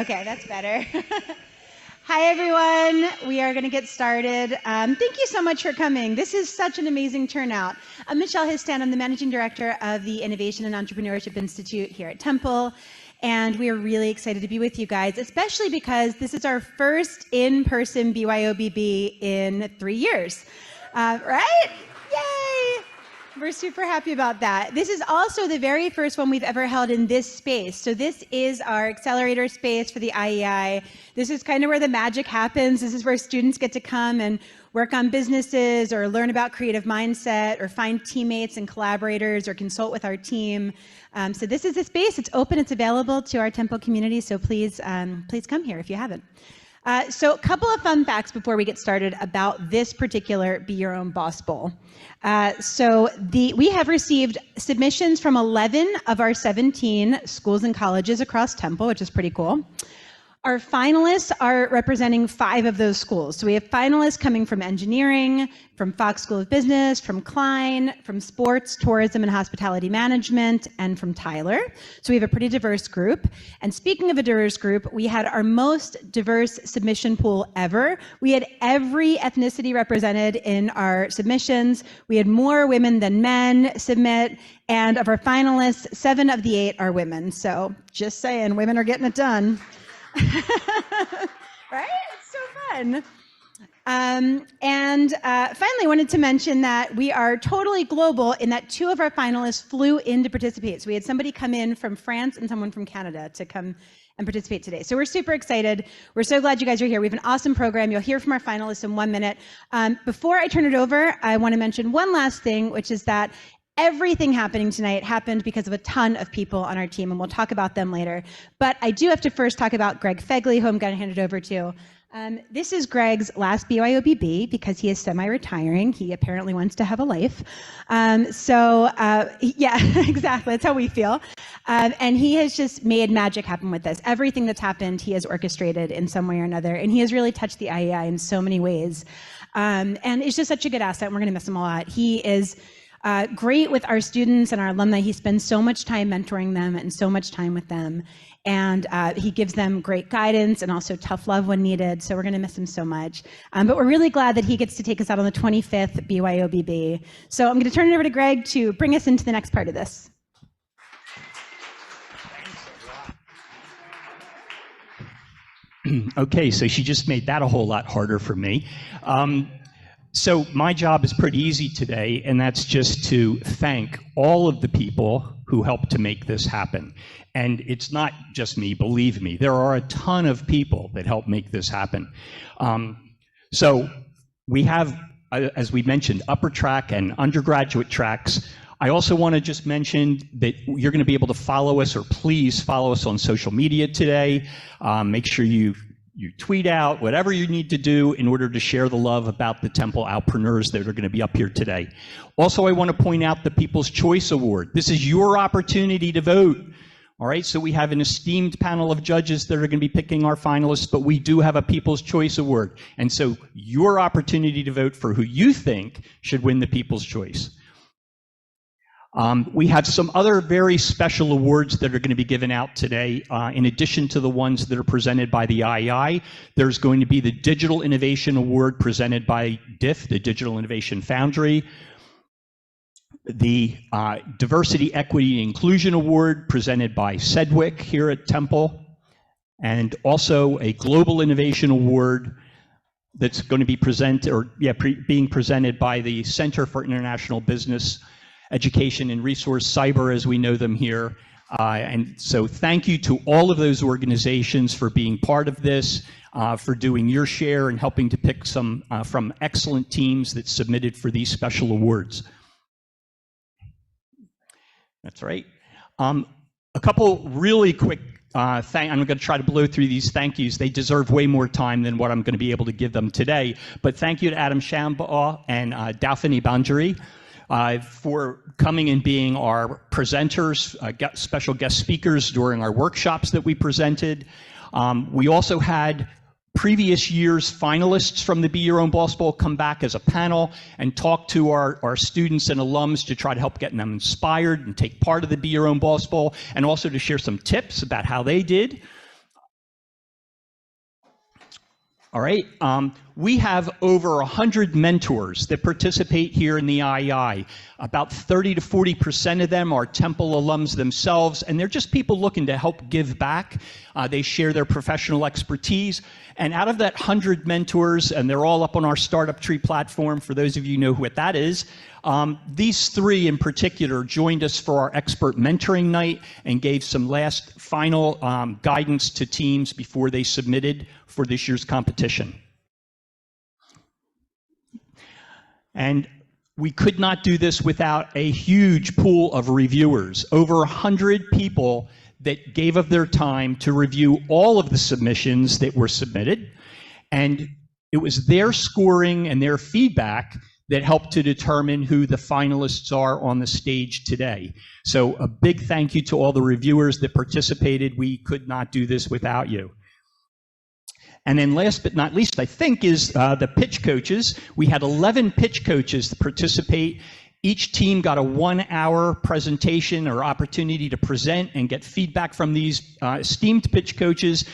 Okay, that's better. Hi, everyone. We are going to get started. Thank you so much for coming. This is such an amazing turnout. I'm Michelle Histan. I'm the Managing Director of the Innovation and Entrepreneurship Institute here at Temple. And we are really excited to be with you guys, especially because this is our first in-person BYOBB in 3 years. Right? Yay! We're super happy about that. This is also the very first one we've ever held in this space. So this is our accelerator space for the IEI. This is kind of where the magic happens. This is where students get to come and work on businesses or learn about creative mindset or find teammates and collaborators or consult with our team. So this is the space. It's open. It's available to our Temple community. So please come here if you haven't. So a couple of fun facts before we get started about this particular Be Your Own Boss Bowl. We have received submissions from 11 of our 17 schools and colleges across Temple, which is pretty cool. Our finalists are representing 5 of those schools. So we have finalists coming from engineering, from Fox School of Business, from Klein, from sports, tourism, and hospitality management, and from Tyler. So we have a pretty diverse group. And speaking of a diverse group, we had our most diverse submission pool ever. We had every ethnicity represented in our submissions. We had more women than men submit. And of our finalists, 7 of the 8 are women. So just saying, women are getting it done. Right? It's so fun. Finally, I wanted to mention that we are totally global in that 2 of our finalists flew in to participate. So we had somebody come in from France and someone from Canada to come and participate today. So we're super excited. We're so glad you guys are here. We have an awesome program. You'll hear from our finalists in 1 minute. Before I turn it over, I want to mention one last thing, which is that everything happening tonight happened because of a ton of people on our team, and we'll talk about them later. But I do have to first talk about Greg Fegley, who I'm going to hand it over to. This is Greg's last BYOBB because he is semi-retiring. He apparently wants to have a life. Yeah, exactly. That's how we feel. And he has just made magic happen with this. Everything that's happened, he has orchestrated in some way or another, and he has really touched the IEI in so many ways. And it's just such a good asset, and we're going to miss him a lot. He is great with our students and our alumni. He spends so much time mentoring them and so much time with them. And he gives them great guidance and also tough love when needed. So we're going to miss him so much. But we're really glad that he gets to take us out on the 25th BYOBB. So I'm going to turn it over to Greg to bring us into the next part of this. Okay, so she just made that a whole lot harder for me. So my job is pretty easy today, and that's just to thank all of the people who helped to make this happen. And it's not just me, believe me. There are a ton of people that helped make this happen. So we have, as we mentioned, upper track and undergraduate tracks. I also want to just mention that you're going to be able to follow us, or please follow us on social media today. Make sure you tweet out whatever you need to do in order to share the love about the Temple Outpreneurs that are going to be up here today. Also, I want to point out the People's Choice Award. This is your opportunity to vote. All right, so we have an esteemed panel of judges that are going to be picking our finalists, but we do have a People's Choice Award. And so your opportunity to vote for who you think should win the People's Choice. We have some other very special awards that are going to be given out today. In addition to the ones that are presented by the IEI, there's going to be the Digital Innovation Award presented by DIF, the Digital Innovation Foundry, the Diversity, Equity, and Inclusion Award presented by Sedgwick here at Temple, and also a Global Innovation Award that's going to be being presented by the Center for International Business Education and Resource Cyber, as we know them here. And so thank you to all of those organizations for being part of this, for doing your share and helping to pick some from excellent teams that submitted for these special awards. That's right. A couple really quick I'm going to try to blow through these thank yous. They deserve way more time than what I'm going to be able to give them today. But thank you to Adam Shambaugh and Dauphine Banjari for coming and being our presenters, special guest speakers during our workshops that we presented. We also had previous year's finalists from the Be Your Own Boss Bowl come back as a panel and talk to our students and alums to try to help get them inspired and take part of the Be Your Own Boss Bowl, and also to share some tips about how they did. All right. We have over 100 mentors that participate here in the IEI. About 30 to 40% of them are Temple alums themselves, and they're just people looking to help give back. They share their professional expertise. And out of that 100 mentors, and they're all up on our Startup Tree platform, for those of you who know what that is, these three in particular joined us for our expert mentoring night and gave some last final guidance to teams before they submitted for this year's competition. And we could not do this without a huge pool of reviewers, over 100 people that gave of their time to review all of the submissions that were submitted. And it was their scoring and their feedback that helped to determine who the finalists are on the stage today. So a big thank you to all the reviewers that participated. We could not do this without you. And then last but not least, I think, is the pitch coaches. We had 11 pitch coaches participate. Each team got a 1-hour presentation or opportunity to present and get feedback from these esteemed pitch coaches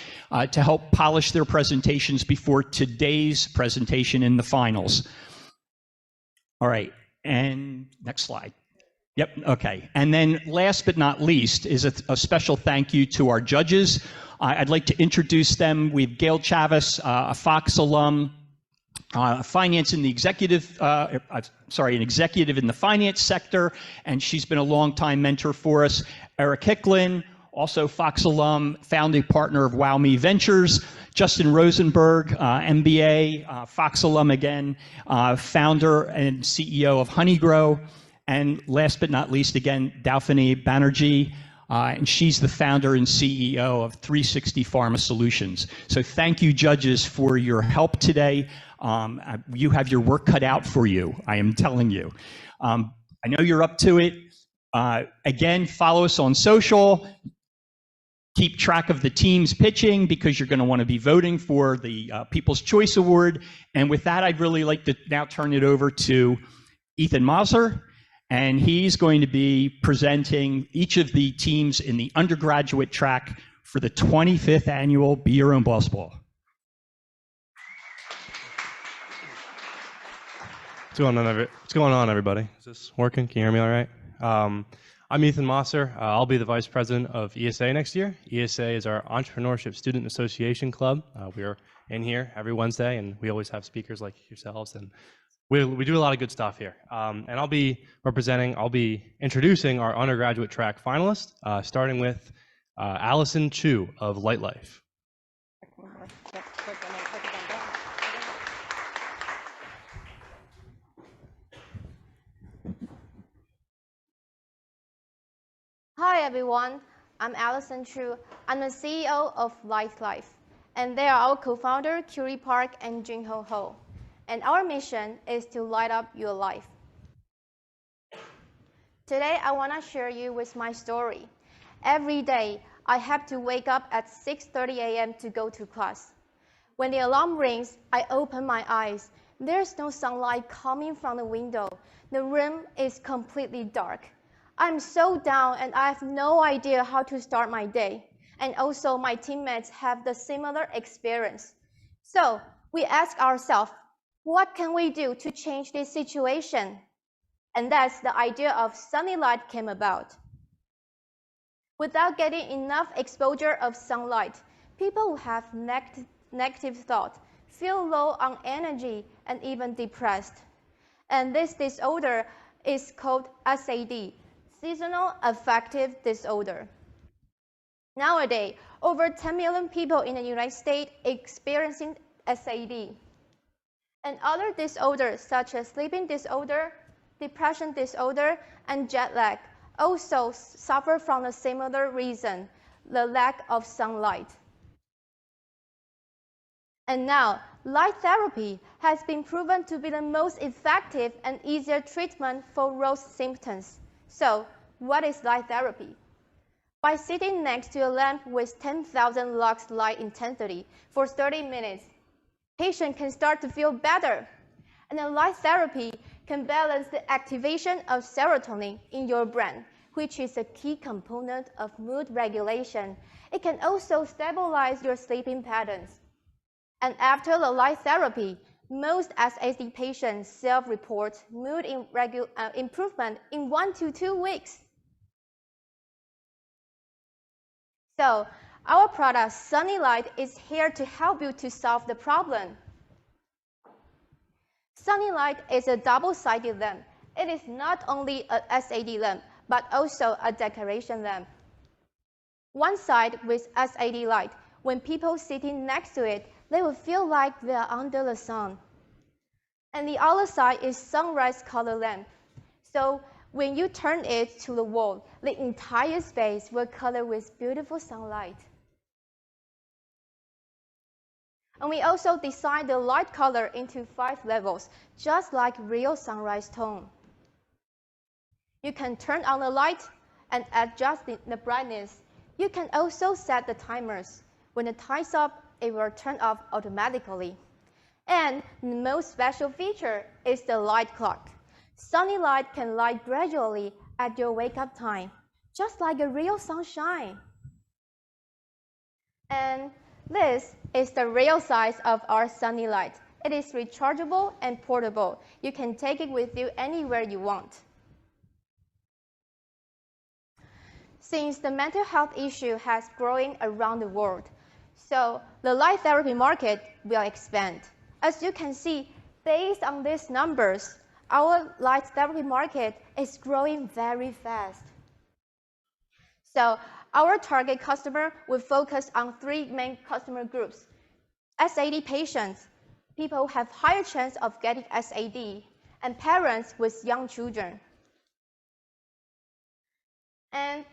to help polish their presentations before today's presentation in the finals. All right, and next slide. Yep, okay. And then last but not least is a special thank you to our judges. I'd like to introduce them. We have Gail Chavis, a Fox alum, finance in the executive, an executive in the finance sector, and she's been a longtime mentor for us. Eric Hicklin, also Fox alum, founding partner of WowMe Ventures. Justin Rosenberg, MBA, Fox alum again, founder and CEO of Honeygrow. And last but not least, again, Dauphine Banerjee, and she's the founder and CEO of 360 Pharma Solutions. So thank you, judges, for your help today. You have your work cut out for you, I am telling you. I know you're up to it. Again, follow us on social. Keep track of the teams pitching because you're going to want to be voting for the People's Choice Award. And with that, I'd really like to now turn it over to Ethan Mauser. And he's going to be presenting each of the teams in the undergraduate track for the 25th annual Be Your Own Boss Ball. What's going on, everybody? Is this working? Can you hear me all right? I'm Ethan Mosser. I'll be the Vice President of ESA next year. ESA is our Entrepreneurship Student Association Club. We are in here every Wednesday, and we always have speakers like yourselves, and we do a lot of good stuff here. And I'll be introducing our undergraduate track finalists, starting with Allison Chu of Light Life. Hi everyone, I'm Allison Chu. I'm the CEO of Light Life, and they are our co-founder, Curie Park and Jinho Ho. And our mission is to light up your life. Today, I want to share you with my story. Every day, I have to wake up at 6:30 a.m. to go to class. When the alarm rings, I open my eyes. There's no sunlight coming from the window. The room is completely dark. I'm so down and I have no idea how to start my day. And also my teammates have the similar experience. So we ask ourselves, what can we do to change this situation? And that's the idea of Sunny Light came about. Without getting enough exposure of sunlight, people who have negative thoughts feel low on energy and even depressed. And this disorder is called SAD, Seasonal Affective Disorder. Nowadays, over 10 million people in the United States experiencing SAD. And other disorders such as sleeping disorder, depression disorder, and jet lag also suffer from a similar reason, the lack of sunlight. And now, light therapy has been proven to be the most effective and easier treatment for those symptoms. So, what is light therapy? By sitting next to a lamp with 10,000 lux light intensity for 30 minutes, patient can start to feel better. And the light therapy can balance the activation of serotonin in your brain, which is a key component of mood regulation. It can also stabilize your sleeping patterns. And after the light therapy, most SAD patients self-report mood improvement in 1 to 2 weeks. So, our product, Sunny Light, is here to help you to solve the problem. Sunny Light is a double-sided lamp. It is not only a SAD lamp, but also a decoration lamp. One side with SAD light, when people sitting next to it, they will feel like they are under the sun. And the other side is sunrise color lamp. So when you turn it to the wall, the entire space will color with beautiful sunlight. And we also designed the light color into 5 levels, just like real sunrise tone. You can turn on the light and adjust the brightness. You can also set the timers. When the time's up, it will turn off automatically. And the most special feature is the light clock. Sunny Light can light gradually at your wake-up time, just like a real sunshine. And this is the real size of our Sunny Light. It is rechargeable and portable. You can take it with you anywhere you want. Since the mental health issue has growing around the world, so the light therapy market will expand. As you can see, based on these numbers, our light therapy market is growing very fast. So our target customer will focus on 3 main customer groups: SAD patients, people who have higher chance of getting SAD, and parents with young children. And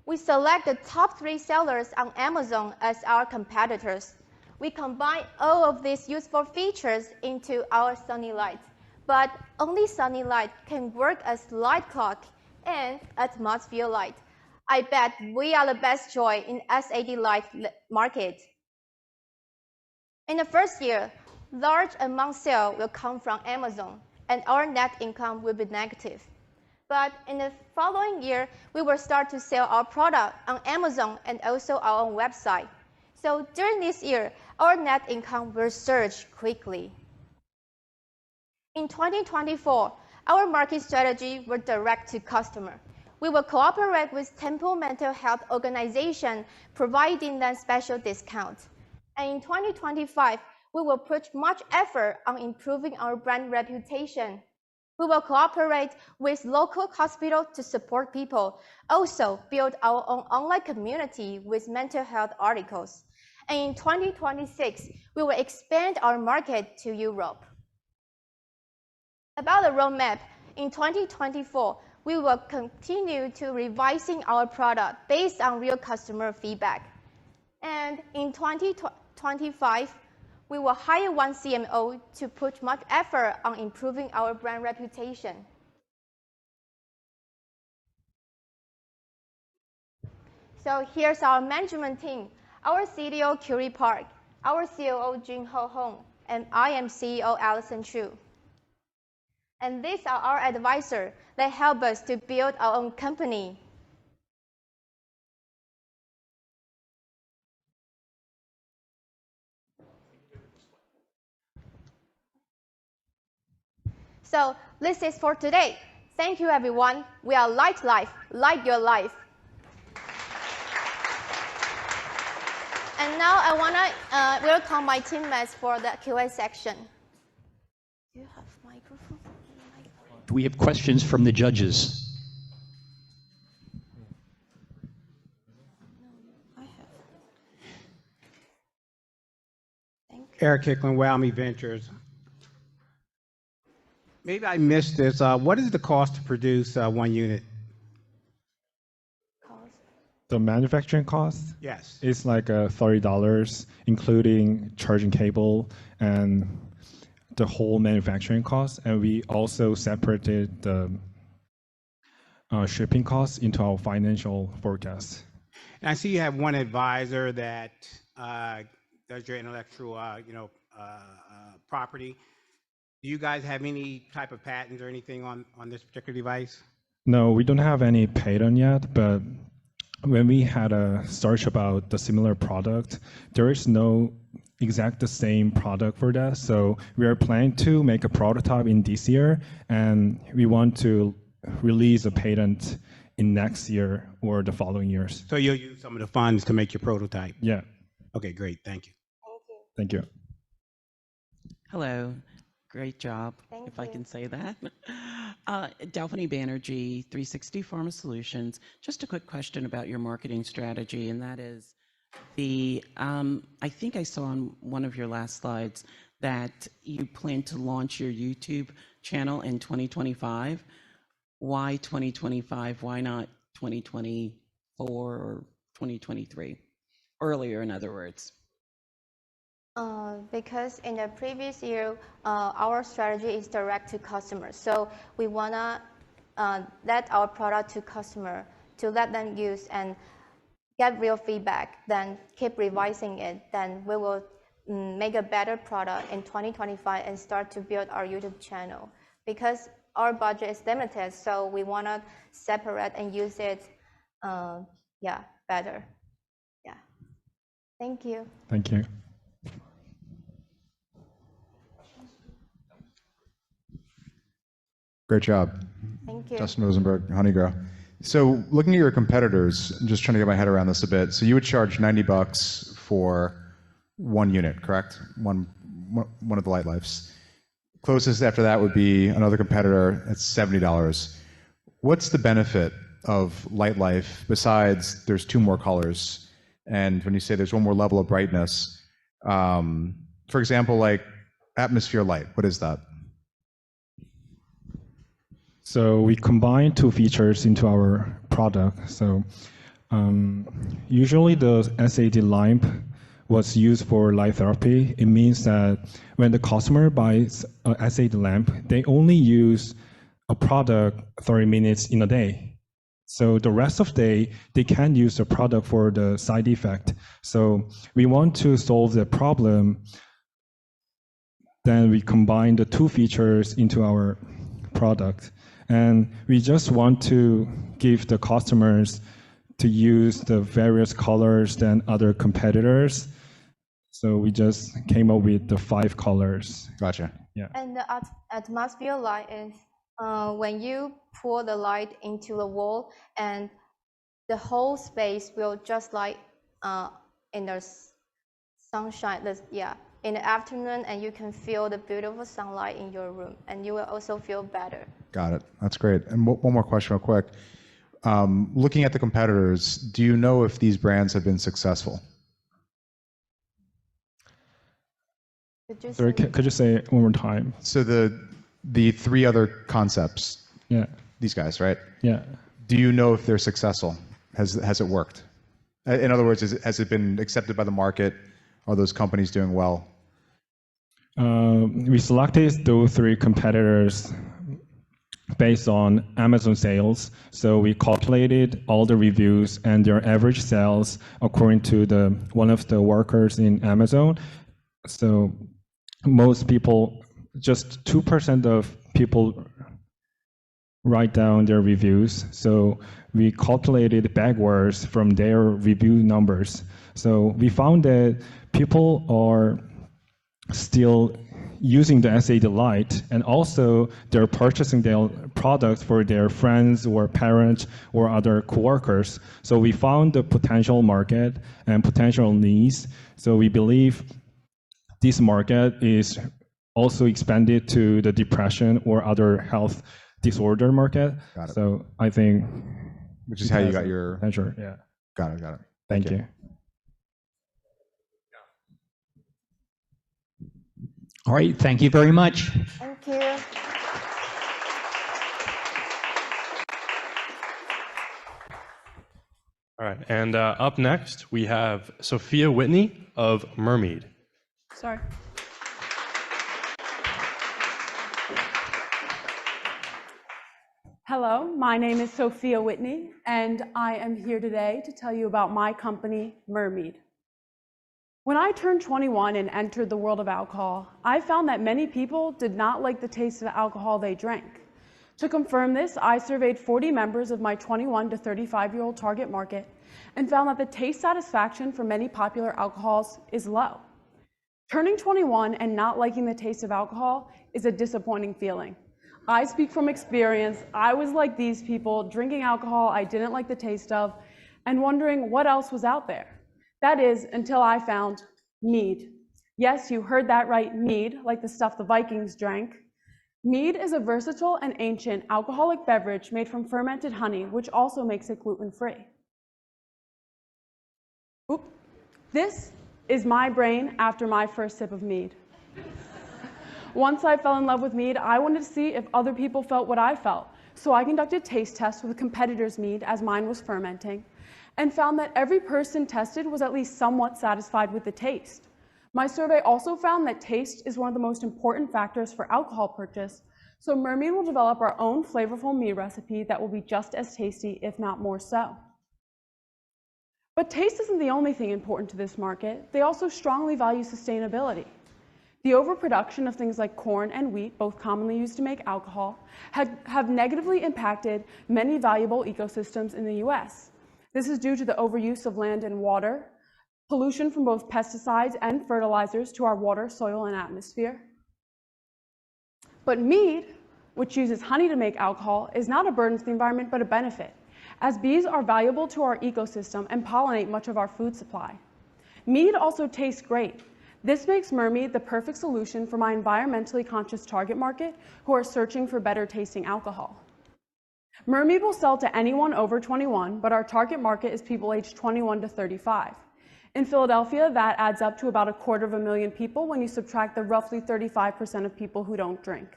we select the top 3 sellers on Amazon as our competitors. We combine all of these useful features into our Sunny Light, but only Sunny Light can work as light clock and atmosphere light. I bet we are the best choice in SAD light market. In the first year, large amount sale will come from Amazon, and our net income will be negative. But in the following year, we will start to sell our product on Amazon and also our own website. So during this year, our net income will surge quickly. In 2024, our market strategy will direct to customer. We will cooperate with Temple Mental Health Organization, providing them special discounts. And in 2025, we will put much effort on improving our brand reputation. We will cooperate with local hospitals to support people, also build our own online community with mental health articles. And in 2026, we will expand our market to Europe. About the roadmap, in 2024, we will continue to revising our product based on real customer feedback. And in 2025, we will hire 1 CMO to put much effort on improving our brand reputation. So here's our management team. Our CDO, Curie Park, our COO, Jin Ho Hong, and I am CEO, Allison Chu. And these are our advisors that help us to build our own company. So this is for today. Thank you, everyone. We are Light Life, light your life. And now I want to welcome my teammates for the Q&A section. Do you have microphone? Do we have questions from the judges? No, I have. Thank you. Eric Hicklin, WowMe Ventures. Maybe I missed this. What is the cost to produce 1 unit? The manufacturing cost Yes. is like $30, including charging cable and the whole manufacturing cost. And we also separated the shipping costs into our financial forecast. And I see you have one advisor that does your intellectual, property. Do you guys have any type of patents or anything on this particular device? No, we don't have any patent yet, but when we had a search about the similar product, there is no exact the same product for that. So we are planning to make a prototype in this year, and we want to release a patent in next year or the following years. So you'll use some of the funds to make your prototype? Yeah. Okay, great. Thank you. Thank you. Hello. Great job, Thank if I you. can say that. Delphine Banerjee, 360 Pharma Solutions. Just a quick question about your marketing strategy, and that is I think I saw on one of your last slides that you plan to launch your YouTube channel in 2025. Why 2025? Why not 2024 or 2023? Earlier, in other words. Because in the previous year, our strategy is direct to customers. So we wanna let our product to customer to let them use and get real feedback, then keep revising it. Then we will make a better product in 2025 and start to build our YouTube channel. Because our budget is limited, so we wanna separate and use it, better. Yeah. Thank you. Thank you. Great job. Thank you. Justin Rosenberg, Honeygrow. So looking at your competitors, I'm just trying to get my head around this a bit. So you would charge $90 for one unit, correct? One of the Light Lifes. Closest after that would be another competitor at $70. What's the benefit of Light Life besides there's two more colors? And when you say there's one more level of brightness, for example, like atmosphere light, what is that? So we combine two features into our product. So usually the SAD lamp was used for light therapy. It means that when the customer buys a SAD lamp, they only use a product 30 minutes in a day. So the rest of the day, they can't use the product for the side effect. So we want to solve the problem. Then we combine the two features into our product. And we just want to give the customers to use the various colors than other competitors. So we just came up with the 5 colors. Gotcha. Yeah. And the atmosphere light is when you pour the light into the wall, and the whole space will just like in the sunshine. In the afternoon, and you can feel the beautiful sunlight in your room, and you will also feel better. Got it. That's great. And one more question real quick. Looking at the competitors, do you know if these brands have been successful? Sorry, could you say it one more time? So the 3 other concepts, Yeah. these guys, right? Yeah. Do you know if they're successful? Has it worked? In other words, has it been accepted by the market? Are those companies doing well? We selected those 3 competitors based on Amazon sales. So we calculated all the reviews and their average sales according to one of the workers in Amazon. So most people, just 2% of people write down their reviews. So we calculated backwards from their review numbers. So we found that people are still using the SAD Lite, and also they're purchasing their products for their friends or parents or other coworkers. So we found the potential market and potential needs. So we believe this market is also expanded to the depression or other health disorder market. Got it. So I think, Which is how you got your... measure. Yeah. Got it. Thank you. All right, thank you very much. Thank you. All right, and up next, we have Sophia Whitney of Mermaid. Sorry. Hello, my name is Sophia Whitney, and I am here today to tell you about my company, Mermaid. When I turned 21 and entered the world of alcohol, I found that many people did not like the taste of alcohol they drank. To confirm this, I surveyed 40 members of my 21 to 35-year-old target market and found that the taste satisfaction for many popular alcohols is low. Turning 21 and not liking the taste of alcohol is a disappointing feeling. I speak from experience. I was like these people, drinking alcohol I didn't like the taste of, and wondering what else was out there. That is, until I found mead. Yes, you heard that right, mead, like the stuff the Vikings drank. Mead is a versatile and ancient alcoholic beverage made from fermented honey, which also makes it gluten-free. This is my brain after my first sip of mead. Once I fell in love with mead, I wanted to see if other people felt what I felt. So I conducted taste tests with a competitor's mead as mine was fermenting, and found that every person tested was at least somewhat satisfied with the taste. My survey also found that taste is one of the most important factors for alcohol purchase, so Mermaid will develop our own flavorful mead recipe that will be just as tasty, if not more so. But taste isn't the only thing important to this market. They also strongly value sustainability. The overproduction of things like corn and wheat, both commonly used to make alcohol, have negatively impacted many valuable ecosystems in the US. This is due to the overuse of land and water, pollution from both pesticides and fertilizers to our water, soil, and atmosphere. But mead, which uses honey to make alcohol, is not a burden to the environment but a benefit, as bees are valuable to our ecosystem and pollinate much of our food supply. Mead also tastes great. This makes Mermaid the perfect solution for my environmentally conscious target market who are searching for better tasting alcohol. Mermaid will sell to anyone over 21, but our target market is people aged 21 to 35. In Philadelphia, that adds up to about 250,000 people when you subtract the roughly 35% of people who don't drink.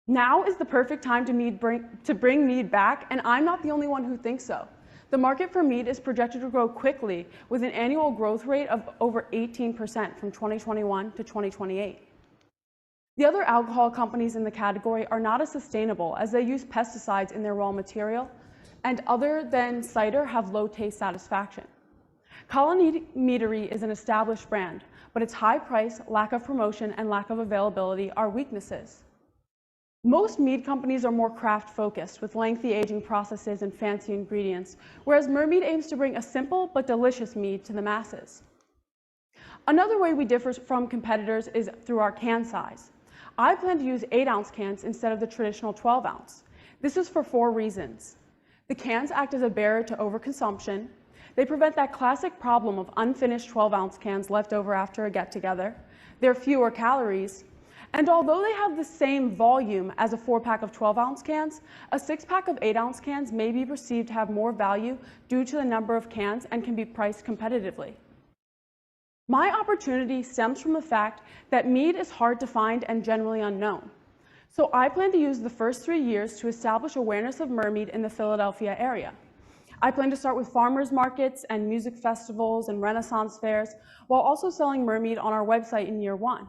Now is the perfect time to bring mead back, and I'm not the only one who thinks so. The market for mead is projected to grow quickly with an annual growth rate of over 18% from 2021 to 2028. The other alcohol companies in the category are not as sustainable as they use pesticides in their raw material, and other than cider have low taste satisfaction. Colony Meadery is an established brand, but its high price, lack of promotion, and lack of availability are weaknesses. Most mead companies are more craft-focused with lengthy aging processes and fancy ingredients, whereas Mermaid aims to bring a simple but delicious mead to the masses. Another way we differ from competitors is through our can size. I plan to use 8-ounce cans instead of the traditional 12-ounce. This is for 4 reasons. The cans act as a barrier to overconsumption. They prevent that classic problem of unfinished 12-ounce cans left over after a get-together. There are fewer calories. And although they have the same volume as a 4-pack of 12-ounce cans, a 6-pack of 8-ounce cans may be perceived to have more value due to the number of cans and can be priced competitively. My opportunity stems from the fact that mead is hard to find and generally unknown. So I plan to use the first 3 years to establish awareness of Mermaid in the Philadelphia area. I plan to start with farmers markets and music festivals and Renaissance fairs, while also selling Mermaid on our website in year 1.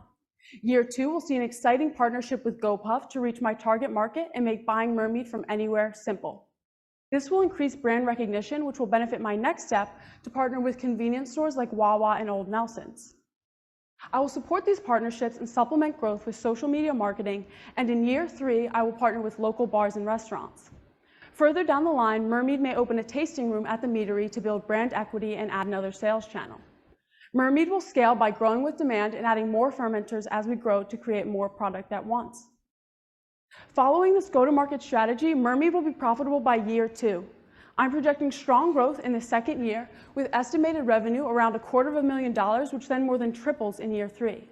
Year 2 will see an exciting partnership with GoPuff to reach my target market and make buying Mermaid from anywhere simple. This will increase brand recognition, which will benefit my next step to partner with convenience stores like Wawa and Old Nelson's. I will support these partnerships and supplement growth with social media marketing, and in year 3, I will partner with local bars and restaurants. Further down the line, Mermaid may open a tasting room at the meadery to build brand equity and add another sales channel. Mermaid will scale by growing with demand and adding more fermenters as we grow to create more product at once. Following this go-to-market strategy, Mermaid will be profitable by year 2. I'm projecting strong growth in the second year with estimated revenue around $250,000, which then more than triples in year 3.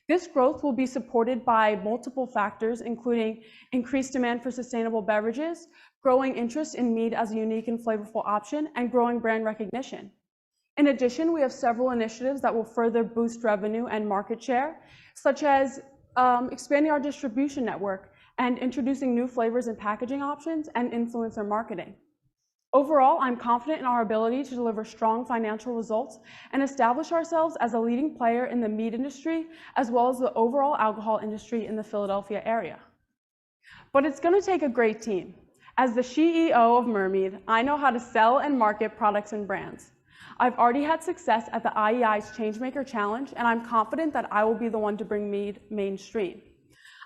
This growth will be supported by multiple factors, including increased demand for sustainable beverages, growing interest in mead as a unique and flavorful option, and growing brand recognition. In addition, we have several initiatives that will further boost revenue and market share, such as expanding our distribution network and introducing new flavors and packaging options and influencer marketing. Overall, I'm confident in our ability to deliver strong financial results and establish ourselves as a leading player in the mead industry, as well as the overall alcohol industry in the Philadelphia area. But it's going to take a great team. As the CEO of Mermaid, I know how to sell and market products and brands. I've already had success at the IEI's Changemaker Challenge, and I'm confident that I will be the one to bring mead mainstream.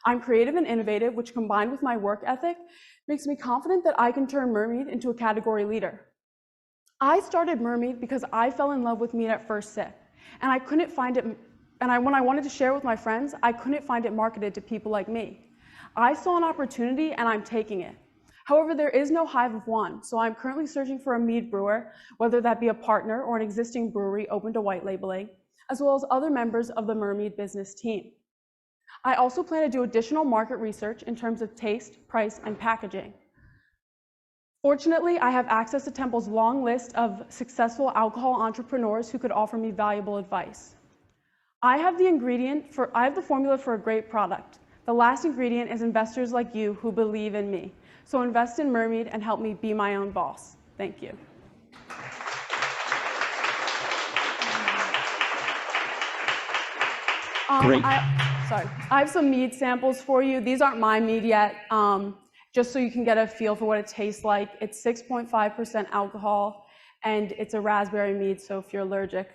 I'm creative and innovative, which combined with my work ethic, makes me confident that I can turn Mermaid into a category leader. I started Mermaid because I fell in love with mead at first sip, And I couldn't find it, when I wanted to share with my friends, I couldn't find it marketed to people like me. I saw an opportunity and I'm taking it. However, there is no hive of one, so I'm currently searching for a mead brewer, whether that be a partner or an existing brewery open to white labeling, as well as other members of the Mermead business team. I also plan to do additional market research in terms of taste, price, and packaging. Fortunately, I have access to Temple's long list of successful alcohol entrepreneurs who could offer me valuable advice. I have the formula for a great product. The last ingredient is investors like you who believe in me. So invest in Mermead and help me be my own boss. Thank you. Great. I have some mead samples for you. These aren't my mead yet, just so you can get a feel for what it tastes like. It's 6.5% alcohol, and it's a raspberry mead, so if you're allergic.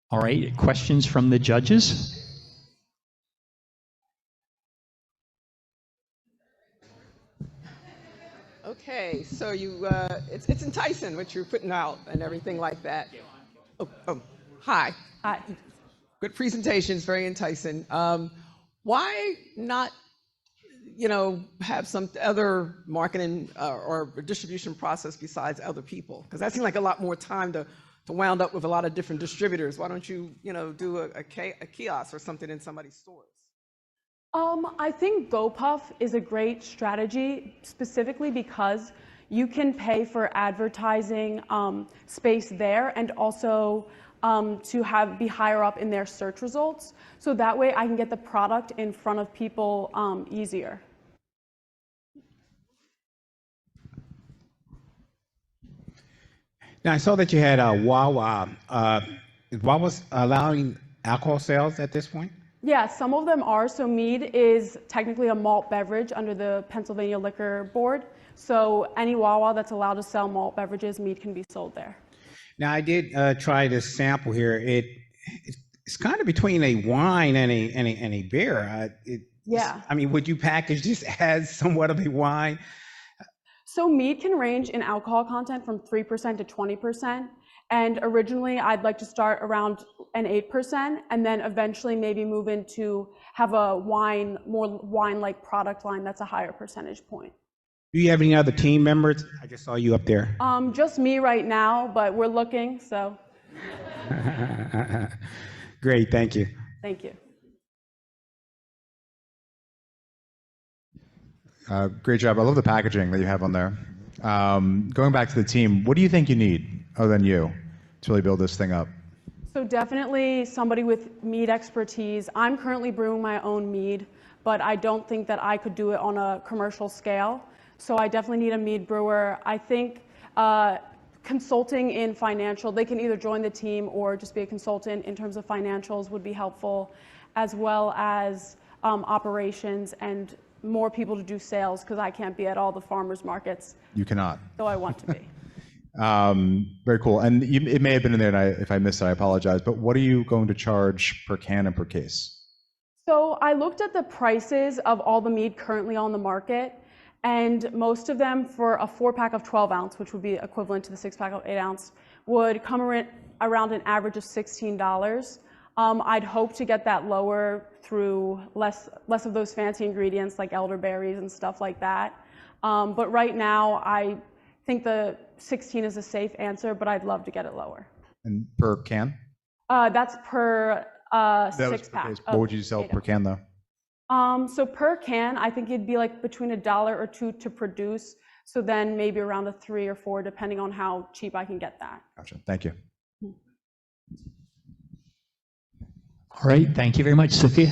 All right, questions from the judges? Okay, so it's enticing what you're putting out and everything like that. Hi. Hi. Good presentations, very enticing. Why not, have some other marketing or distribution process besides other people? Because that seems like a lot more time to wound up with a lot of different distributors. Why don't you, do a kiosk or something in somebody's stores? I think GoPuff is a great strategy, specifically because you can pay for advertising space there and also to be higher up in their search results. So that way I can get the product in front of people easier. Now, I saw that you had a Wawa. Is Wawa allowing alcohol sales at this point? Yeah, some of them are. So mead is technically a malt beverage under the Pennsylvania Liquor Board. So any Wawa that's allowed to sell malt beverages, mead can be sold there. Now, I did try this sample here. It's kind of between a wine and a beer. Yeah. I mean, would you package this as somewhat of a wine? So mead can range in alcohol content from 3% to 20%. And originally, I'd like to start around an 8%, and then eventually maybe move into have a more wine-like product line that's a higher percentage point. Do you have any other team members? I just saw you up there. Just me right now, but we're looking, so. Great, thank you. Thank you. Great job. I love the packaging that you have on there. Going back to the team, what do you think you need other than you to really build this thing up? So definitely somebody with mead expertise. I'm currently brewing my own mead, but I don't think that I could do it on a commercial scale. So I definitely need a mead brewer. I think consulting in financial, they can either join the team or just be a consultant in terms of financials would be helpful, as well as operations and more people to do sales, because I can't be at all the farmers markets. You cannot. Though I want to be. Very cool. And it may have been in there, and if I missed it, I apologize. But what are you going to charge per can and per case? So I looked at the prices of all the mead currently on the market, and most of them for a 4-pack of 12 ounce, which would be equivalent to the 6-pack of 8 ounce, would come around an average of $16. I'd hope to get that lower through less of those fancy ingredients like elderberries and stuff like that. But right now, I think the 16 is a safe answer, but I'd love to get it lower. And per can? That's per 6-pack. What would you sell per can, though? So per can, I think it'd be like between $1 or $2 to produce. So then maybe around a 3 or 4, depending on how cheap I can get that. Gotcha. Thank you. All right, thank you very much, Sophia.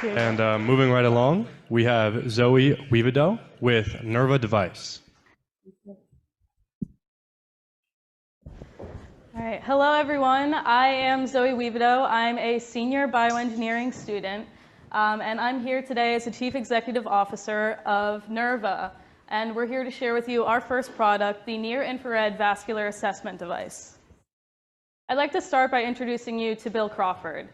Yeah. And moving right along, we have Zoe Weavido with Nerva Device. All right, hello everyone. I am Zoe Weavido. I'm a senior bioengineering student, and I'm here today as the Chief Executive Officer of Nerva. And we're here to share with you our first product, the Near-Infrared Vascular Assessment Device. I'd like to start by introducing you to Bill Crawford.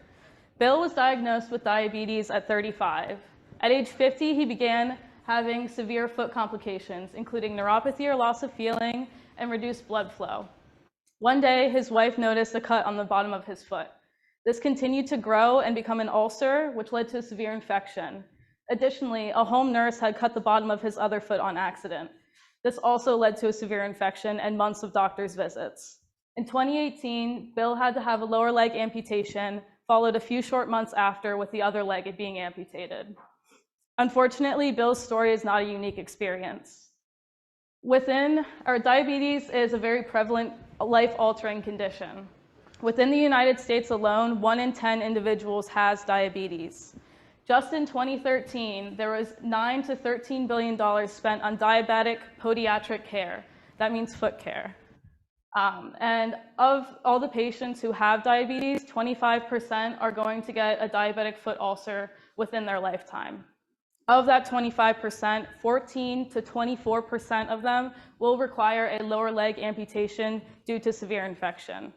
Bill was diagnosed with diabetes at 35. At age 50, he began having severe foot complications, including neuropathy or loss of feeling and reduced blood flow. One day, his wife noticed a cut on the bottom of his foot. This continued to grow and become an ulcer, which led to a severe infection. Additionally, a home nurse had cut the bottom of his other foot on accident. This also led to a severe infection and months of doctor's visits. In 2018, Bill had to have a lower leg amputation, followed a few short months after with the other leg being amputated. Unfortunately, Bill's story is not a unique experience. Diabetes is a very prevalent life-altering condition. Within the United States alone, 1 in 10 individuals has diabetes. Just in 2013, there was $9 to $13 billion spent on diabetic podiatric care. That means foot care. And of all the patients who have diabetes, 25% are going to get a diabetic foot ulcer within their lifetime. Of that 25%, 14 to 24% of them will require a lower leg amputation due to severe infection.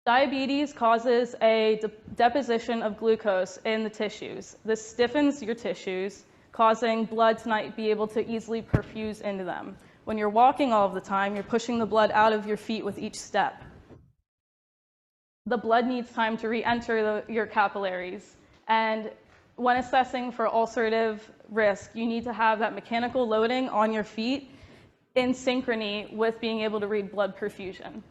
Diabetes causes a deposition of glucose in the tissues. This stiffens your tissues, causing blood to not be able to easily perfuse into them. When you're walking all of the time, you're pushing the blood out of your feet with each step. The blood needs time to re-enter your capillaries. And when assessing for ulcerative risk, you need to have that mechanical loading on your feet in synchrony with being able to read blood perfusion.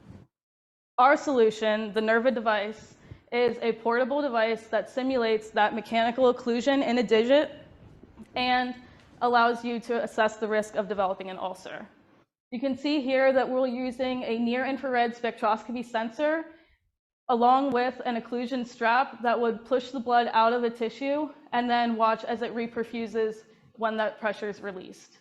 Our solution, the Nerva device, is a portable device that simulates that mechanical occlusion in a digit and allows you to assess the risk of developing an ulcer. You can see here that we're using a near-infrared spectroscopy sensor along with an occlusion strap that would push the blood out of the tissue and then watch as it reperfuses when that pressure is released.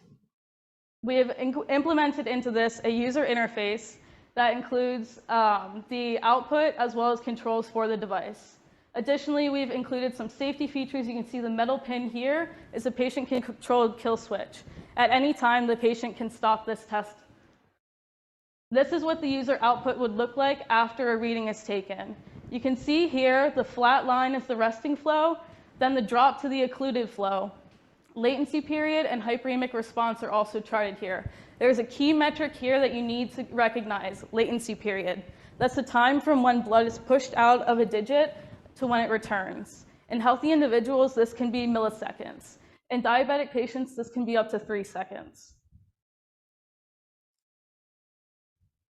We have implemented into this a user interface that includes the output as well as controls for the device. Additionally, we've included some safety features. You can see the metal pin here is a patient-controlled kill switch. At any time, the patient can stop this test. This is what the user output would look like after a reading is taken. You can see here the flat line is the resting flow, then the drop to the occluded flow. Latency period and hyperemic response are also charted here. There's a key metric here that you need to recognize, latency period. That's the time from when blood is pushed out of a digit to when it returns. In healthy individuals, this can be milliseconds. In diabetic patients, this can be up to 3 seconds.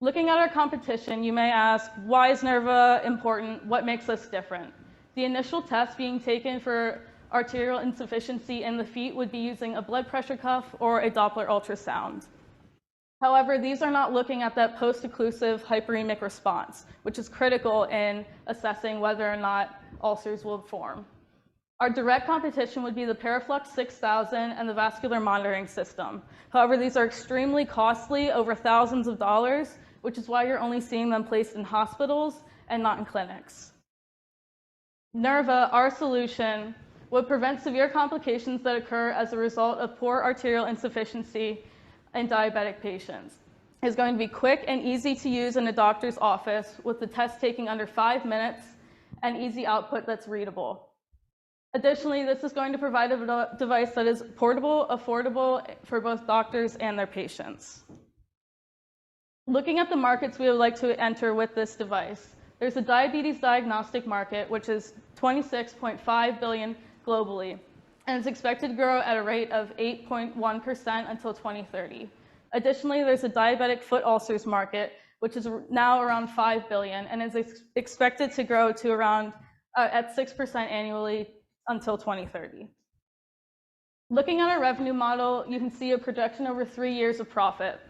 Looking at our competition, you may ask, why is Nerva important? What makes us different? The initial test being taken for arterial insufficiency in the feet would be using a blood pressure cuff or a Doppler ultrasound. However, these are not looking at that post-occlusive hyperemic response, which is critical in assessing whether or not ulcers will form. Our direct competition would be the Paraflux 6000 and the vascular monitoring system. However, these are extremely costly, over thousands of dollars, which is why you're only seeing them placed in hospitals and not in clinics. Nerva, our solution, would prevent severe complications that occur as a result of poor arterial insufficiency in diabetic patients. It's going to be quick and easy to use in a doctor's office with the test taking under 5 minutes and easy output that's readable. Additionally, this is going to provide a device that is portable, affordable for both doctors and their patients. Looking at the markets we would like to enter with this device, there's a diabetes diagnostic market, which is $26.5 billion globally, and it's expected to grow at a rate of 8.1% until 2030. Additionally, there's a diabetic foot ulcers market, which is now around $5 billion, and is expected to grow to around at 6% annually until 2030. Looking at our revenue model, you can see a projection over 3 years of profit.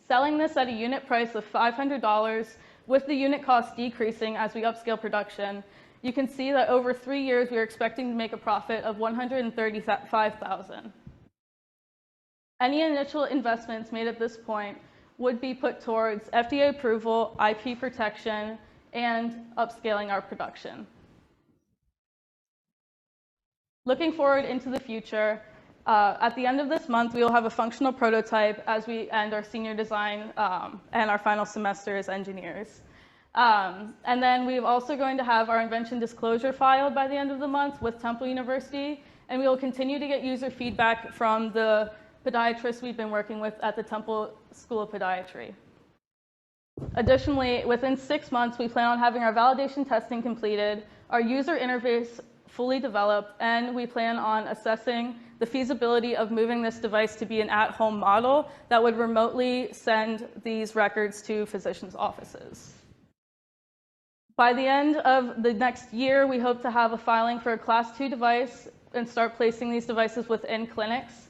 Selling this at a unit price of $500, with the unit cost decreasing as we upscale production, you can see that over 3 years, we are expecting to make a profit of $135,000. Any initial investments made at this point would be put towards FDA approval, IP protection, and upscaling our production. Looking forward into the future, at the end of this month, we will have a functional prototype as we end our senior design and our final semester as engineers. And then we're also going to have our invention disclosure filed by the end of the month with Temple University, And we will continue to get user feedback from the podiatrists we've been working with at the Temple School of Podiatry. Additionally, within 6 months, we plan on having our validation testing completed, our user interface fully developed, and we plan on assessing the feasibility of moving this device to be an at-home model that would remotely send these records to physicians' offices. By the end of the next year, we hope to have a filing for a Class 2 device and start placing these devices within clinics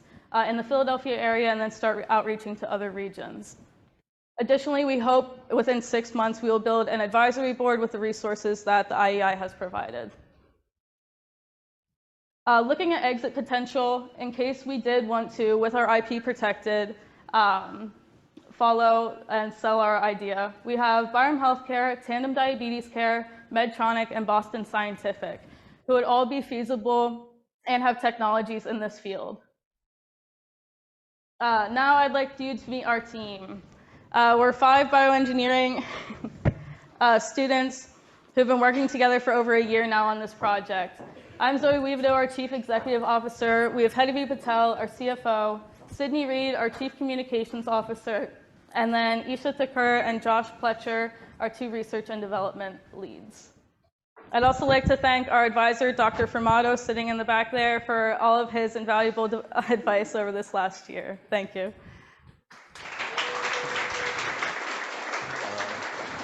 in the Philadelphia area and then start outreaching to other regions. Additionally, we hope within 6 months we will build an advisory board with the resources that the IEI has provided. Looking at exit potential, in case we did want to, with our IP protected, follow and sell our idea, we have Byram Healthcare, Tandem Diabetes Care, Medtronic, and Boston Scientific, who would all be feasible and have technologies in this field. Now I'd like you to meet our team. We're 5 bioengineering students who've been working together for over a year now on this project. I'm Zoe Weavedo, our Chief Executive Officer. We have Hedivi Patel, our CFO, Sydney Reed, our Chief Communications Officer, and then Isha Thakur and Josh Pletcher, our 2 research and development leads. I'd also like to thank our advisor, Dr. Fermato, sitting in the back there, for all of his invaluable advice over this last year. Thank you.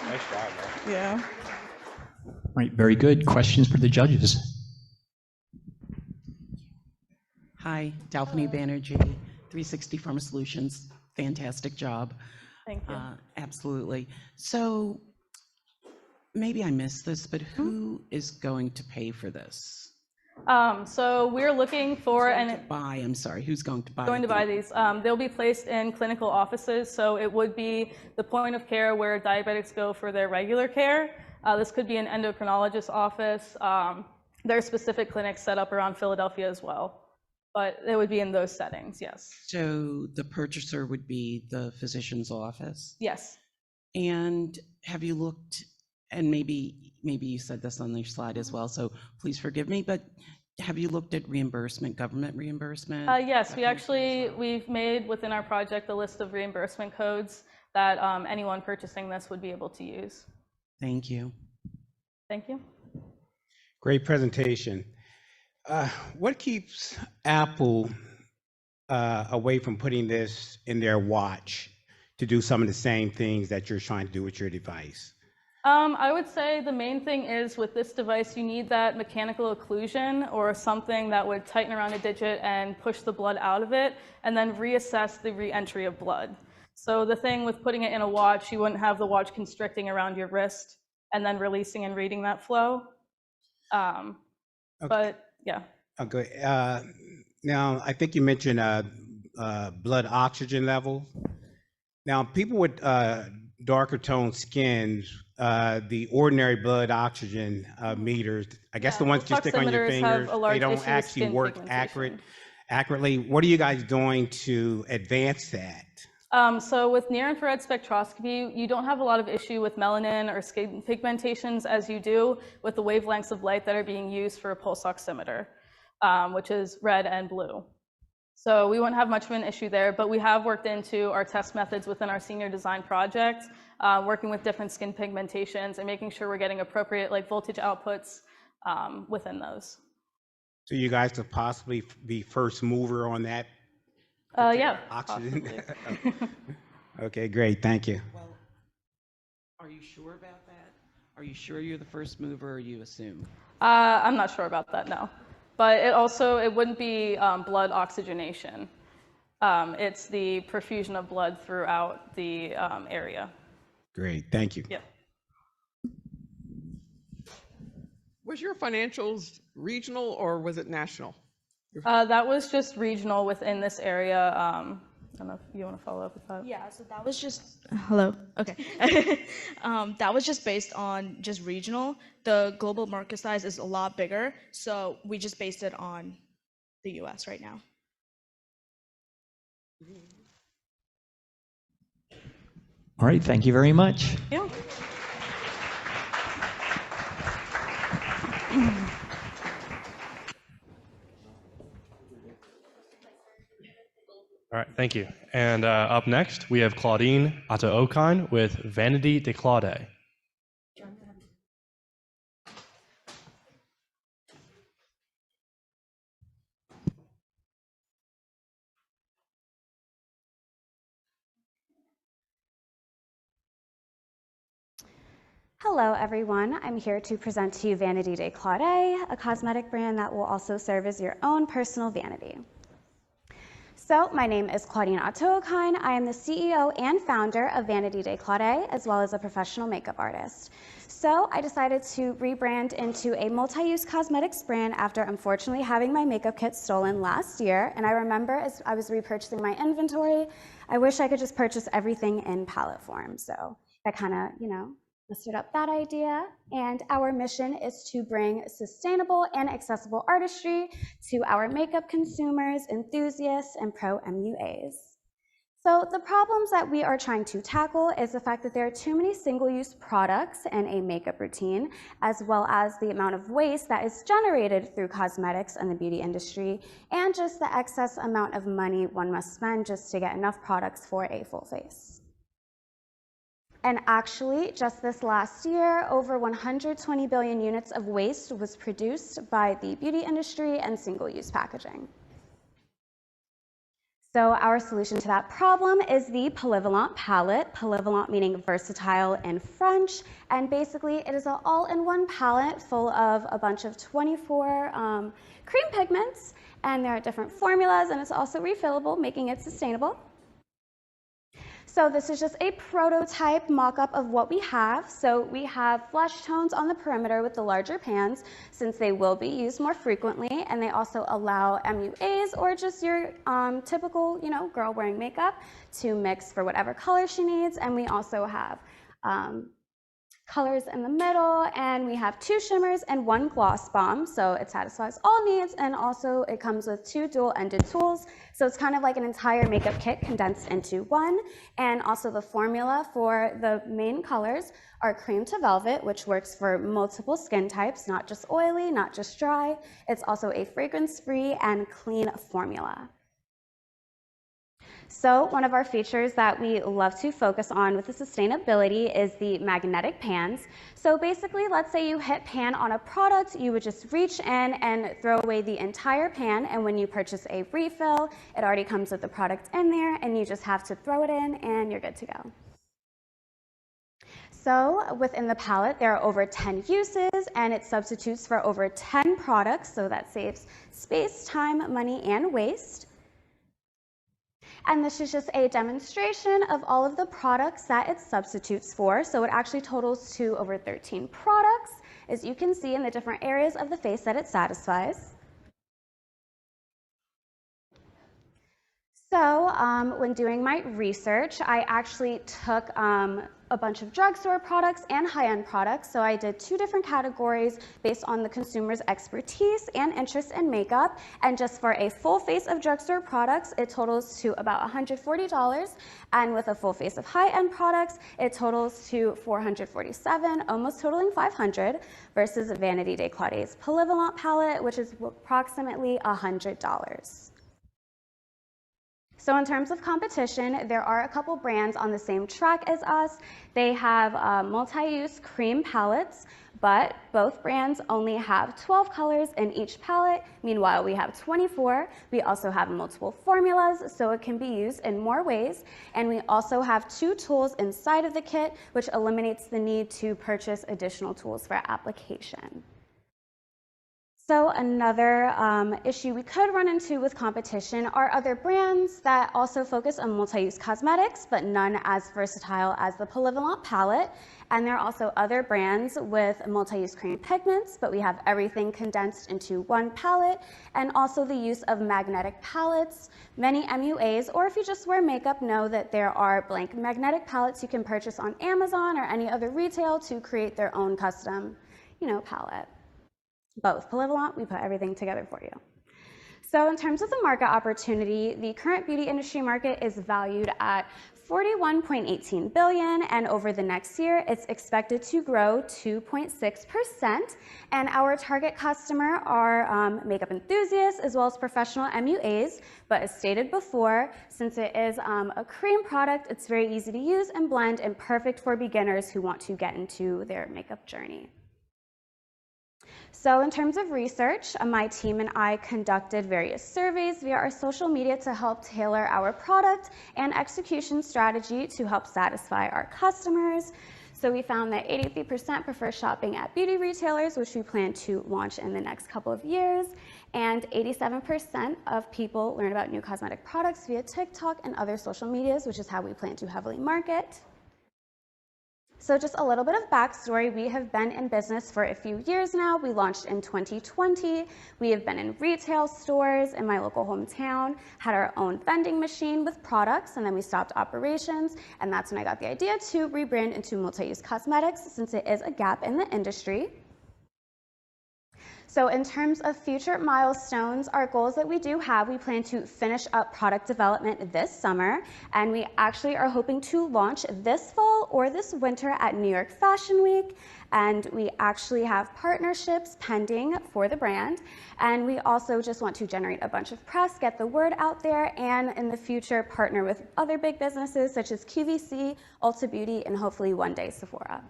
Nice job, man. Yeah. All right, very good. Questions for the judges? Hi, Dalphine Banerjee, 360 Pharma Solutions. Fantastic job. Thank you. Absolutely. So maybe I missed this, but who is going to pay for this? So we're looking for Who's going to buy? Going to buy these. They'll be placed in clinical offices, so it would be the point of care where diabetics go for their regular care. This could be an endocrinologist's office. There are specific clinics set up around Philadelphia as well, but it would be in those settings, yes. So the purchaser would be the physician's office? Yes. And have you looked, and maybe you said this on your slide as well, so please forgive me, but have you looked at reimbursement, government reimbursement? Yes, we've made within our project a list of reimbursement codes that anyone purchasing this would be able to use. Thank you. Thank you. Great presentation. What keeps Apple away from putting this in their watch to do some of the same things that you're trying to do with your device? I would say the main thing is with this device, you need that mechanical occlusion or something that would tighten around a digit and push the blood out of it and then reassess the re-entry of blood. So the thing with putting it in a watch, you wouldn't have the watch constricting around your wrist and then releasing and reading that flow. Okay. But yeah. Okay. Now, I think you mentioned blood oxygen level. Now, people with darker toned skin, the ordinary blood oxygen meters, I guess the ones you stick on your fingers, they don't actually work accurately. What are you guys doing to advance that? So with near-infrared spectroscopy, you don't have a lot of issue with melanin or skin pigmentations as you do with the wavelengths of light that are being used for a pulse oximeter, which is red and blue. So we won't have much of an issue there, but we have worked into our test methods within our senior design project, working with different skin pigmentations and making sure we're getting appropriate voltage outputs within those. So you guys could possibly be first mover on that? Yeah. Oxygen. Okay, great. Thank you. Well, are you sure about that? Are you sure you're the first mover, or you assume? I'm not sure about that, no. But it wouldn't be blood oxygenation. It's the perfusion of blood throughout the area. Great, thank you. Yep. Was your financials regional or was it national? That was just regional within this area. I don't know if you want to follow up with that. Yeah, so that was just, hello, okay. That was just based on just regional. The global market size is a lot bigger, so we just based it on the US right now. All right, thank you very much. Yeah. All right, thank you. And up next, we have Claudine Ato-Okine with Vanity de Claude. Hello, everyone. I'm here to present to you Vanity de Claude, a cosmetic brand that will also serve as your own personal vanity. So my name is Claudine Ato-Okine. I am the CEO and founder of Vanity de Claude, as well as a professional makeup artist. So I decided to rebrand into a multi-use cosmetics brand after unfortunately having my makeup kit stolen last year. And I remember as I was repurchasing my inventory, I wish I could just purchase everything in palette form. So that kind of, listed up that idea. And our mission is to bring sustainable and accessible artistry to our makeup consumers, enthusiasts, and pro MUAs. So the problems that we are trying to tackle is the fact that there are too many single-use products in a makeup routine, as well as the amount of waste that is generated through cosmetics and the beauty industry, and just the excess amount of money one must spend just to get enough products for a full face. And actually, just this last year, over 120 billion units of waste was produced by the beauty industry and single-use packaging. So our solution to that problem is the polyvalent palette, polyvalent meaning versatile in French, and basically it is an all-in-one palette full of a bunch of 24 cream pigments, and there are different formulas, and it's also refillable, making it sustainable. So this is just a prototype mock-up of what we have. So we have flesh tones on the perimeter with the larger pans, since they will be used more frequently, and they also allow MUAs or just your typical, girl wearing makeup to mix for whatever color she needs. And we also have colors in the middle, and we have 2 shimmers and 1 gloss bomb, so it satisfies all needs, and also it comes with 2 dual-ended tools, so it's kind of like an entire makeup kit condensed into one. And also the formula for the main colors are cream to velvet, which works for multiple skin types, not just oily, not just dry. It's also a fragrance-free and clean formula. So one of our features that we love to focus on with the sustainability is the magnetic pans. So basically, let's say you hit pan on a product, you would just reach in and throw away the entire pan, and when you purchase a refill, it already comes with the product in there, and you just have to throw it in and you're good to go. So within the palette, there are over 10 uses, and it substitutes for over 10 products, so that saves space, time, money, and waste. And this is just a demonstration of all of the products that it substitutes for. So it actually totals to over 13 products, as you can see in the different areas of the face that it satisfies. So when doing my research, I actually took a bunch of drugstore products and high-end products. So I did 2 different categories based on the consumer's expertise and interest in makeup. And just for a full face of drugstore products, it totals to about $140. And with a full face of high-end products, it totals to $447, almost totaling $500, versus Vanity de Claude's Polyvalent palette, which is approximately $100. So in terms of competition, there are a couple brands on the same track as us. They have multi-use cream palettes, but both brands only have 12 colors in each palette. Meanwhile, we have 24. We also have multiple formulas, so it can be used in more ways. And we also have 2 tools inside of the kit, which eliminates the need to purchase additional tools for application. So another issue we could run into with competition are other brands that also focus on multi-use cosmetics, but none as versatile as the Polyvalent palette. And there are also other brands with multi-use cream pigments, but we have everything condensed into one palette, and also the use of magnetic palettes. Many MUAs, or if you just wear makeup, know that there are blank magnetic palettes you can purchase on Amazon or any other retail to create their own custom, palette. But with Polyvalent, we put everything together for you. So in terms of the market opportunity, the current beauty industry market is valued at $41.18 billion, and over the next year, it's expected to grow 2.6%. And our target customer are makeup enthusiasts as well as professional MUAs. But as stated before, since it is a cream product, it's very easy to use and blend and perfect for beginners who want to get into their makeup journey. So in terms of research, my team and I conducted various surveys via our social media to help tailor our product and execution strategy to help satisfy our customers. So we found that 83% prefer shopping at beauty retailers, which we plan to launch in the next couple of years. And 87% of people learn about new cosmetic products via TikTok and other social medias, which is how we plan to heavily market. So just a little bit of backstory, we have been in business for a few years now. We launched in 2020. We have been in retail stores in my local hometown, had our own vending machine with products, and then we stopped operations. And that's when I got the idea to rebrand into multi-use cosmetics, since it is a gap in the industry. So in terms of future milestones, our goals that we do have, we plan to finish up product development this summer, and we actually are hoping to launch this fall or this winter at New York Fashion Week. And we actually have partnerships pending for the brand. And we also just want to generate a bunch of press, get the word out there, and in the future partner with other big businesses such as QVC, Ulta Beauty, and hopefully one day Sephora.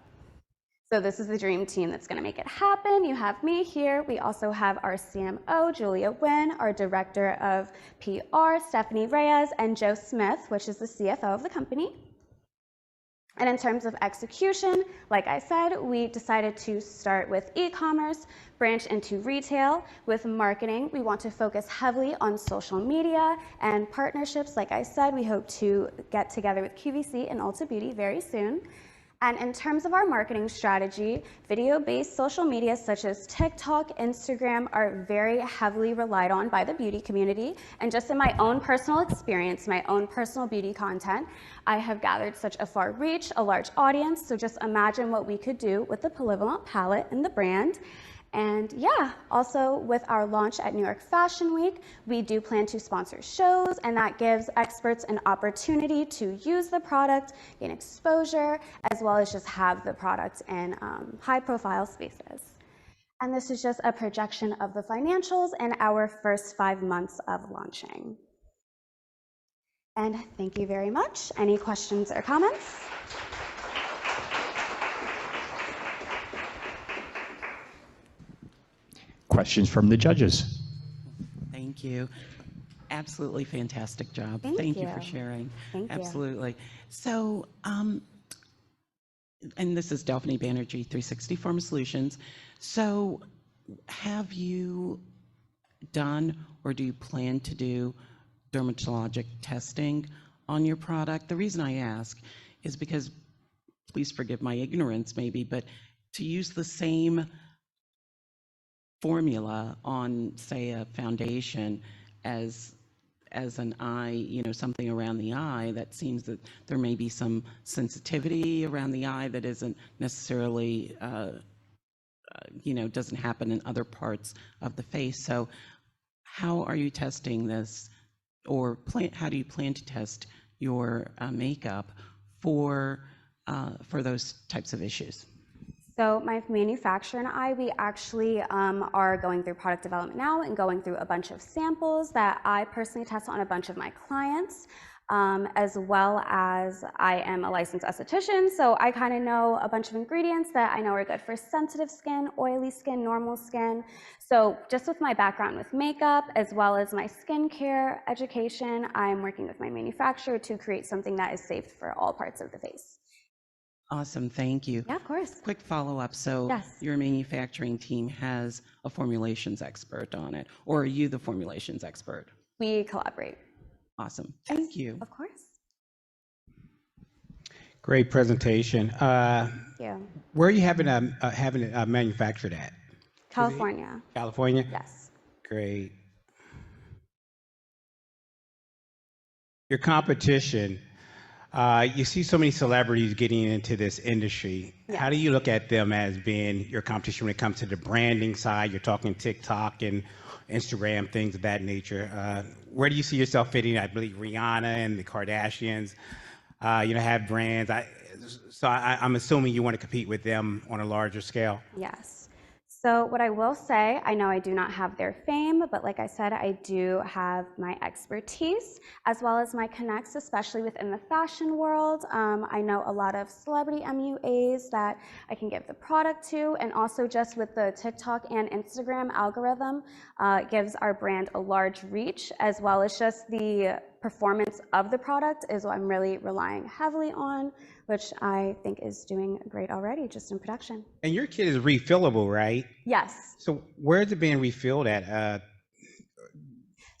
So this is the dream team that's going to make it happen. You have me here. We also have our CMO, Julia Nguyen, our Director of PR, Stephanie Reyes, and Joe Smith, which is the CFO of the company. And in terms of execution, like I said, we decided to start with e-commerce, branch into retail. With marketing, we want to focus heavily on social media and partnerships. Like I said, we hope to get together with QVC and Ulta Beauty very soon. And in terms of our marketing strategy, video-based social media such as TikTok, Instagram are very heavily relied on by the beauty community. And just in my own personal experience, my own personal beauty content, I have gathered such a far reach, a large audience. So just imagine what we could do with the Polyvalent palette and the brand. And yeah, also with our launch at New York Fashion Week, we do plan to sponsor shows, and that gives experts an opportunity to use the product, gain exposure, as well as just have the product in high-profile spaces. And this is just a projection of the financials in our first 5 months of launching. And thank you very much. Any questions or comments? Questions from the judges? Thank you. Absolutely fantastic job. Thank you you for sharing. Thank you. Absolutely. So, and this is Delphine Banerjee, 360 Pharma Solutions. So, have you done or do you plan to do dermatologic testing on your product? The reason I ask is because, please forgive my ignorance maybe, but to use the same formula on, say, a foundation as an eye, you know, something around the eye, that seems that there may be some sensitivity around the eye that isn't necessarily, you know, doesn't happen in other parts of the face. So how are you testing this, or how do you plan to test your makeup for those types of issues? So my manufacturer and I, we actually are going through product development now and going through a bunch of samples that I personally test on a bunch of my clients, as well as I am a licensed esthetician, so I kind of know a bunch of ingredients that I know are good for sensitive skin, oily skin, normal skin. So just with my background with makeup, as well as my skincare education, I'm working with my manufacturer to create something that is safe for all parts of the face. Awesome, thank you. Yeah, of course. Quick follow-up. So Yes. your manufacturing team has a formulations expert on it, or are you the formulations expert? We collaborate. Awesome, thank you. Of course. Great presentation. Thank you. Where are you having it manufactured at? California. California? Yes. Great. Your competition, you see so many celebrities getting into this industry. Yeah. How do you look at them as being your competition when it comes to the branding side? You're talking TikTok and Instagram, things of that nature. Where do you see yourself fitting? I believe Rihanna and the Kardashians, have brands. I'm assuming you want to compete with them on a larger scale. Yes. So what I will say, I know I do not have their fame, but like I said, I do have my expertise as well as my connects, especially within the fashion world. I know a lot of celebrity MUAs that I can give the product to, and also just with the TikTok and Instagram algorithm, gives our brand a large reach, as well as just the performance of the product is what I'm really relying heavily on, which I think is doing great already just in production. And your kit is refillable, right? Yes. So where is it being refilled at? At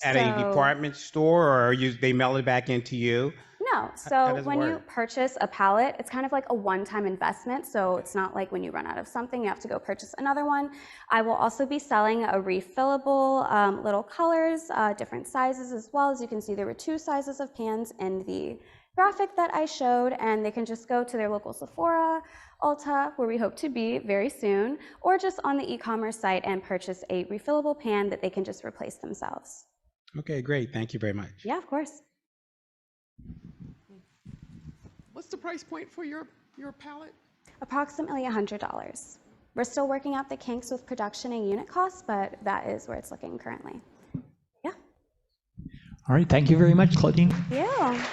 a So- department store, or they mail it back into you? No, How so does it when you work? purchase a palette, it's kind of like a one-time investment, so it's not like when you run out of something, you have to go purchase another one. I will also be selling a refillable little colors, different sizes as well. As you can see, there were 2 sizes of pans in the graphic that I showed, and they can just go to their local Sephora, Ulta, where we hope to be very soon, or just on the e-commerce site and purchase a refillable pan that they can just replace themselves. Okay, great. Thank you very much. Yeah, of course. What's the price point for your palette? Approximately $100. We're still working out the kinks with production and unit costs, but that is where it's looking currently. Yeah. All right, thank you very much, Claudine. Yeah.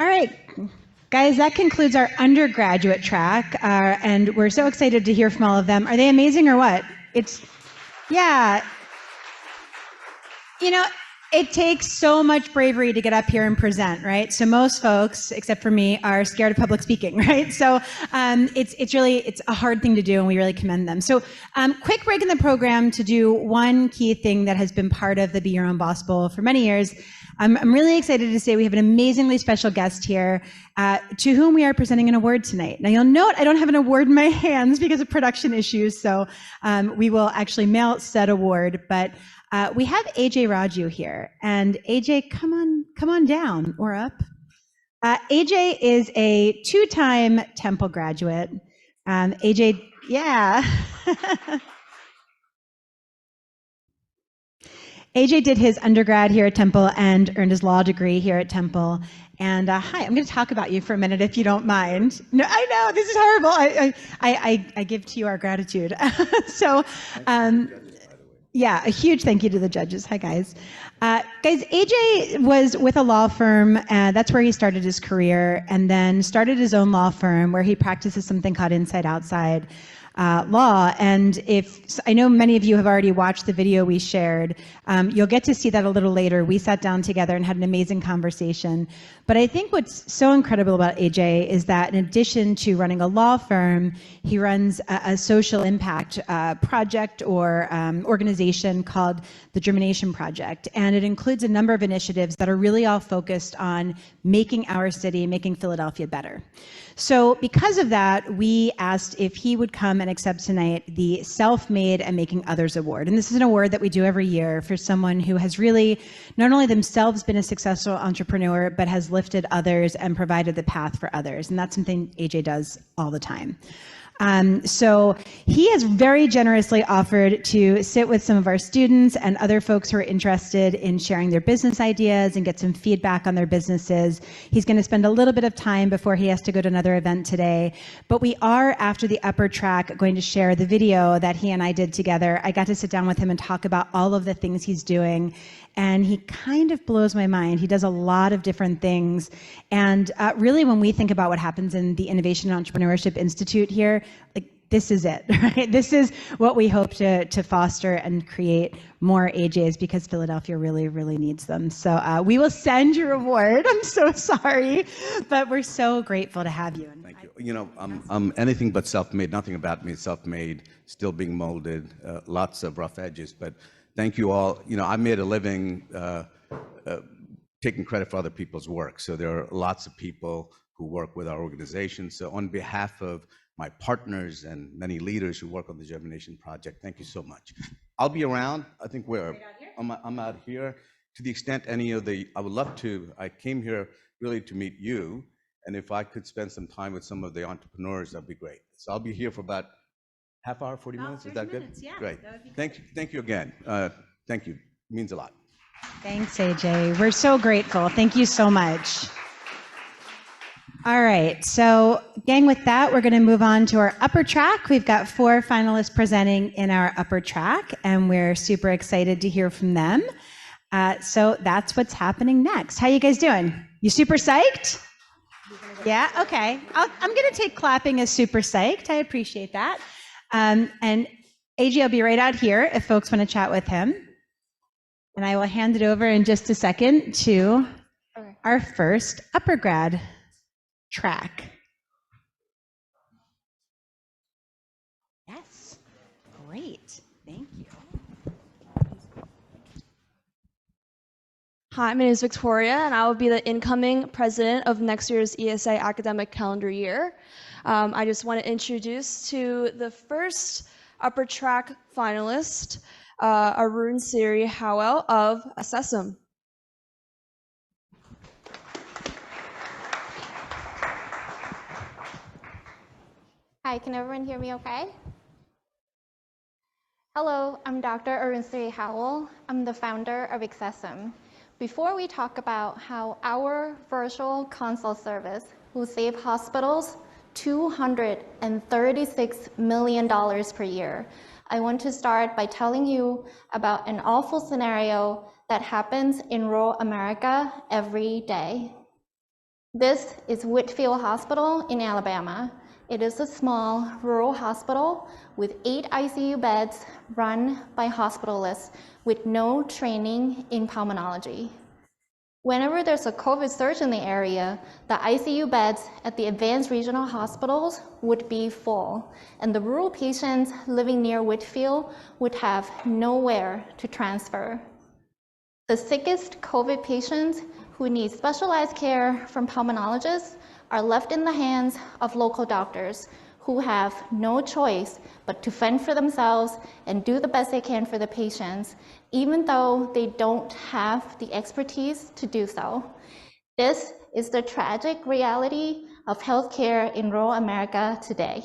All right, guys, that concludes our undergraduate track, and we're so excited to hear from all of them. Are they amazing or what? Yeah. It takes so much bravery to get up here and present, right? So most folks, except for me, are scared of public speaking, right? So it's a hard thing to do, and we really commend them. So quick break in the program to do one key thing that has been part of the Be Your Own Boss Bowl for many years. I'm really excited to say we have an amazingly special guest here to whom we are presenting an award tonight. Now you'll note I don't have an award in my hands because of production issues, so we will actually mail said award, but we have AJ Raju here, and AJ, come on down or up. AJ is a 2-time Temple graduate. AJ, yeah. AJ did his undergrad here at Temple and earned his law degree here at Temple. And hi, I'm going to talk about you for a minute if you don't mind. No, I know this is horrible. I give to you our gratitude. So. Yeah, a huge thank you to the judges. Hi, guys. Guys, AJ was with a law firm. That's where he started his career, and then started his own law firm where he practices something called Inside Outside law. And I know many of you have already watched the video we shared. You'll get to see that a little later. We sat down together and had an amazing conversation. But I think what's so incredible about AJ is that in addition to running a law firm, he runs a social impact project or organization called the Germination Project. And it includes a number of initiatives that are really all focused on making our city, making Philadelphia better. So because of that, we asked if he would come and accept tonight the Self-Made and Making Others Award. And this is an award that we do every year for someone who has really not only themselves been a successful entrepreneur, but has lifted others and provided the path for others. And that's something AJ does all the time. So he has very generously offered to sit with some of our students and other folks who are interested in sharing their business ideas and get some feedback on their businesses. He's going to spend a little bit of time before he has to go to another event today. But we are, after the upper track, going to share the video that he and I did together. I got to sit down with him and talk about all of the things he's doing. And he kind of blows my mind. He does a lot of different things. And really, when we think about what happens in the Innovation and Entrepreneurship Institute here, like, this is it, right? This is what we hope to foster and create more AJs, because Philadelphia really, really needs them. So we will send your award. I'm so sorry, but we're so grateful to have you. Thank you. You know, I'm anything but self-made. Nothing about me is self-made. Still being molded. Lots of rough edges, but thank you all. You know, I made a living taking credit for other people's work. So there are lots of people who work with our organization. So on behalf of my partners and many leaders who work on the Germination Project, thank you so much. I'll be around. I think I'm out here to the extent any of the, I would love to, I came here really to meet you, and if I could spend some time with some of the entrepreneurs, that'd be great. So I'll be here for about half hour, 40 minutes, is that good? Yeah, Great. that would be Thank you again. Thank you, it means a lot. Thanks, AJ. We're so grateful. Thank you so much. All right, so gang, with that, we're going to move on to our upper track. We've got 4 finalists presenting in our upper track, and we're super excited to hear from them. So that's what's happening next. How you guys doing? You super psyched? Yeah, okay. I'm going to take clapping as super psyched. I appreciate that. And AJ will be right out here if folks want to chat with him. And I will hand it over in just a second to our first upper grad track. Yes, great, thank you. Hi, my name is Victoria, and I will be the incoming president of next year's ESA academic calendar year. I just want to introduce to the first upper track finalist, Arun Siri Howell of Assessum. Hi, can everyone hear me okay? Hello, I'm Dr. Arun Howell. I'm the founder of Accessum. Before we talk about how our virtual consult service will save hospitals $236 million per year, I want to start by telling you about an awful scenario that happens in rural America every day. This is Whitfield Hospital in Alabama. It is a small rural hospital with 8 ICU beds run by hospitalists with no training in pulmonology. Whenever there's a COVID surge in the area, the ICU beds at the advanced regional hospitals would be full, and the rural patients living near Whitfield would have nowhere to transfer. The sickest COVID patients who need specialized care from pulmonologists are left in the hands of local doctors who have no choice but to fend for themselves and do the best they can for the patients, even though they don't have the expertise to do so. This is the tragic reality of healthcare in rural America today.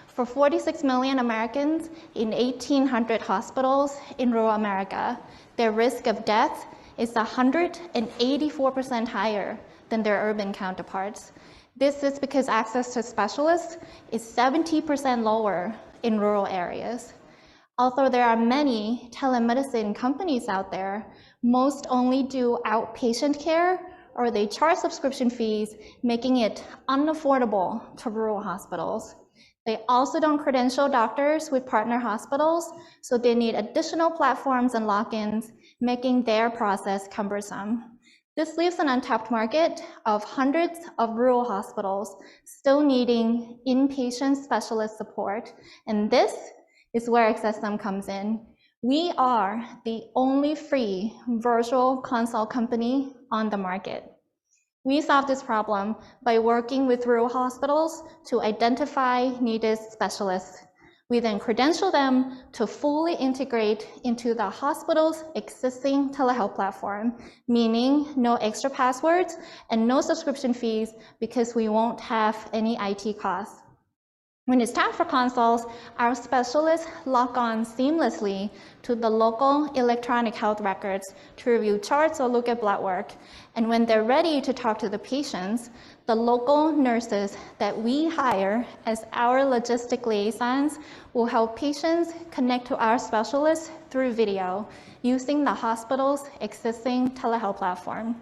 For 46 million Americans in 1,800 hospitals in rural America, their risk of death is 184% higher than their urban counterparts. This is because access to specialists is 70% lower in rural areas. Although there are many telemedicine companies out there, most only do outpatient care or they charge subscription fees, making it unaffordable to rural hospitals. They also don't credential doctors with partner hospitals, so they need additional platforms and lock-ins, making their process cumbersome. This leaves an untapped market of hundreds of rural hospitals still needing inpatient specialist support, and this is where Accessum comes in. We are the only free virtual consult company on the market. We solve this problem by working with rural hospitals to identify needed specialists. We then credential them to fully integrate into the hospital's existing telehealth platform, meaning no extra passwords and no subscription fees because we won't have any IT costs. When it's time for consults, our specialists log on seamlessly to the local electronic health records to review charts or look at blood work. And when they're ready to talk to the patients, the local nurses that we hire as our logistic liaisons will help patients connect to our specialists through video using the hospital's existing telehealth platform.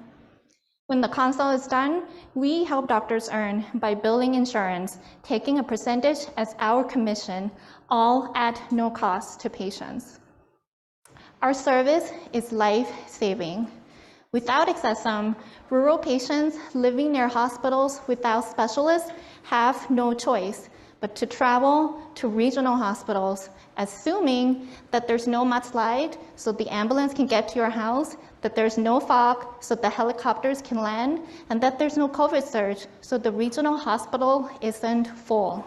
When the consult is done, we help doctors earn by billing insurance, taking a percentage as our commission, all at no cost to patients. Our service is life-saving. Without Accessum, rural patients living near hospitals without specialists have no choice but to travel to regional hospitals, assuming that there's no mudslide so the ambulance can get to your house, that there's no fog so the helicopters can land, and that there's no COVID surge so the regional hospital isn't full.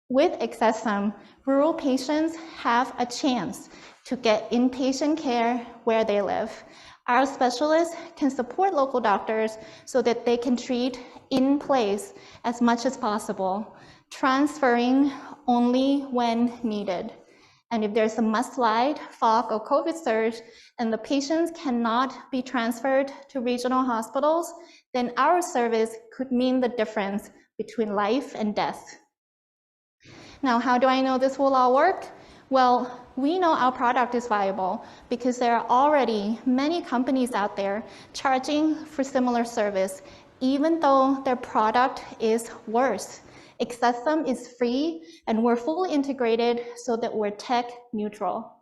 With Accessum, rural patients have a chance to get inpatient care where they live. Our specialists can support local doctors so that they can treat in place as much as possible, transferring only when needed. And if there's a mudslide, fog, or COVID surge, and the patients cannot be transferred to regional hospitals, then our service could mean the difference between life and death. Now, how do I know this will all work? Well, we know our product is viable because there are already many companies out there charging for similar service, even though their product is worse. Accessum is free, and we're fully integrated so that we're tech neutral.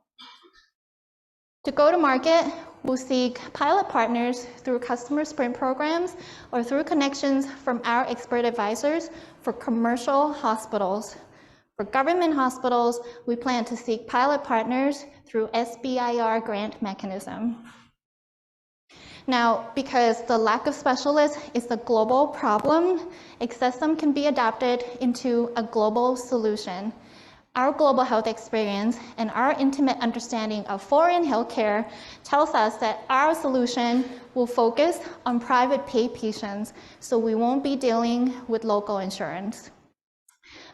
To go to market, we'll seek pilot partners through customer sprint programs or through connections from our expert advisors for commercial hospitals. For government hospitals, we plan to seek pilot partners through SBIR grant mechanism. Now, because the lack of specialists is a global problem, Accessum can be adapted into a global solution. Our global health experience and our intimate understanding of foreign healthcare tells us that our solution will focus on private pay patients, so we won't be dealing with local insurance.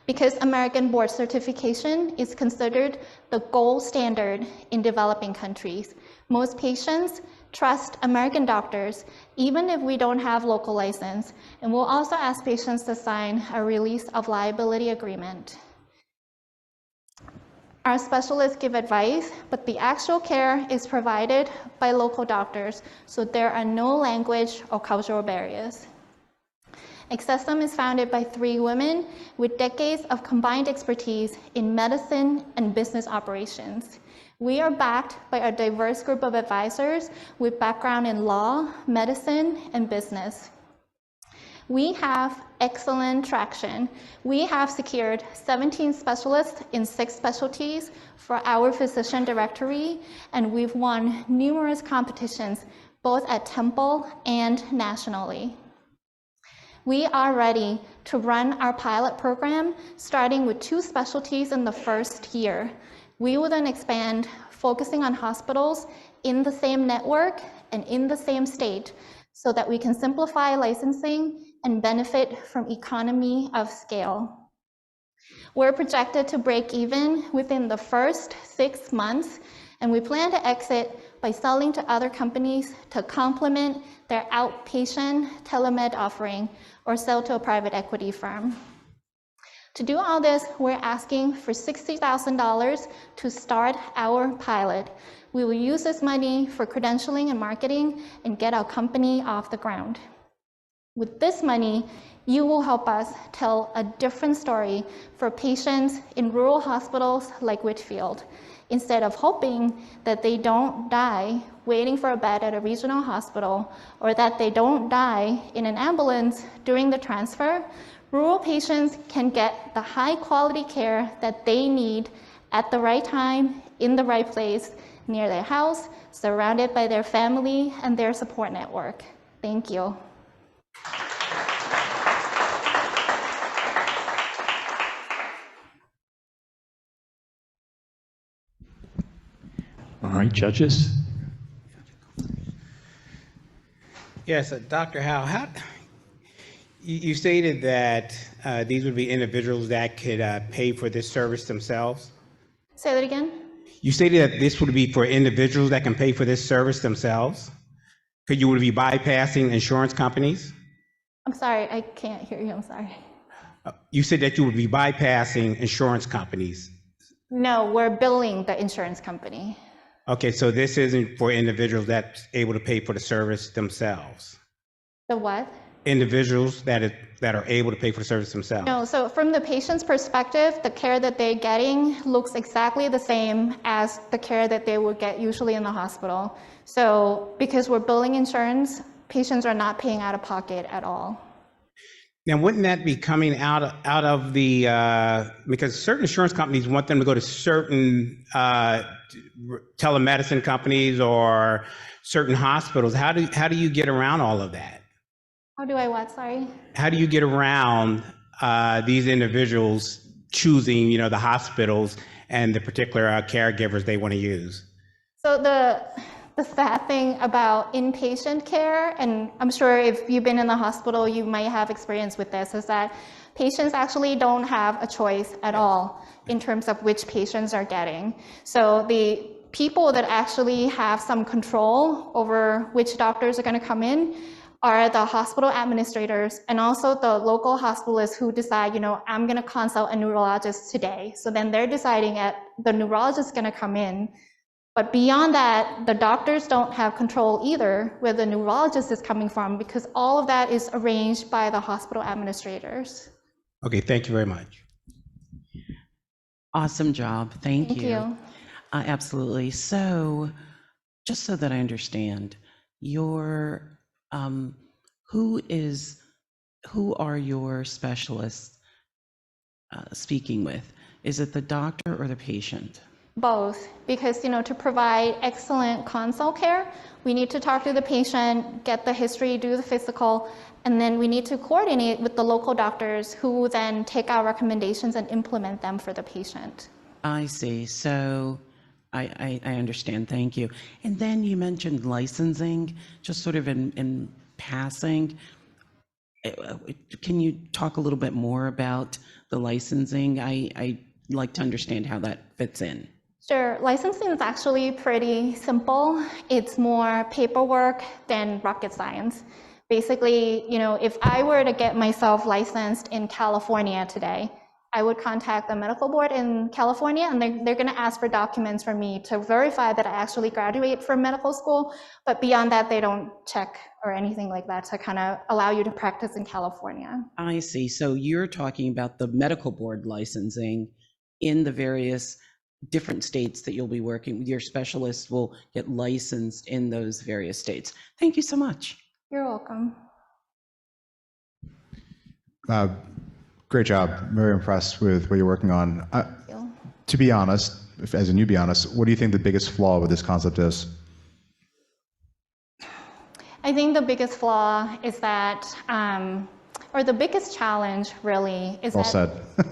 Because American board certification is considered the gold standard in developing countries, most patients trust American doctors, even if we don't have local license, and we'll also ask patients to sign a release of liability agreement. Our specialists give advice, but the actual care is provided by local doctors, so there are no language or cultural barriers. Accessum is founded by 3 women with decades of combined expertise in medicine and business operations. We are backed by a diverse group of advisors with background in law, medicine, and business. We have excellent traction. We have secured 17 specialists in 6 specialties for our physician directory, and we've won numerous competitions, both at Temple and nationally. We are ready to run our pilot program, starting with 2 specialties in the first year. We will then expand, focusing on hospitals in the same network and in the same state, so that we can simplify licensing and benefit from economy of scale. We're projected to break even within the first 6 months, and we plan to exit by selling to other companies to complement their outpatient telemed offering or sell to a private equity firm. To do all this, we're asking for $60,000 to start our pilot. We will use this money for credentialing and marketing and get our company off the ground. With this money, you will help us tell a different story for patients in rural hospitals like Whitfield. Instead of hoping that they don't die waiting for a bed at a regional hospital, or that they don't die in an ambulance during the transfer, rural patients can get the high quality care that they need at the right time, in the right place, near their house, surrounded by their family and their support network. Thank you. All right, judges. Yes, Dr. Howe, you stated that these would be individuals that could pay for this service themselves. Say that again? You stated that this would be for individuals that can pay for this service themselves. Could you would be bypassing insurance companies? I'm sorry, I can't hear you, I'm sorry. You said that you would be bypassing insurance companies. No, we're billing the insurance company. Okay, so this isn't for individuals that's able to pay for the service themselves. The what? Individuals that are able to pay for the service themselves. No, so from the patient's perspective, the care that they're getting looks exactly the same as the care that they would get usually in the hospital. So because we're billing insurance, patients are not paying out of pocket at all. Now, wouldn't that be coming out of the, because certain insurance companies want them to go to certain telemedicine companies or certain hospitals. How do you get around all of that? How do I what, sorry? How do you get around these individuals choosing, the hospitals and the particular caregivers they want to use? So the sad thing about inpatient care, and I'm sure if you've been in the hospital, you might have experience with this, is that patients actually don't have a choice at all in terms of which patients are getting. So the people that actually have some control over which doctors are going to come in are the hospital administrators and also the local hospitalists who decide, I'm going to consult a neurologist today. So then they're deciding the neurologist is going to come in. But beyond that, the doctors don't have control either where the neurologist is coming from, because all of that is arranged by the hospital administrators. Okay, thank you very much. Awesome job. Thank you. You. Absolutely. So, just so that I understand, your who are your specialists speaking with? Is it the doctor or the patient? Both, because to provide excellent consult care, we need to talk to the patient, get the history, do the physical, and then we need to coordinate with the local doctors who then take our recommendations and implement them for the patient. I see. So I understand. Thank you. And then you mentioned licensing, just sort of in passing. Can you talk a little bit more about the licensing? I'd like to understand how that fits in. Sure. Licensing is actually pretty simple. It's more paperwork than rocket science. Basically, if I were to get myself licensed in California today, I would contact the medical board in California, and they're going to ask for documents from me to verify that I actually graduate from medical school. But beyond that, they don't check or anything like that to kind of allow you to practice in California. I see. So you're talking about the medical board licensing in the various different states that you'll be working with. Your specialists will get licensed in those various states. Thank you so much. You're welcome. Great job. Very impressed with what you're working on. To be honest, as in you be honest, what do you think the biggest flaw with this concept is? I think the biggest flaw is that, or the biggest challenge really is Well that said.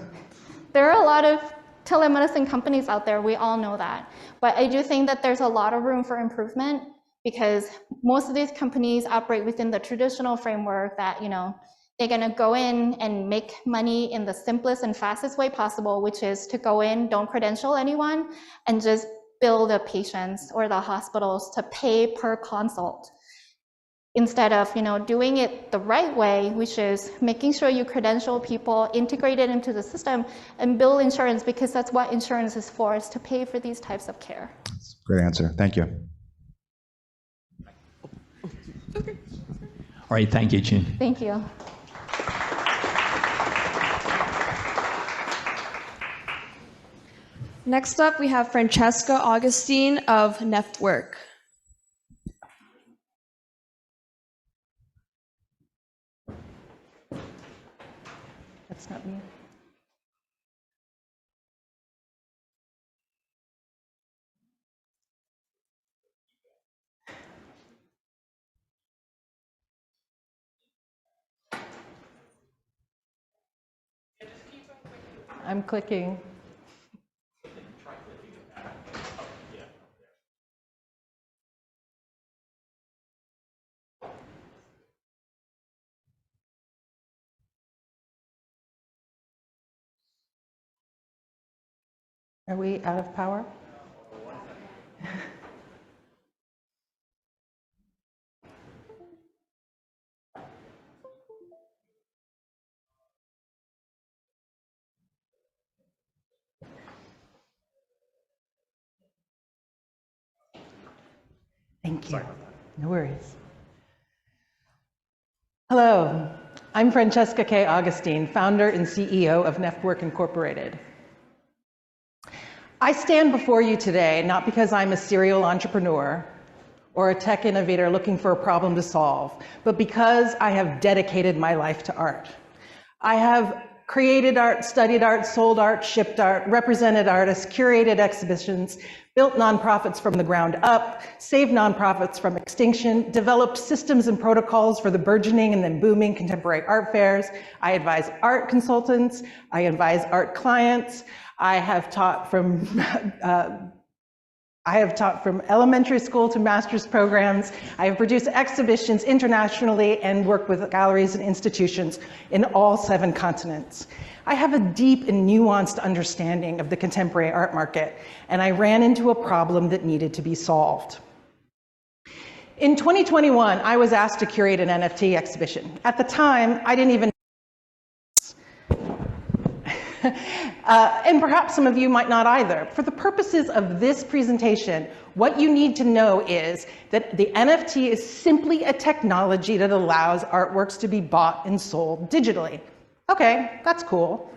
there are a lot of telemedicine companies out there, we all know that. But I do think that there's a lot of room for improvement, because most of these companies operate within the traditional framework that, they're gonna go in and make money in the simplest and fastest way possible, which is to go in, don't credential anyone, and just bill the patients or the hospitals to pay per consult. Instead of doing it the right way, which is making sure you credential people, integrate it into the system, and bill insurance, because that's what insurance is for, is to pay for these types of care. Great answer. Thank you. All right, thank you, Jean. Thank you. Next up, we have Francesca Augustine of Network. That's not me. I'm clicking. Are we out of power? Thank you. No worries. Hello, I'm Francesca K. Augustine, founder and CEO of Network Incorporated. I stand before you today not because I'm a serial entrepreneur or a tech innovator looking for a problem to solve, but because I have dedicated my life to art. I have created art, studied art, sold art, shipped art, represented artists, curated exhibitions, built nonprofits from the ground up, saved nonprofits from extinction, developed systems and protocols for the burgeoning and then booming contemporary art fairs. I advise art consultants. I advise art clients. I have taught from elementary school to master's programs. I have produced exhibitions internationally and worked with galleries and institutions in all 7 continents. I have a deep and nuanced understanding of the contemporary art market, and I ran into a problem that needed to be solved. In 2021, I was asked to curate an NFT exhibition. At the time, I didn't even and perhaps some of you might not either. For the purposes of this presentation, what you need to know is that the NFT is simply a technology that allows artworks to be bought and sold digitally. Okay, that's cool.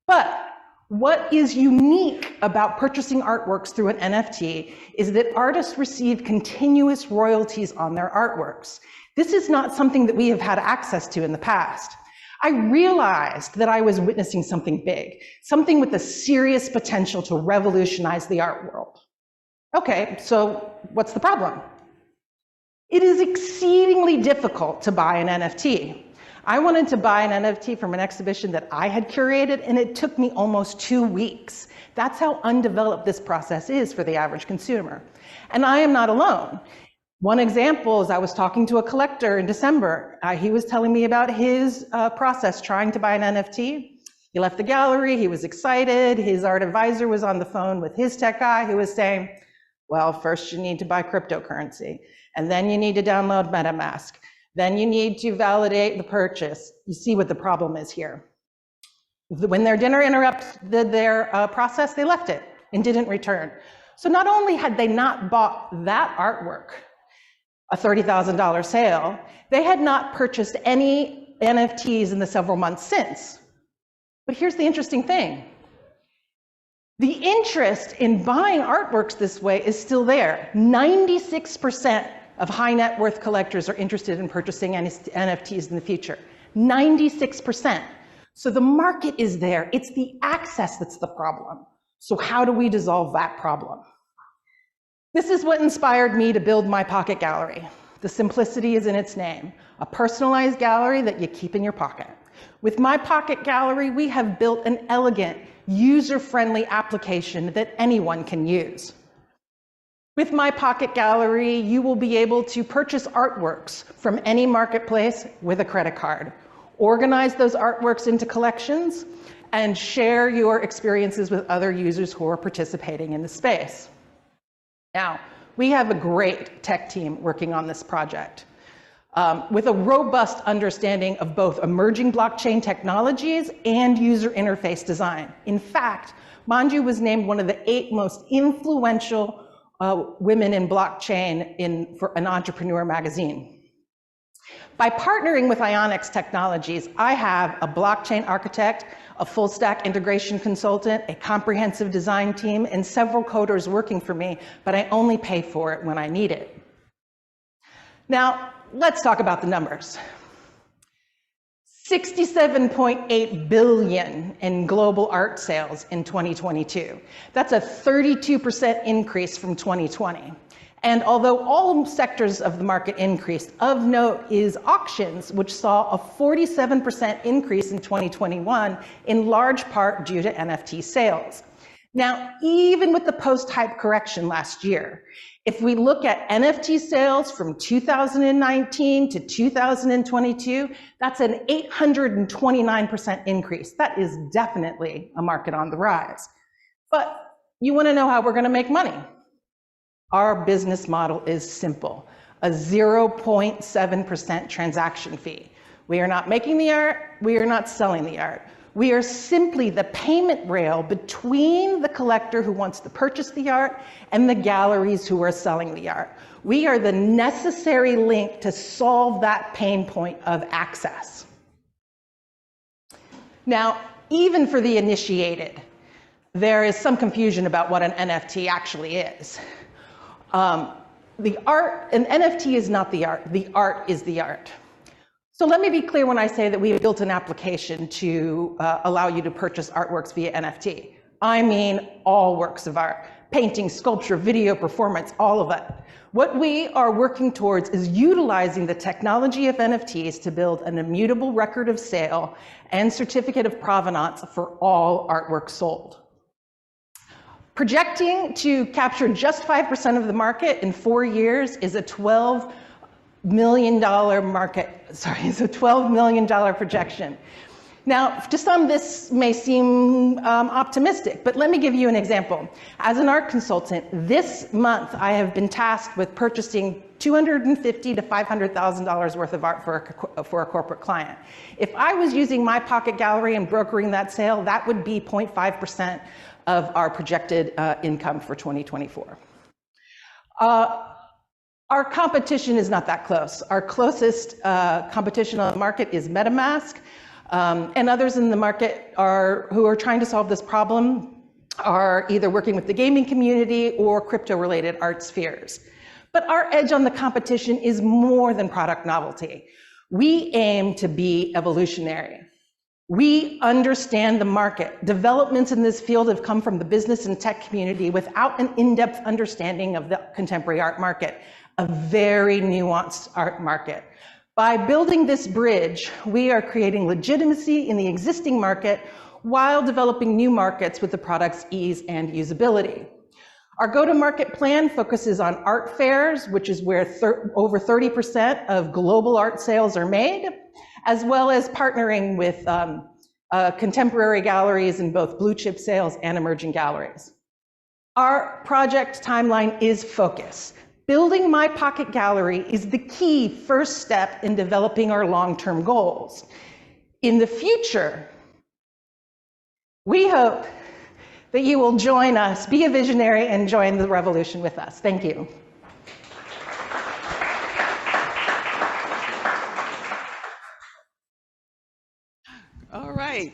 But what is unique about purchasing artworks through an NFT is that artists receive continuous royalties on their artworks. This is not something that we have had access to in the past. I realized that I was witnessing something big, something with a serious potential to revolutionize the art world. Okay, so what's the problem? It is exceedingly difficult to buy an NFT. I wanted to buy an NFT from an exhibition that I had curated, and it took me almost 2 weeks. That's how undeveloped this process is for the average consumer. And I am not alone. One example is I was talking to a collector in December. He was telling me about his process trying to buy an NFT. He left the gallery, he was excited. His art advisor was on the phone with his tech guy who was saying, well, first you need to buy cryptocurrency, and then you need to download MetaMask. Then you need to validate the purchase. You see what the problem is here. When their dinner interrupted their process, they left it and didn't return. So not only had they not bought that artwork, a $30,000 sale, they had not purchased any NFTs in the several months since. But here's the interesting thing. The interest in buying artworks this way is still there. 96% of high net worth collectors are interested in purchasing NFTs in the future. 96%. So the market is there. It's the access that's the problem. So how do we dissolve that problem? This is what inspired me to build My Pocket Gallery. The simplicity is in its name, a personalized gallery that you keep in your pocket. With My Pocket Gallery, we have built an elegant, user-friendly application that anyone can use. With My Pocket Gallery, you will be able to purchase artworks from any marketplace with a credit card, organize those artworks into collections, and share your experiences with other users who are participating in the space. Now, we have a great tech team working on this project with a robust understanding of both emerging blockchain technologies and user interface design. In fact, Manju was named one of the 8 most influential women in blockchain for an Entrepreneur magazine. By partnering with Ionix Technologies, I have a blockchain architect, a full stack integration consultant, a comprehensive design team, and several coders working for me, but I only pay for it when I need it. Now, let's talk about the numbers. 67.8 billion in global art sales in 2022. That's a 32% increase from 2020. And although all sectors of the market increased, of note is auctions, which saw a 47% increase in 2021, in large part due to NFT sales. Now, even with the post-hype correction last year, if we look at NFT sales from 2019 to 2022, that's an 829% increase. That is definitely a market on the rise. But you want to know how we're going to make money? Our business model is simple, a 0.7% transaction fee. We are not making the art, we are not selling the art. We are simply the payment rail between the collector who wants to purchase the art and the galleries who are selling the art. We are the necessary link to solve that pain point of access. Now, even for the initiated, there is some confusion about what an NFT actually is. The art, an NFT is not the art is the art. So let me be clear when I say that we have built an application to allow you to purchase artworks via NFT. I mean all works of art, painting, sculpture, video, performance, all of it. What we are working towards is utilizing the technology of NFTs to build an immutable record of sale and certificate of provenance for all artwork sold. Projecting to capture just 5% of the market in 4 years is a $12 million market, it's a $12 million projection. Now, to some, this may seem optimistic, but let me give you an example. As an art consultant, this month I have been tasked with purchasing $250,000 to $500,000 worth of art for a corporate client. If I was using my pocket gallery and brokering that sale, that would be 0.5% of our projected income for 2024. Our competition is not that close. Our closest competition on the market is MetaMask. And others in the market who are trying to solve this problem are either working with the gaming community or crypto-related art spheres. But our edge on the competition is more than product novelty. We aim to be evolutionary. We understand the market. Developments in this field have come from the business and tech community without an in-depth understanding of the contemporary art market, a very nuanced art market. By building this bridge, we are creating legitimacy in the existing market while developing new markets with the product's ease and usability. Our go-to-market plan focuses on art fairs, which is where over 30% of global art sales are made, as well as partnering with contemporary galleries in both blue chip sales and emerging galleries. Our project timeline is focus. Building my pocket gallery is the key first step in developing our long-term goals. In the future, we hope that you will join us, be a visionary, and join the revolution with us. Thank you. All right,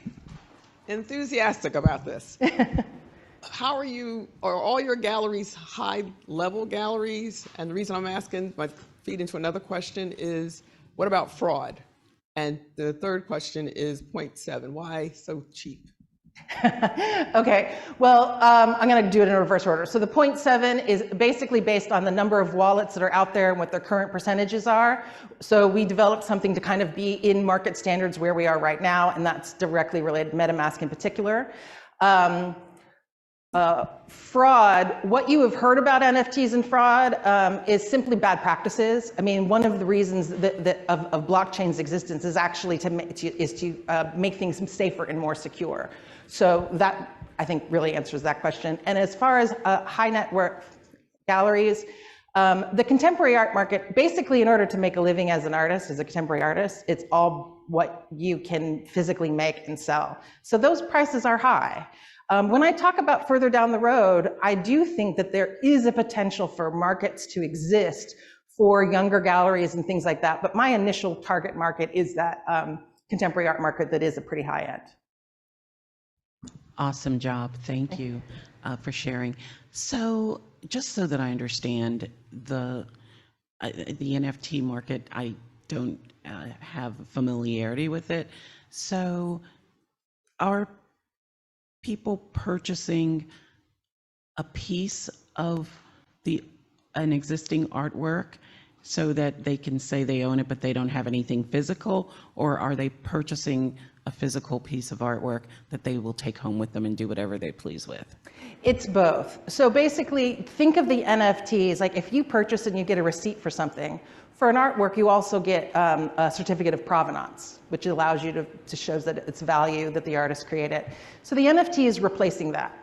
enthusiastic about this. How are all your galleries high-level galleries? And the reason I'm asking, might feed into another question, is what about fraud? And the third question is 0.7, why so cheap? Okay, well, I'm going to do it in reverse order. So the 0.7 is basically based on the number of wallets that are out there and what their current percentages are. So we developed something to kind of be in market standards where we are right now, and that's directly related to MetaMask in particular. Fraud, what you have heard about NFTs and fraud is simply bad practices. I mean, one of the reasons of blockchain's existence is actually to make things safer and more secure. So that, I think, really answers that question. And as far as high net worth galleries, the contemporary art market, basically in order to make a living as an artist, as a contemporary artist, it's all what you can physically make and sell. So those prices are high. When I talk about further down the road, I do think that there is a potential for markets to exist for younger galleries and things like that. But my initial target market is that contemporary art market that is a pretty high end. Awesome job. Thank you for sharing. So just so that I understand the NFT market, I don't have familiarity with it. So are people purchasing a piece of an existing artwork so that they can say they own it, but they don't have anything physical? Or are they purchasing a physical piece of artwork that they will take home with them and do whatever they please with? It's both. So basically, think of the NFTs, like if you purchase and you get a receipt for something, for an artwork, you also get a certificate of provenance, which allows you to show that its value, that the artist created. So the NFT is replacing that.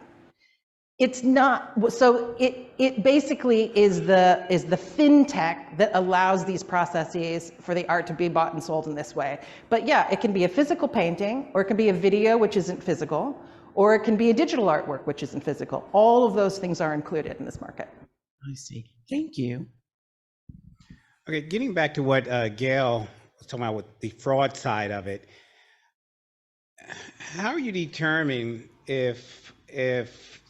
It's not, so it basically is the fintech that allows these processes for the art to be bought and sold in this way. But yeah, it can be a physical painting, or it can be a video, which isn't physical, or it can be a digital artwork, which isn't physical. All of those things are included in this market. I see. Thank you. Okay, getting back to what Gail was talking about with the fraud side of it, how are you determining if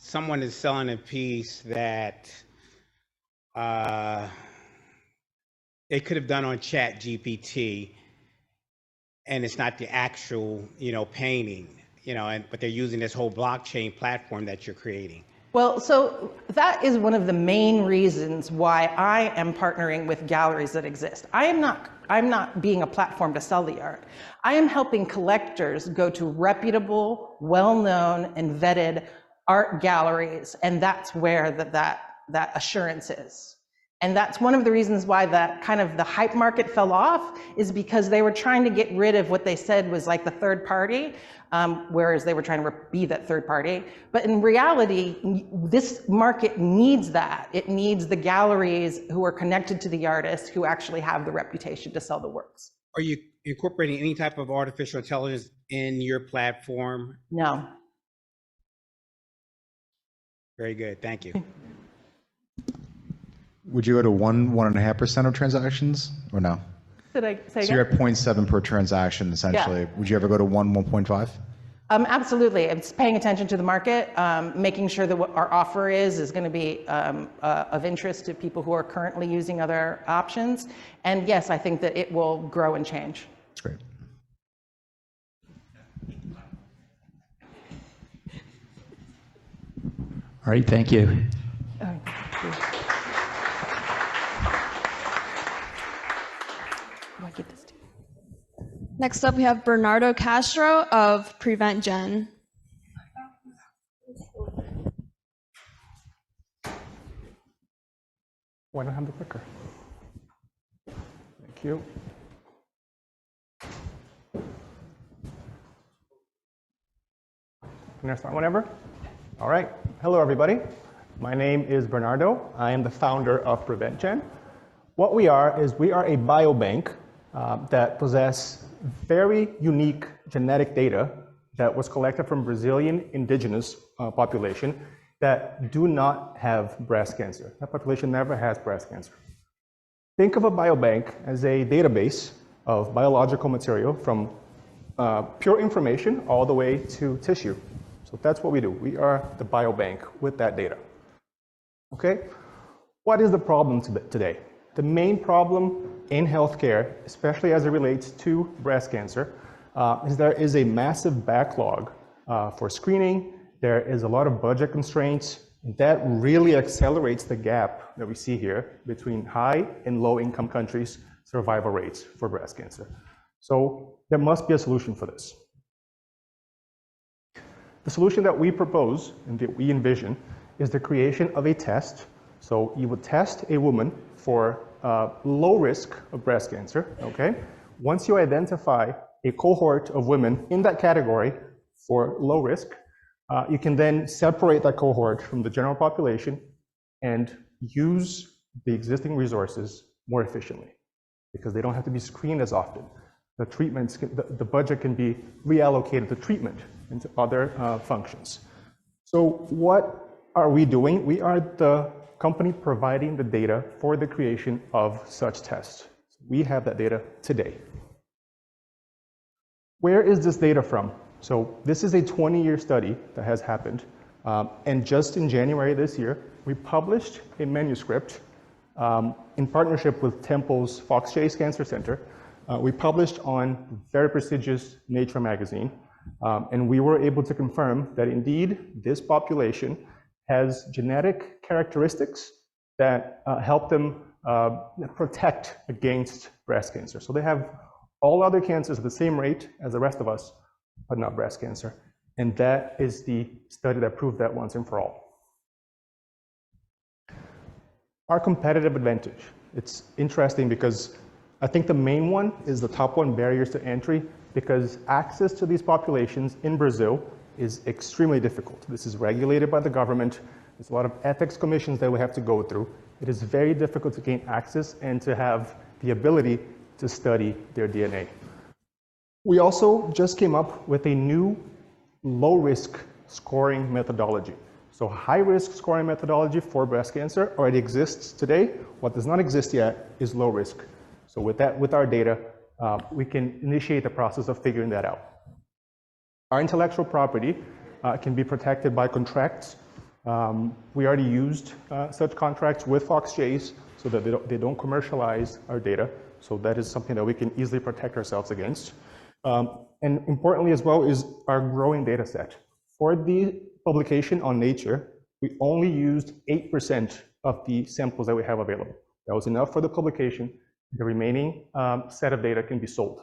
someone is selling a piece that they could have done on ChatGPT and it's not the actual, painting, but they're using this whole blockchain platform that you're creating. Well, so that is one of the main reasons why I am partnering with galleries that exist. I'm not being a platform to sell the art. I am helping collectors go to reputable, well-known, and vetted art galleries, and that's where that assurance is. And that's one of the reasons why that kind of the hype market fell off, is because they were trying to get rid of what they said was like the third party, whereas they were trying to be that third party. But in reality, this market needs that. It needs the galleries who are connected to the artists, who actually have the reputation to sell the works. Are you incorporating any type of artificial intelligence in your platform? No. Very good, thank you. Would you go to 1.5% of transactions, or no? Did I say So you're at 0.7 per transaction, essentially. Yeah. Would you ever go to 1.5? Absolutely. It's paying attention to the market, making sure that what our offer is going to be of interest to people who are currently using other options. And yes, I think that it will grow and change. That's great. All right, thank you. Next up, we have Bernardo Castro of Prevent Gen. Why not have the clicker? Thank you. Can I start whenever? All right. Hello, everybody. My name is Bernardo. I am the founder of Prevent Gen. What we are is we are a biobank that possess very unique genetic data that was collected from Brazilian indigenous population that do not have breast cancer. That population never has breast cancer. Think of a biobank as a database of biological material from pure information all the way to tissue. So that's what we do. We are the biobank with that data. Okay? What is the problem today? The main problem in healthcare, especially as it relates to breast cancer, is there is a massive backlog for screening. There is a lot of budget constraints. That really accelerates the gap that we see here between high and low income countries' survival rates for breast cancer. So there must be a solution for this. The solution that we propose and that we envision is the creation of a test. So you would test a woman for low risk of breast cancer, okay? Once you identify a cohort of women in that category for low risk, you can then separate that cohort from the general population and use the existing resources more efficiently because they don't have to be screened as often. The treatments, the budget can be reallocated to treatment into other functions. So what are we doing? We are the company providing the data for the creation of such tests. We have that data today. Where is this data from? So this is a 20-year study that has happened. And just in January this year, we published a manuscript in partnership with Temple's Fox Chase Cancer Center. We published on very prestigious Nature magazine. And we were able to confirm that indeed this population has genetic characteristics that help them protect against breast cancer. So they have all other cancers at the same rate as the rest of us, but not breast cancer. And that is the study that proved that once and for all. Our competitive advantage. It's interesting because I think the main one is the top one, barriers to entry, because access to these populations in Brazil is extremely difficult. This is regulated by the government. There's a lot of ethics commissions that we have to go through. It is very difficult to gain access and to have the ability to study their DNA. We also just came up with a new low-risk scoring methodology. So high-risk scoring methodology for breast cancer already exists today. What does not exist yet is low risk. So with that, with our data, we can initiate the process of figuring that out. Our intellectual property can be protected by contracts. We already used such contracts with Fox Chase so that they don't commercialize our data. So that is something that we can easily protect ourselves against. And importantly as well is our growing data set. For the publication on Nature, we only used 8% of the samples that we have available. That was enough for the publication. The remaining set of data can be sold.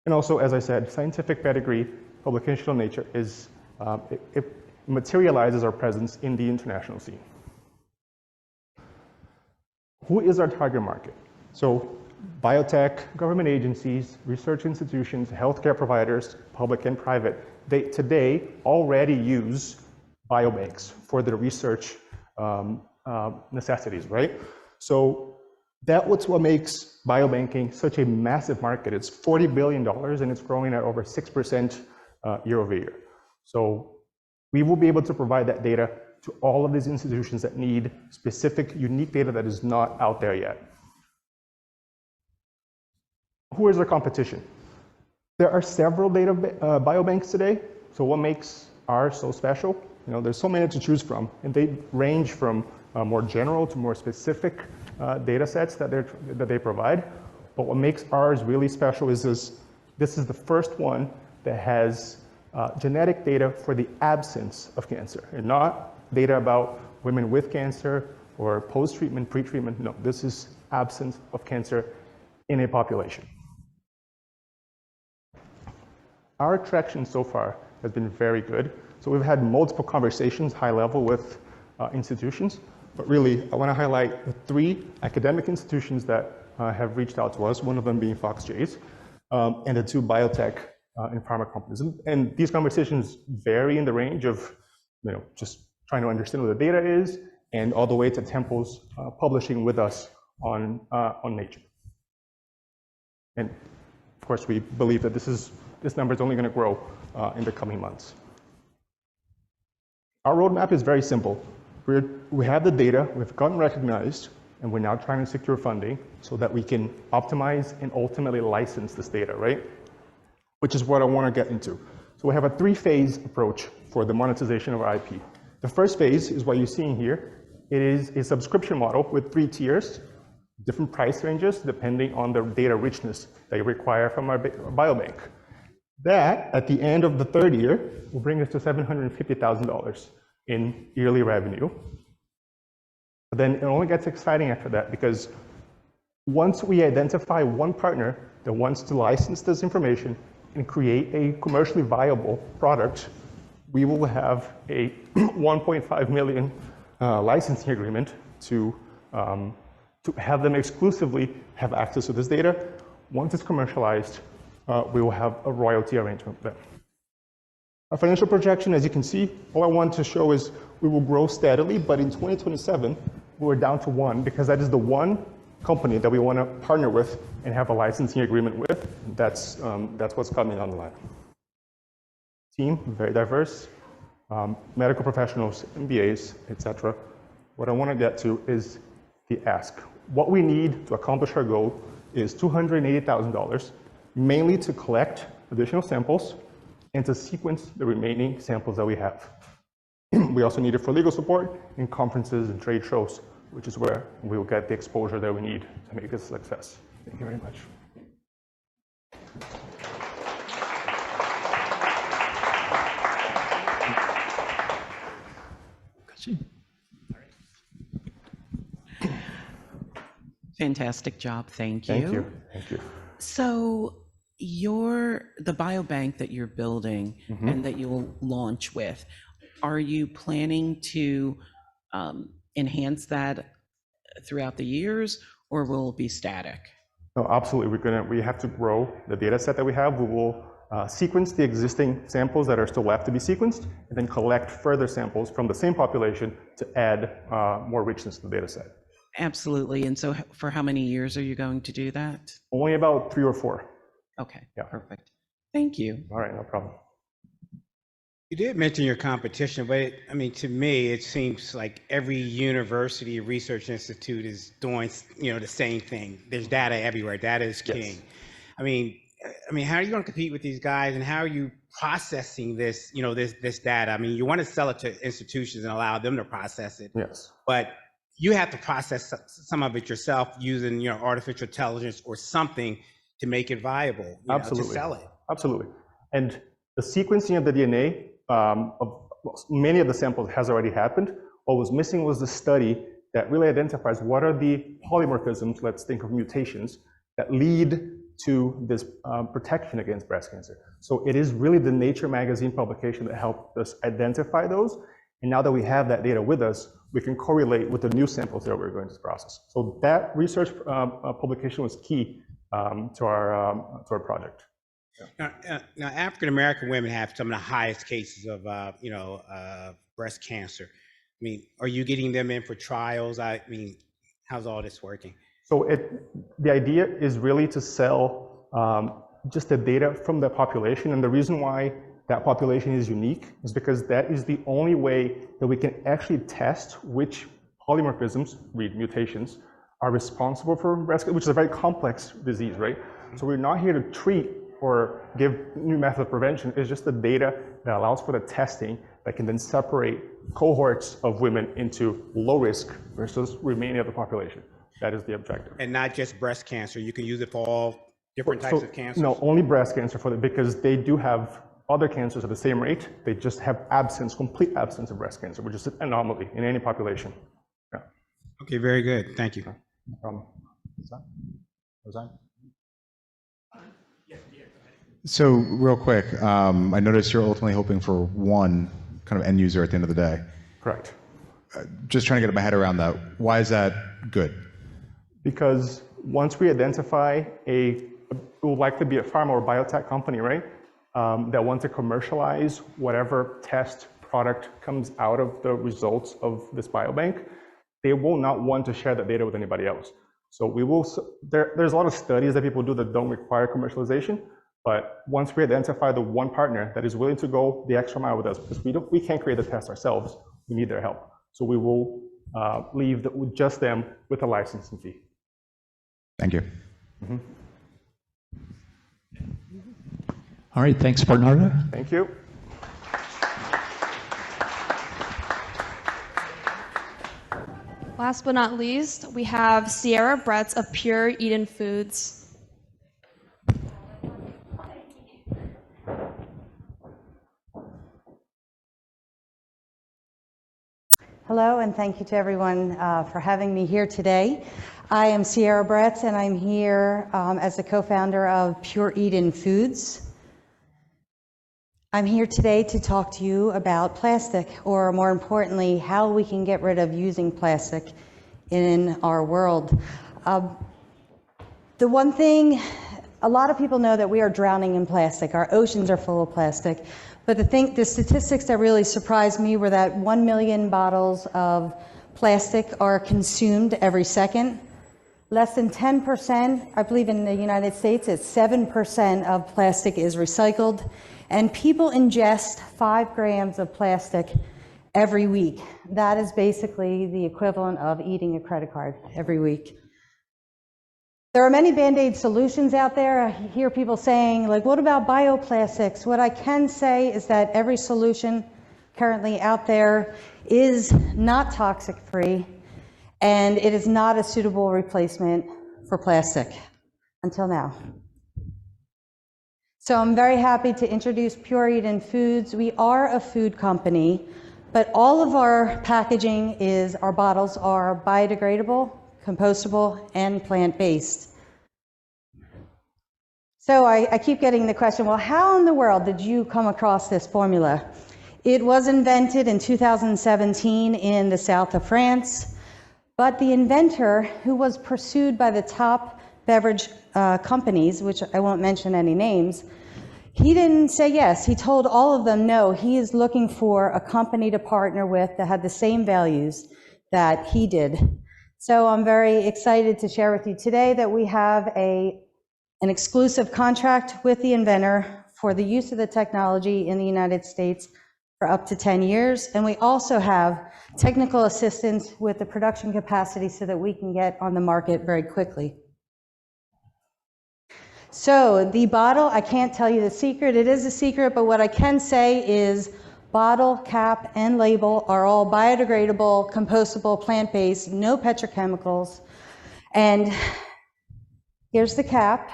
And also, as I said, scientific pedigree publication on Nature is, it materializes our presence in the international scene. Who is our target market? So biotech, government agencies, research institutions, healthcare providers, public and private, they today already use biobanks for their research necessities, right? So that's what makes biobanking such a massive market. It's $40 billion and it's growing at over 6% year over year. So we will be able to provide that data to all of these institutions that need specific, unique data that is not out there yet. Who is our competition? There are several data biobanks today. So what makes ours so special? You know, there's so many to choose from, and they range from more general to more specific data sets that they provide. But what makes ours really special is this is the first one that has genetic data for the absence of cancer, and not data about women with cancer or post-treatment, pre-treatment. No, this is absence of cancer in a population. Our traction so far has been very good. So we've had multiple conversations, high level, with institutions. But really, I want to highlight the 3 academic institutions that have reached out to us, one of them being Fox Jays, and the 2 biotech and pharma companies. And these conversations vary in the range of, you know, just trying to understand what the data is, and all the way to Temple's publishing with us on Nature. And of course, we believe that this number is only going to grow in the coming months. Our roadmap is very simple. We have the data, we've gotten recognized, and we're now trying to secure funding so that we can optimize and ultimately license this data, right? Which is what I want to get into. So we have a 3-phase approach for the monetization of our IP. The first phase is what you're seeing here. It is a subscription model with 3 tiers, different price ranges depending on the data richness that you require from our biobank. That, at the end of the 3rd year, will bring us to $750,000 in yearly revenue. But then it only gets exciting after that, because once we identify one partner that wants to license this information and create a commercially viable product, we will have a $1.5 million licensing agreement to have them exclusively have access to this data. Once it's commercialized, we will have a royalty arrangement with them. Our financial projection, as you can see, all I want to show is we will grow steadily, but in 2027, we're down to 1, because that is the one company that we want to partner with and have a licensing agreement with. That's what's coming on the line. Team, very diverse, medical professionals, MBAs, etc. What I want to get to is the ask. What we need to accomplish our goal is $280,000, mainly to collect additional samples and to sequence the remaining samples that we have. We also need it for legal support in conferences and trade shows, which is where we will get the exposure that we need to make this a success. Thank you very much. Fantastic job, thank you. Thank you, thank you. So the biobank that you're building and that you'll launch with, are you planning to enhance that throughout the years, or will it be static? No, absolutely. We have to grow the data set that we have. We will sequence the existing samples that are still left to be sequenced, and then collect further samples from the same population to add more richness to the data set. Absolutely. And so for how many years are you going to do that? Only about 3 or 4. Okay, yeah. Perfect. Thank you. All right, no problem. You did mention your competition, but I mean, to me, it seems like every university or research institute is doing, the same thing. There's data everywhere. Data is king. Yes. I mean, how are you going to compete with these guys, and how are you processing this, this data? I mean, you want to sell it to institutions and allow them to process it. Yes. But you have to process some of it yourself using, artificial intelligence or something to make it viable, to sell it. Absolutely. And the sequencing of the DNA of many of the samples has already happened. What was missing was the study that really identifies what are the polymorphisms, let's think of mutations, that lead to this protection against breast cancer. So it is really the Nature magazine publication that helped us identify those. And now that we have that data with us, we can correlate with the new samples that we're going to process. So that research publication was key to our project. Now, African American women have some of the highest cases of, breast cancer. I mean, are you getting them in for trials? I mean, how's all this working? So the idea is really to sell just the data from the population, and the reason why that population is unique is because that is the only way that we can actually test which polymorphisms, read mutations, are responsible for breast cancer, which is a very complex disease, right? So we're not here to treat or give new method of prevention. It's just the data that allows for the testing that can then separate cohorts of women into low risk versus remaining of the population. That is the objective. And not just breast cancer. You can use it for all different types of cancers? No, only breast cancer because they do have other cancers at the same rate. They just have complete absence of breast cancer, which is an anomaly in any population. Yeah. Okay, very good. Thank you. No problem. Was that? So real quick, I noticed you're ultimately hoping for one kind of end user at the end of the day. Correct. Just trying to get my head around that. Why is that good? Because once we identify it will likely be a pharma or biotech company, right? That wants to commercialize whatever test product comes out of the results of this biobank, they will not want to share that data with anybody else. So we will, there's a lot of studies that people do that don't require commercialization, but once we identify the one partner that is willing to go the extra mile with us, because we can't create the test ourselves, we need their help. So we will leave just them with a licensing fee. Thank you. Mm-hmm. All right, thanks, Bernardo. Thank you. Last but not least, we have Sierra Bretz of Pure Eden Foods. Hello, and thank you to everyone for having me here today. I am Sierra Bretz, and I'm here as the co-founder of Pure Eden Foods. I'm here today to talk to you about plastic, or more importantly, how we can get rid of using plastic in our world. The one thing, a lot of people know that we are drowning in plastic. Our oceans are full of plastic. But the statistics that really surprised me were that 1 million bottles of plastic are consumed every second. Less than 10%, I believe in the United States, it's 7% of plastic is recycled. And people ingest 5 grams of plastic every week. That is basically the equivalent of eating a credit card every week. There are many Band-Aid solutions out there. I hear people saying, like, what about bioplastics? What I can say is that every solution currently out there is not toxic-free, and it is not a suitable replacement for plastic, until now. So I'm very happy to introduce Pure Eden Foods. We are a food company, but all of our packaging our bottles are biodegradable, compostable, and plant-based. So I keep getting the question, well, how in the world did you come across this formula? It was invented in 2017 in the south of France, but the inventor, who was pursued by the top beverage companies, which I won't mention any names, he didn't say yes. He told all of them no. He is looking for a company to partner with that had the same values that he did. So I'm very excited to share with you today that we have an exclusive contract with the inventor for the use of the technology in the United States for up to 10 years. And we also have technical assistance with the production capacity so that we can get on the market very quickly. So the bottle, I can't tell you the secret. It is a secret, but what I can say is bottle, cap, and label are all biodegradable, compostable, plant-based, no petrochemicals. And here's the cap.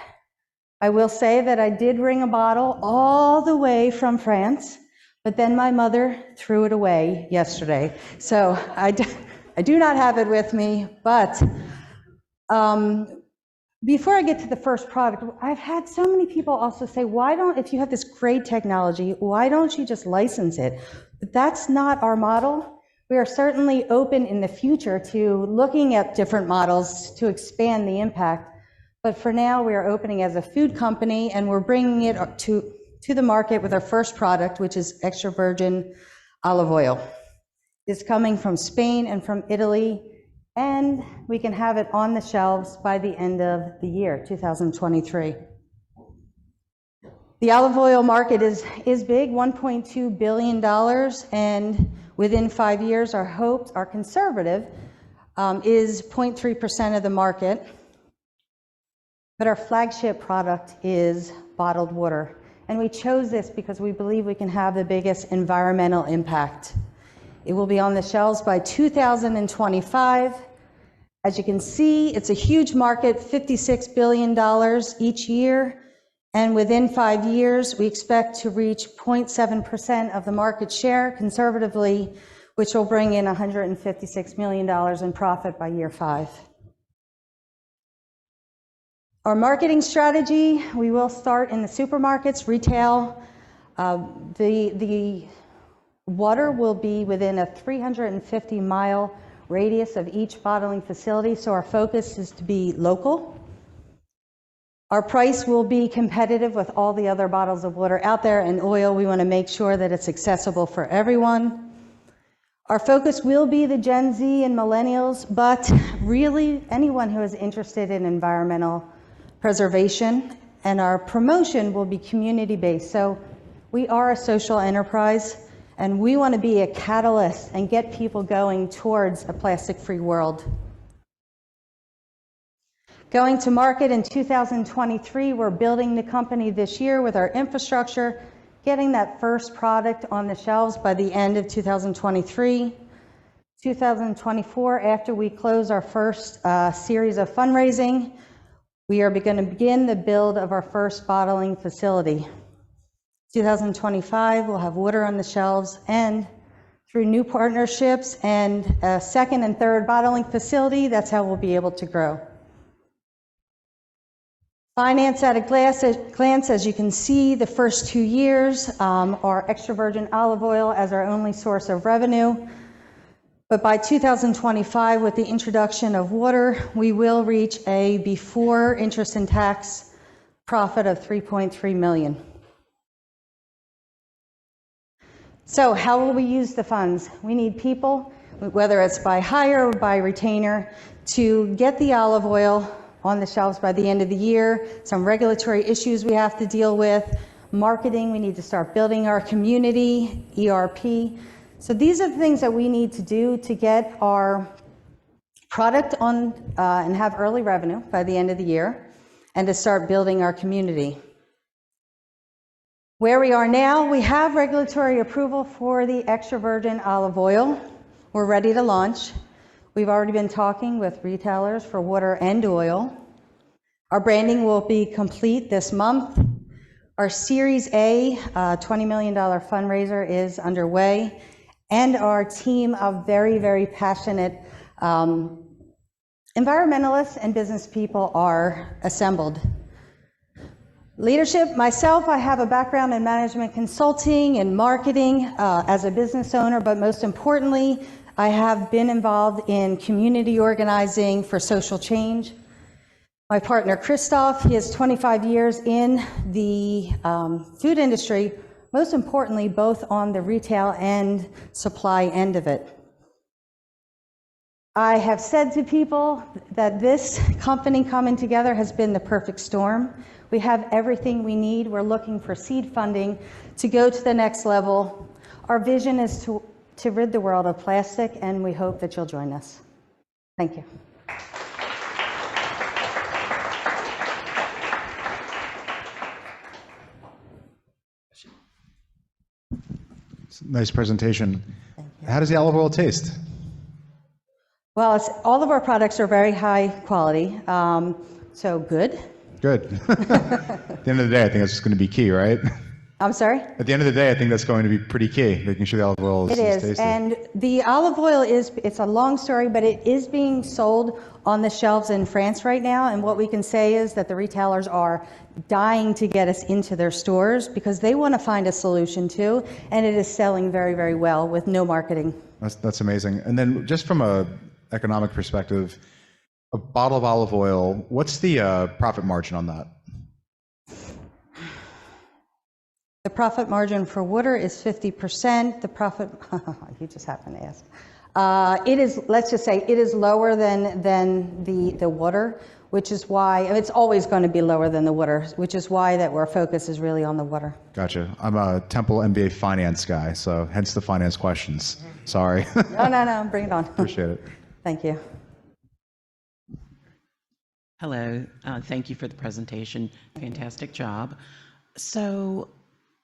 I will say that I did bring a bottle all the way from France, but then my mother threw it away yesterday. So I do not have it with me, but before I get to the first product, I've had so many people also say, if you have this great technology, why don't you just license it? But that's not our model. We are certainly open in the future to looking at different models to expand the impact. But for now, we are opening as a food company, and we're bringing it to the market with our first product, which is extra virgin olive oil. It's coming from Spain and from Italy, and we can have it on the shelves by the end of the year, 2023. The olive oil market is big, $1.2 billion, and within 5 years, our hopes are conservative, is 0.3% of the market. But our flagship product is bottled water. And we chose this because we believe we can have the biggest environmental impact. It will be on the shelves by 2025. As you can see, it's a huge market, $56 billion each year. And within 5 years, we expect to reach 0.7% of the market share conservatively, which will bring in $156 million in profit by year 5. Our marketing strategy, we will start in the supermarkets, retail. The water will be within a 350-mile radius of each bottling facility, so our focus is to be local. Our price will be competitive with all the other bottles of water out there, and oil, we want to make sure that it's accessible for everyone. Our focus will be the Gen Z and millennials, but really anyone who is interested in environmental preservation, and our promotion will be community-based. So we are a social enterprise, and we want to be a catalyst and get people going towards a plastic-free world. Going to market in 2023, we're building the company this year with our infrastructure, getting that first product on the shelves by the end of 2023. 2024, after we close our first series of fundraising, we are going to begin the build of our first bottling facility. 2025, we'll have water on the shelves, and through new partnerships and a second and third bottling facility, that's how we'll be able to grow. Finance at a glance, as you can see, the first 2 years are extra virgin olive oil as our only source of revenue. But by 2025, with the introduction of water, we will reach a before interest and tax profit of $3.3 million. So how will we use the funds? We need people, whether it's by hire or by retainer, to get the olive oil on the shelves by the end of the year. Some regulatory issues we have to deal with. Marketing, we need to start building our community, ERP. So these are the things that we need to do to get our product on and have early revenue by the end of the year, and to start building our community. Where we are now, we have regulatory approval for the extra virgin olive oil. We're ready to launch. We've already been talking with retailers for water and oil. Our branding will be complete this month. Our Series A $20 million fundraiser is underway, and our team of very, very passionate environmentalists and business people are assembled. Leadership, myself, I have a background in management consulting and marketing as a business owner, but most importantly, I have been involved in community organizing for social change. My partner, Christoph, he has 25 years in the food industry, most importantly, both on the retail and supply end of it. I have said to people that this company coming together has been the perfect storm. We have everything we need. We're looking for seed funding to go to the next level. Our vision is to rid the world of plastic, and we hope that you'll join us. Thank you. Nice presentation. How does the olive oil taste? Well, all of our products are very high quality, so good. Good. At the end of the day, I think that's going to be key, right? I'm sorry? At the end of the day, I think that's going to be pretty key, making sure the olive oil is It is, tasty. and the olive oil it's a long story, but it is being sold on the shelves in France right now, and what we can say is that the retailers are dying to get us into their stores because they want to find a solution too, and it is selling very, very well with no marketing. That's amazing. And then just from a economic perspective, a bottle of olive oil, what's the profit margin on that? The profit margin for water is 50%. The profit, you just happened to ask. It is, let's just say, it is lower than the water, which is why, it's always going to be lower than the water, which is why that our focus is really on the water. Gotcha. I'm a Temple MBA finance guy, so hence the finance questions. Sorry. No, bring it on. Appreciate it. Thank you. Hello, thank you for the presentation. Fantastic job. So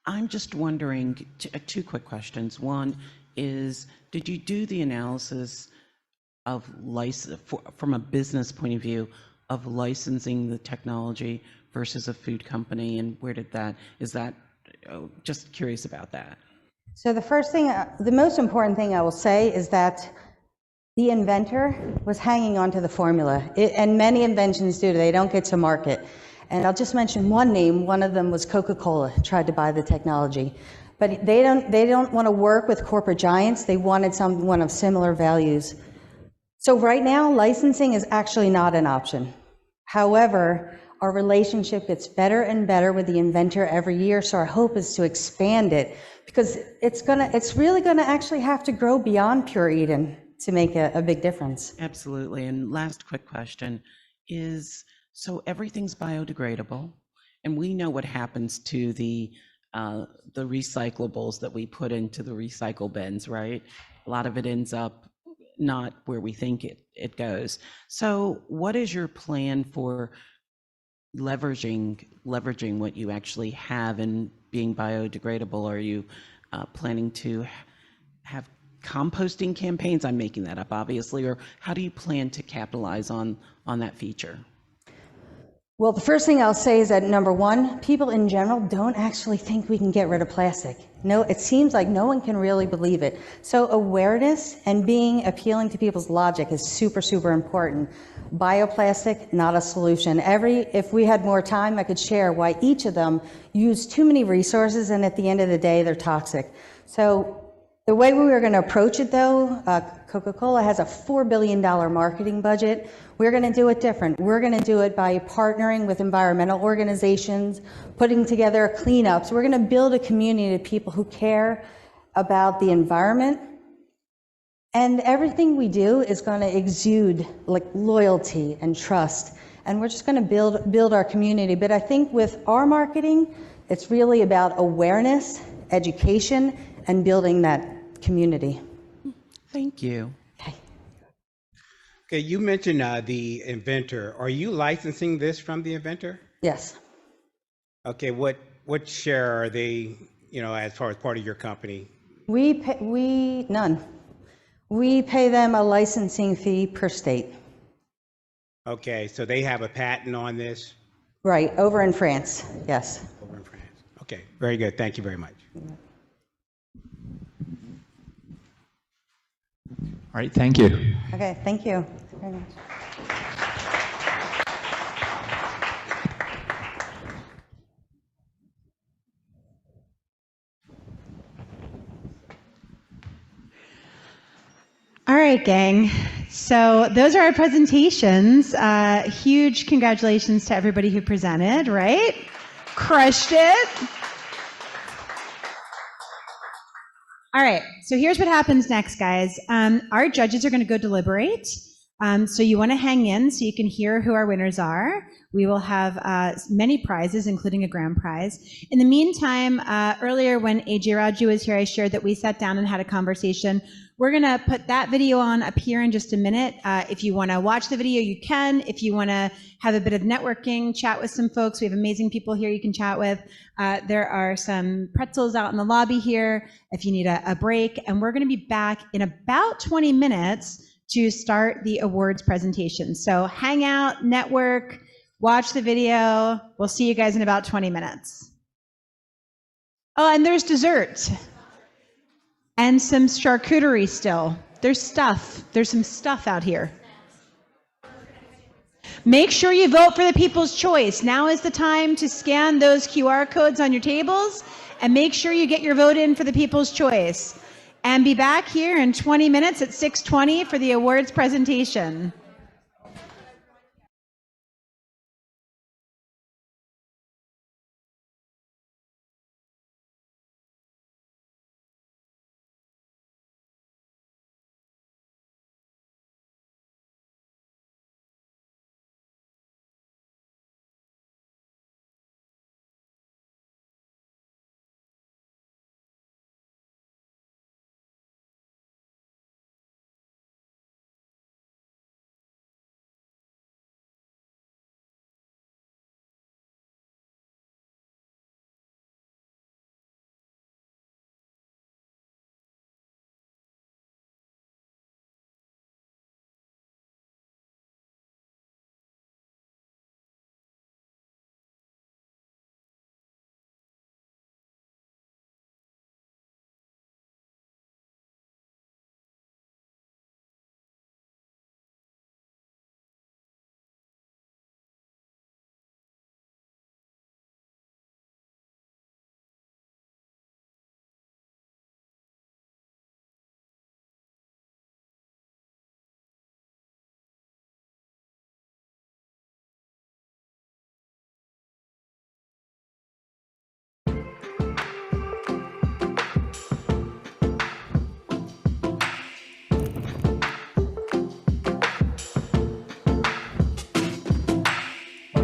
I'm just wondering, two quick questions. One is, did you do the analysis of license from a business point of view of licensing the technology versus a food company, and where did that, just curious about that. So the first thing, the most important thing I will say is that the inventor was hanging on to the formula, and many inventions do, they don't get to market. And I'll just mention one name. One of them was Coca-Cola, tried to buy the technology. But they don't want to work with corporate giants. They wanted someone of similar values. So right now, licensing is actually not an option. However, our relationship gets better and better with the inventor every year, so our hope is to expand it, because it's really gonna actually have to grow beyond Pure Eden to make a big difference. Absolutely. And last quick question is, so everything's biodegradable, and we know what happens to the recyclables that we put into the recycle bins, right? A lot of it ends up not where we think it goes. So what is your plan for leveraging what you actually have and being biodegradable? Are you planning to have composting campaigns? I'm making that up, obviously. Or how do you plan to capitalize on that feature? Well, the first thing I'll say is that, number one, people in general don't actually think we can get rid of plastic. No, it seems like no one can really believe it. So awareness and appealing to people's logic is super, super important. Bioplastic, not a solution. If we had more time, I could share why each of them use too many resources, and at the end of the day, they're toxic. So the way we were going to approach it, though, Coca-Cola has a $4 billion marketing budget. We're going to do it different. We're going to do it by partnering with environmental organizations, putting together cleanups. We're going to build a community of people who care about the environment. And everything we do is going to exude like loyalty and trust. And we're just going to build our community. But I think with our marketing, it's really about awareness, education, and building that community. Thank you. Okay, you mentioned the inventor. Are you licensing this from the inventor? Yes. Okay, what share are they, as far as part of your company? None. We pay them a licensing fee per state. Okay, so they have a patent on this? Right, over in France, yes. Over in France. Okay, very good. Thank you very much. All right, thank you. Okay, thank you very much. All right, gang. So those are our presentations. Huge congratulations to everybody who presented, right? Crushed it. All right, so here's what happens next, guys. Our judges are going to go deliberate. So you want to hang in so you can hear who our winners are. We will have many prizes, including a grand prize. In the meantime, earlier when AJ Raju was here, I shared that we sat down and had a conversation. We're going to put that video on up here in just a minute. If you want to watch the video, you can. If you want to have a bit of networking, chat with some folks, we have amazing people here you can chat with. There are some pretzels out in the lobby here if you need a break. And we're going to be back in about 20 minutes to start the awards presentation. So hang out, network, Watch the video. We'll see you guys in about 20 minutes. Oh, and there's dessert. And some charcuterie still. There's stuff. There's some stuff out here. Make sure you vote for the people's choice. Now is the time to scan those QR codes on your tables and make sure you get your vote in for the people's choice. And be back here in 20 minutes at 6:20 for the awards presentation.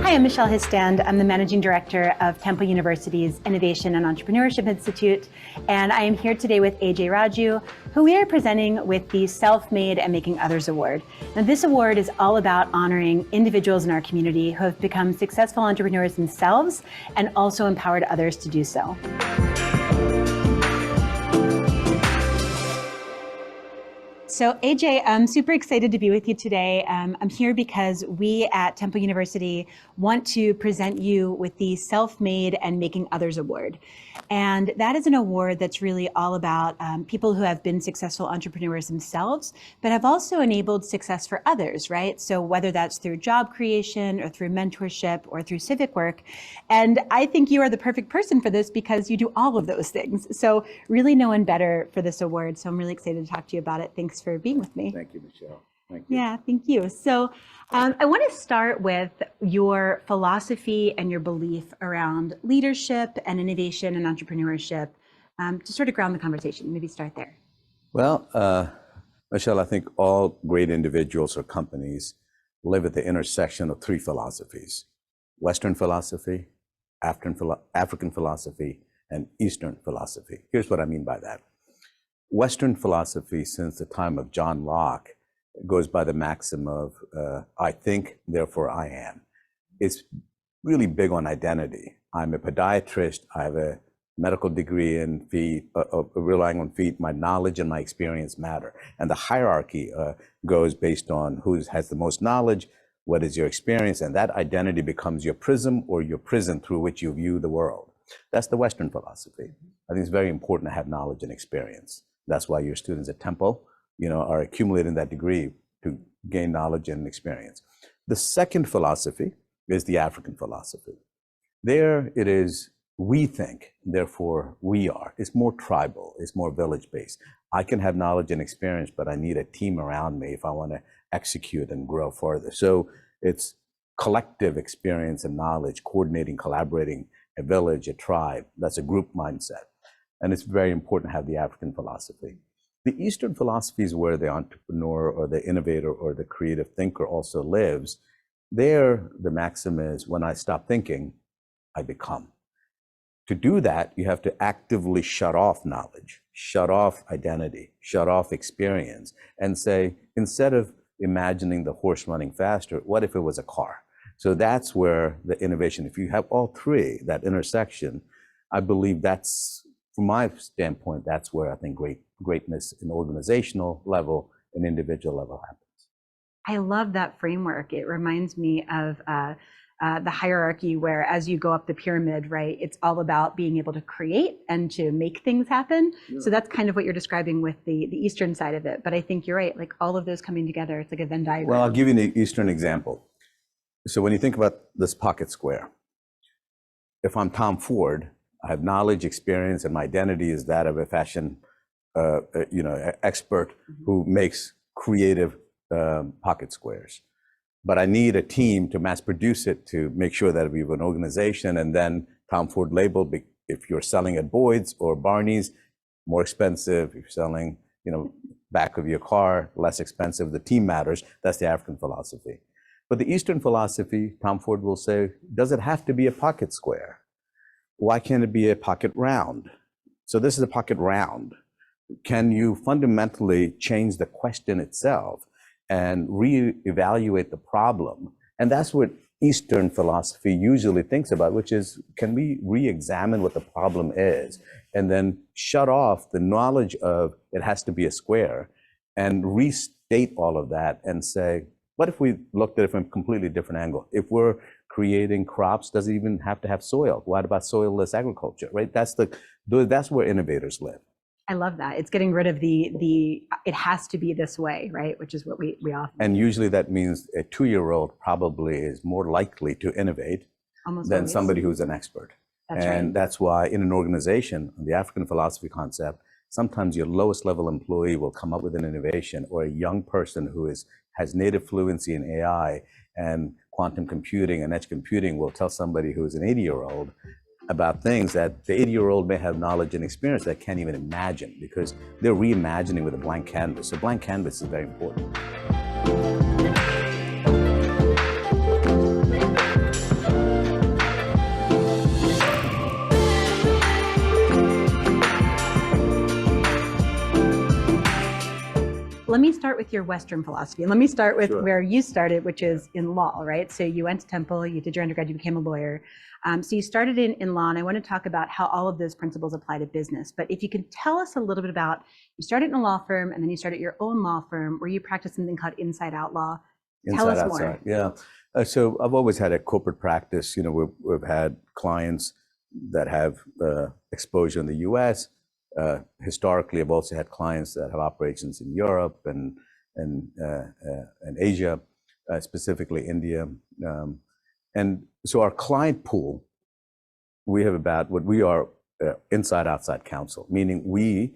Hi, I'm Michelle Histand. I'm the Managing Director of Temple University's Innovation and Entrepreneurship Institute, and I am here today with AJ Raju, who we are presenting with the Self-Made and Making Others Award. Now, this award is all about honoring individuals in our community who have become successful entrepreneurs themselves and also empowered others to do so. So AJ, I'm super excited to be with you today. I'm here because we at Temple University want to present you with the Self-Made and Making Others Award. And that is an award that's really all about people who have been successful entrepreneurs themselves, but have also enabled success for others, right? So whether that's through job creation or through mentorship or through civic work. And I think you are the perfect person for this because you do all of those things. So really no one better for this award. So I'm really excited to talk to you about it. Thanks for being with me. Thank you, Michelle. Thank you. Yeah, thank you. So I want to start with your philosophy and your belief around leadership and innovation and entrepreneurship to sort of ground the conversation. Maybe start there. Well, Michelle, I think all great individuals or companies live at the intersection of three philosophies: Western philosophy, African philosophy, and Eastern philosophy. Here's what I mean by that. Western philosophy, since the time of John Locke, goes by the maxim of I think, therefore I am. It's really big on identity. I'm a podiatrist. I have a medical degree in feet, relying on feet. My knowledge and my experience matter. And the hierarchy goes based on who has the most knowledge, what is your experience, and that identity becomes your prism or your prison through which you view the world. That's the Western philosophy. I think it's very important to have knowledge and experience. That's why your students at Temple, are accumulating that degree to gain knowledge and experience. The second philosophy is the African philosophy. There it is, we think, therefore we are. It's more tribal, it's more village-based. I can have knowledge and experience, but I need a team around me if I want to execute and grow further. So it's collective experience and knowledge, coordinating, collaborating, a village, a tribe. That's a group mindset. And it's very important to have the African philosophy. The Eastern philosophy is where the entrepreneur or the innovator or the creative thinker also lives. There, the maxim is, when I stop thinking, I become. To do that, you have to actively shut off knowledge, shut off identity, shut off experience, and say, instead of imagining the horse running faster, what if it was a car? So that's where the innovation, if you have all three, that intersection, I believe that's, from my standpoint, that's where I think greatness in organizational level and individual level happens. I love that framework. It reminds me of the hierarchy where as you go up the pyramid, right, it's all about being able to create and to make things happen. Yeah. So that's kind of what you're describing with the Eastern side of it. But I think you're right, like all of those coming together, it's like a Venn diagram. Well, I'll give you an Eastern example. So when you think about this pocket square, if I'm Tom Ford, I have knowledge, experience, and my identity is that of a fashion expert who makes creative pocket squares. But I need a team to mass produce it to make sure that we have an organization, and then Tom Ford label, if you're selling at Boyd's or Barney's, more expensive. If you're selling, back of your car, less expensive. The team matters. That's the African philosophy. But the Eastern philosophy, Tom Ford will say, does it have to be a pocket square? Why can't it be a pocket round? So this is a pocket round. Can you fundamentally change the question itself and reevaluate the problem? And that's what Eastern philosophy usually thinks about, which is, can we re-examine what the problem is and then shut off the knowledge of it has to be a square and restate all of that and say, what if we looked at it from a completely different angle? If we're creating crops, does it even have to have soil? What about soilless agriculture, right? That's where innovators live. I love that. It's getting rid of the it has to be this way, right? Which is what we often. And usually that means a 2-year-old probably is more likely to innovate than somebody who's an expert. That's and right. That's why in an organization, the African philosophy concept, sometimes your lowest level employee will come up with an innovation, or a young person who has native fluency in AI and quantum computing and edge computing will tell somebody who is an 80-year-old about things that the 80-year-old may have knowledge and experience that can't even imagine, because they're reimagining with a blank canvas. So blank canvas is very important. Let me start with your Western philosophy. And let me start with Sure. where you started, which is in law, right? So you went to Temple, you did your undergrad, you became a lawyer. So you started in law, and I want to talk about how all of those principles apply to business. But if you could tell us a little bit about, you started in a law firm, and then you started your own law firm where you practiced something called inside out law. Tell us more. Yeah. So I've always had a corporate practice. We've had clients that have exposure in the U.S. Historically, I've also had clients that have operations in Europe and Asia, specifically India. And so our client pool, we have about what we are inside-outside counsel, meaning we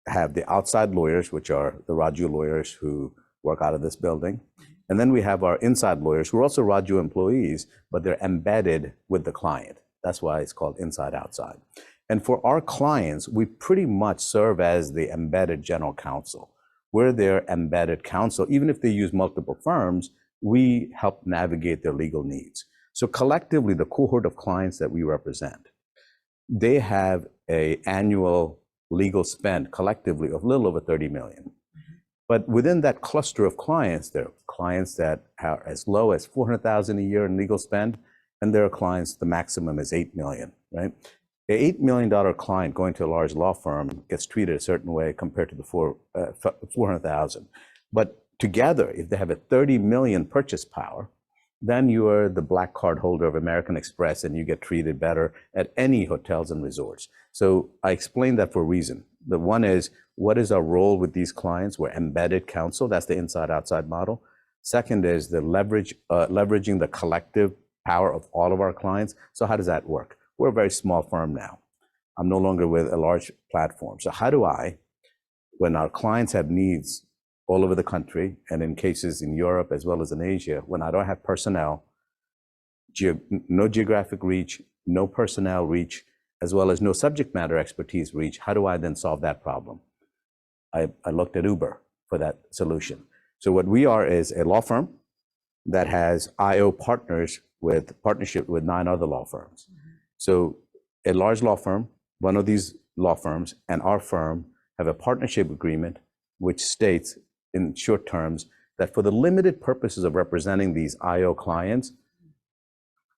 have the outside lawyers, which are the Raju lawyers who work out of this building. And then we have our inside lawyers who are also Raju employees, but they're embedded with the client. That's why it's called inside-outside. And for our clients, we pretty much serve as the embedded general counsel. We're their embedded counsel. Even if they use multiple firms, we help navigate their legal needs. So collectively, the cohort of clients that we represent, they have an annual legal spend collectively of a little over 30 million. But within that cluster of clients, there are clients that are as low as 400,000 a year in legal spend, and there are clients, the maximum is 8 million, right? An $8 million client going to a large law firm gets treated a certain way compared to the 400,000. But together, if they have a 30 million purchase power, then you are the black card holder of American Express and you get treated better at any hotels and resorts. So I explained that for a reason. The one is, what is our role with these clients? We're embedded counsel. That's the inside-outside model. Second is the leveraging the collective power of all of our clients. So how does that work? We're a very small firm now. I'm no longer with a large platform. So how do I, when our clients have needs all over the country, and in cases in Europe as well as in Asia, when I don't have personnel, no geographic reach, no personnel reach, as well as no subject matter expertise reach, how do I then solve that problem? I looked at Uber for that solution. So what we are is a law firm that has IO partners with partnership with 9 other law firms. So a large law firm, one of these law firms, and our firm have a partnership agreement which states in short terms that for the limited purposes of representing these IO clients,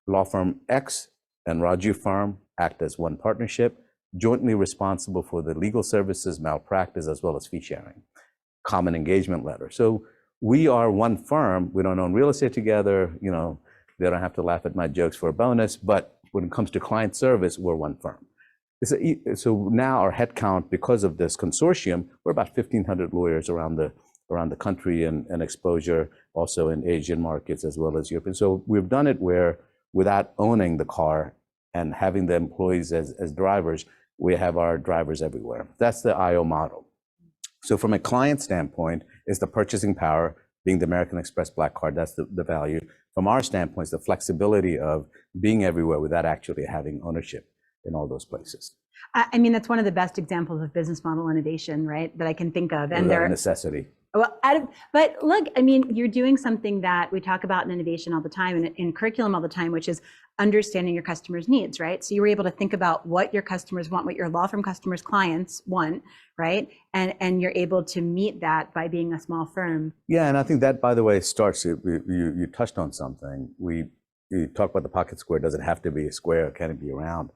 law firm X and Raju firm act as one partnership, jointly responsible for the legal services, malpractice, as well as fee sharing, common engagement letter. So we are one firm. We don't own real estate together. They don't have to laugh at my jokes for a bonus. But when it comes to client service, we're one firm. So now our headcount, because of this consortium, we're about 1,500 lawyers around the country and exposure also in Asian markets as well as Europe. And so we've done it where without owning the car and having the employees as drivers, we have our drivers everywhere. That's the IO model. So from a client standpoint, it's the purchasing power, being the American Express Black Card, that's the value. From our standpoint, it's the flexibility of being everywhere without actually having ownership in all those places. I mean, that's one of the best examples of business model innovation, right, that I can think of. And Without necessity. Well, but look, I mean, you're doing something that we talk about in innovation all the time and in curriculum all the time, which is understanding your customers' needs, right? So you were able to think about what your customers want, what your law firm customers' clients want, right? And you're able to meet that by being a small firm. Yeah, and I think that, by the way, starts, you touched on something. You talk about the pocket square, does it have to be a square, can it be round?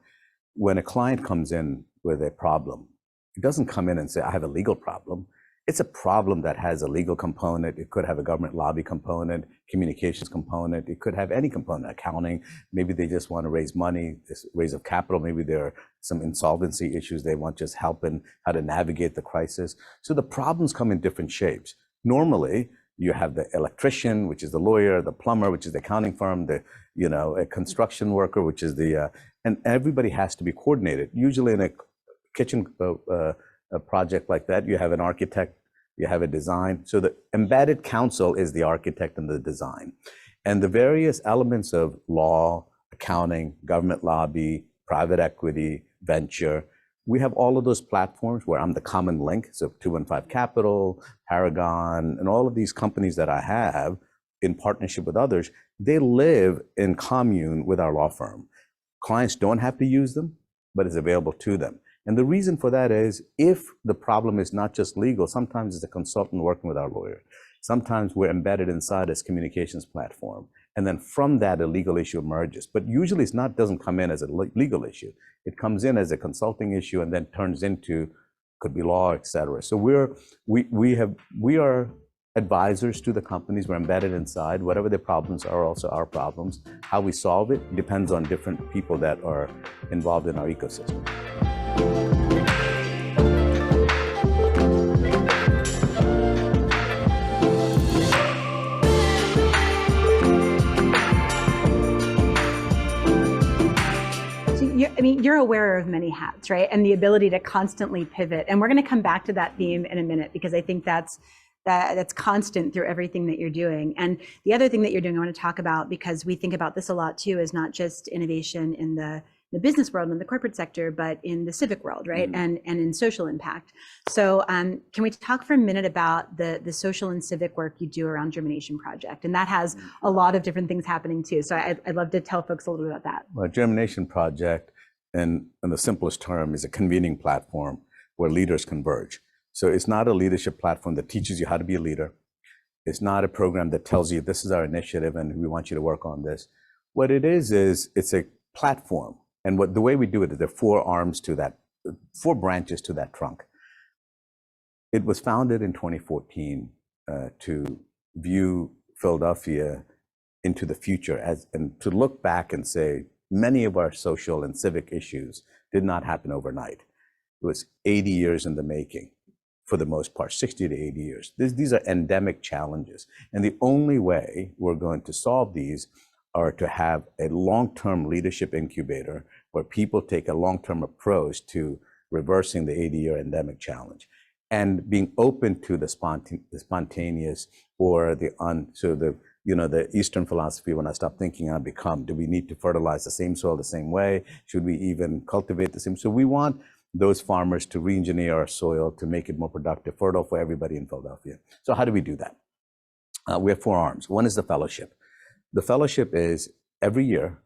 When a client comes in with a problem, it doesn't come in and say, I have a legal problem. It's a problem that has a legal component. It could have a government lobby component, communications component. It could have any component, accounting. Maybe they just want to raise money, raise of capital. Maybe there are some insolvency issues. They want just help in how to navigate the crisis. So the problems come in different shapes. Normally, you have the electrician, which is the lawyer, the plumber, which is the accounting firm, a construction worker, which is and everybody has to be coordinated. Usually in a kitchen a project like that, you have an architect, you have a design. So the embedded counsel is the architect and the design. And the various elements of law, accounting, government lobby, private equity, venture, we have all of those platforms where I'm the common link. So 215 Capital, Paragon, and all of these companies that I have in partnership with others, they live in commune with our law firm. Clients don't have to use them, but it's available to them. And the reason for that is if the problem is not just legal, sometimes it's a consultant working with our lawyer. Sometimes we're embedded inside this communications platform. And then from that, a legal issue emerges. But usually doesn't come in as a legal issue. It comes in as a consulting issue and then turns into, could be law, et cetera. So we are advisors to the companies. We're embedded inside. Whatever their problems are also our problems. How we solve it depends on different people that are involved in our ecosystem. You're aware of many hats, right? And the ability to constantly pivot. And we're going to come back to that theme in a minute because I think that's constant through everything that you're doing. And the other thing that you're doing, I want to talk about, because we think about this a lot too, is not just innovation in the business world and the corporate sector, but in the civic world, right? Mm-hmm. and in social impact. So can we talk for a minute about the social and civic work you do around Germination Project? And that has a lot of different things happening too. So I'd love to tell folks a little bit about that. Well, Germination Project, in the simplest term, is a convening platform where leaders converge. So it's not a leadership platform that teaches you how to be a leader. It's not a program that tells you this is our initiative and we want you to work on this. What it is it's a platform. And the way we do it is there are 4 branches to that trunk. It was founded in 2014 to view Philadelphia into the future and to look back and say, many of our social and civic issues did not happen overnight. It was 80 years in the making, for the most part, 60 to 80 years. These are endemic challenges. And the only way we're going to solve these are to have a long-term leadership incubator where people take a long-term approach to reversing the 80-year endemic challenge and being open to the spontaneous or the Eastern philosophy, when I stop thinking, I become. Do we need to fertilize the same soil the same way? Should we even cultivate the same? So we want those farmers to re-engineer our soil to make it more productive, fertile for everybody in Philadelphia. So how do we do that? We have 4 arms. One is the fellowship. The fellowship is every year,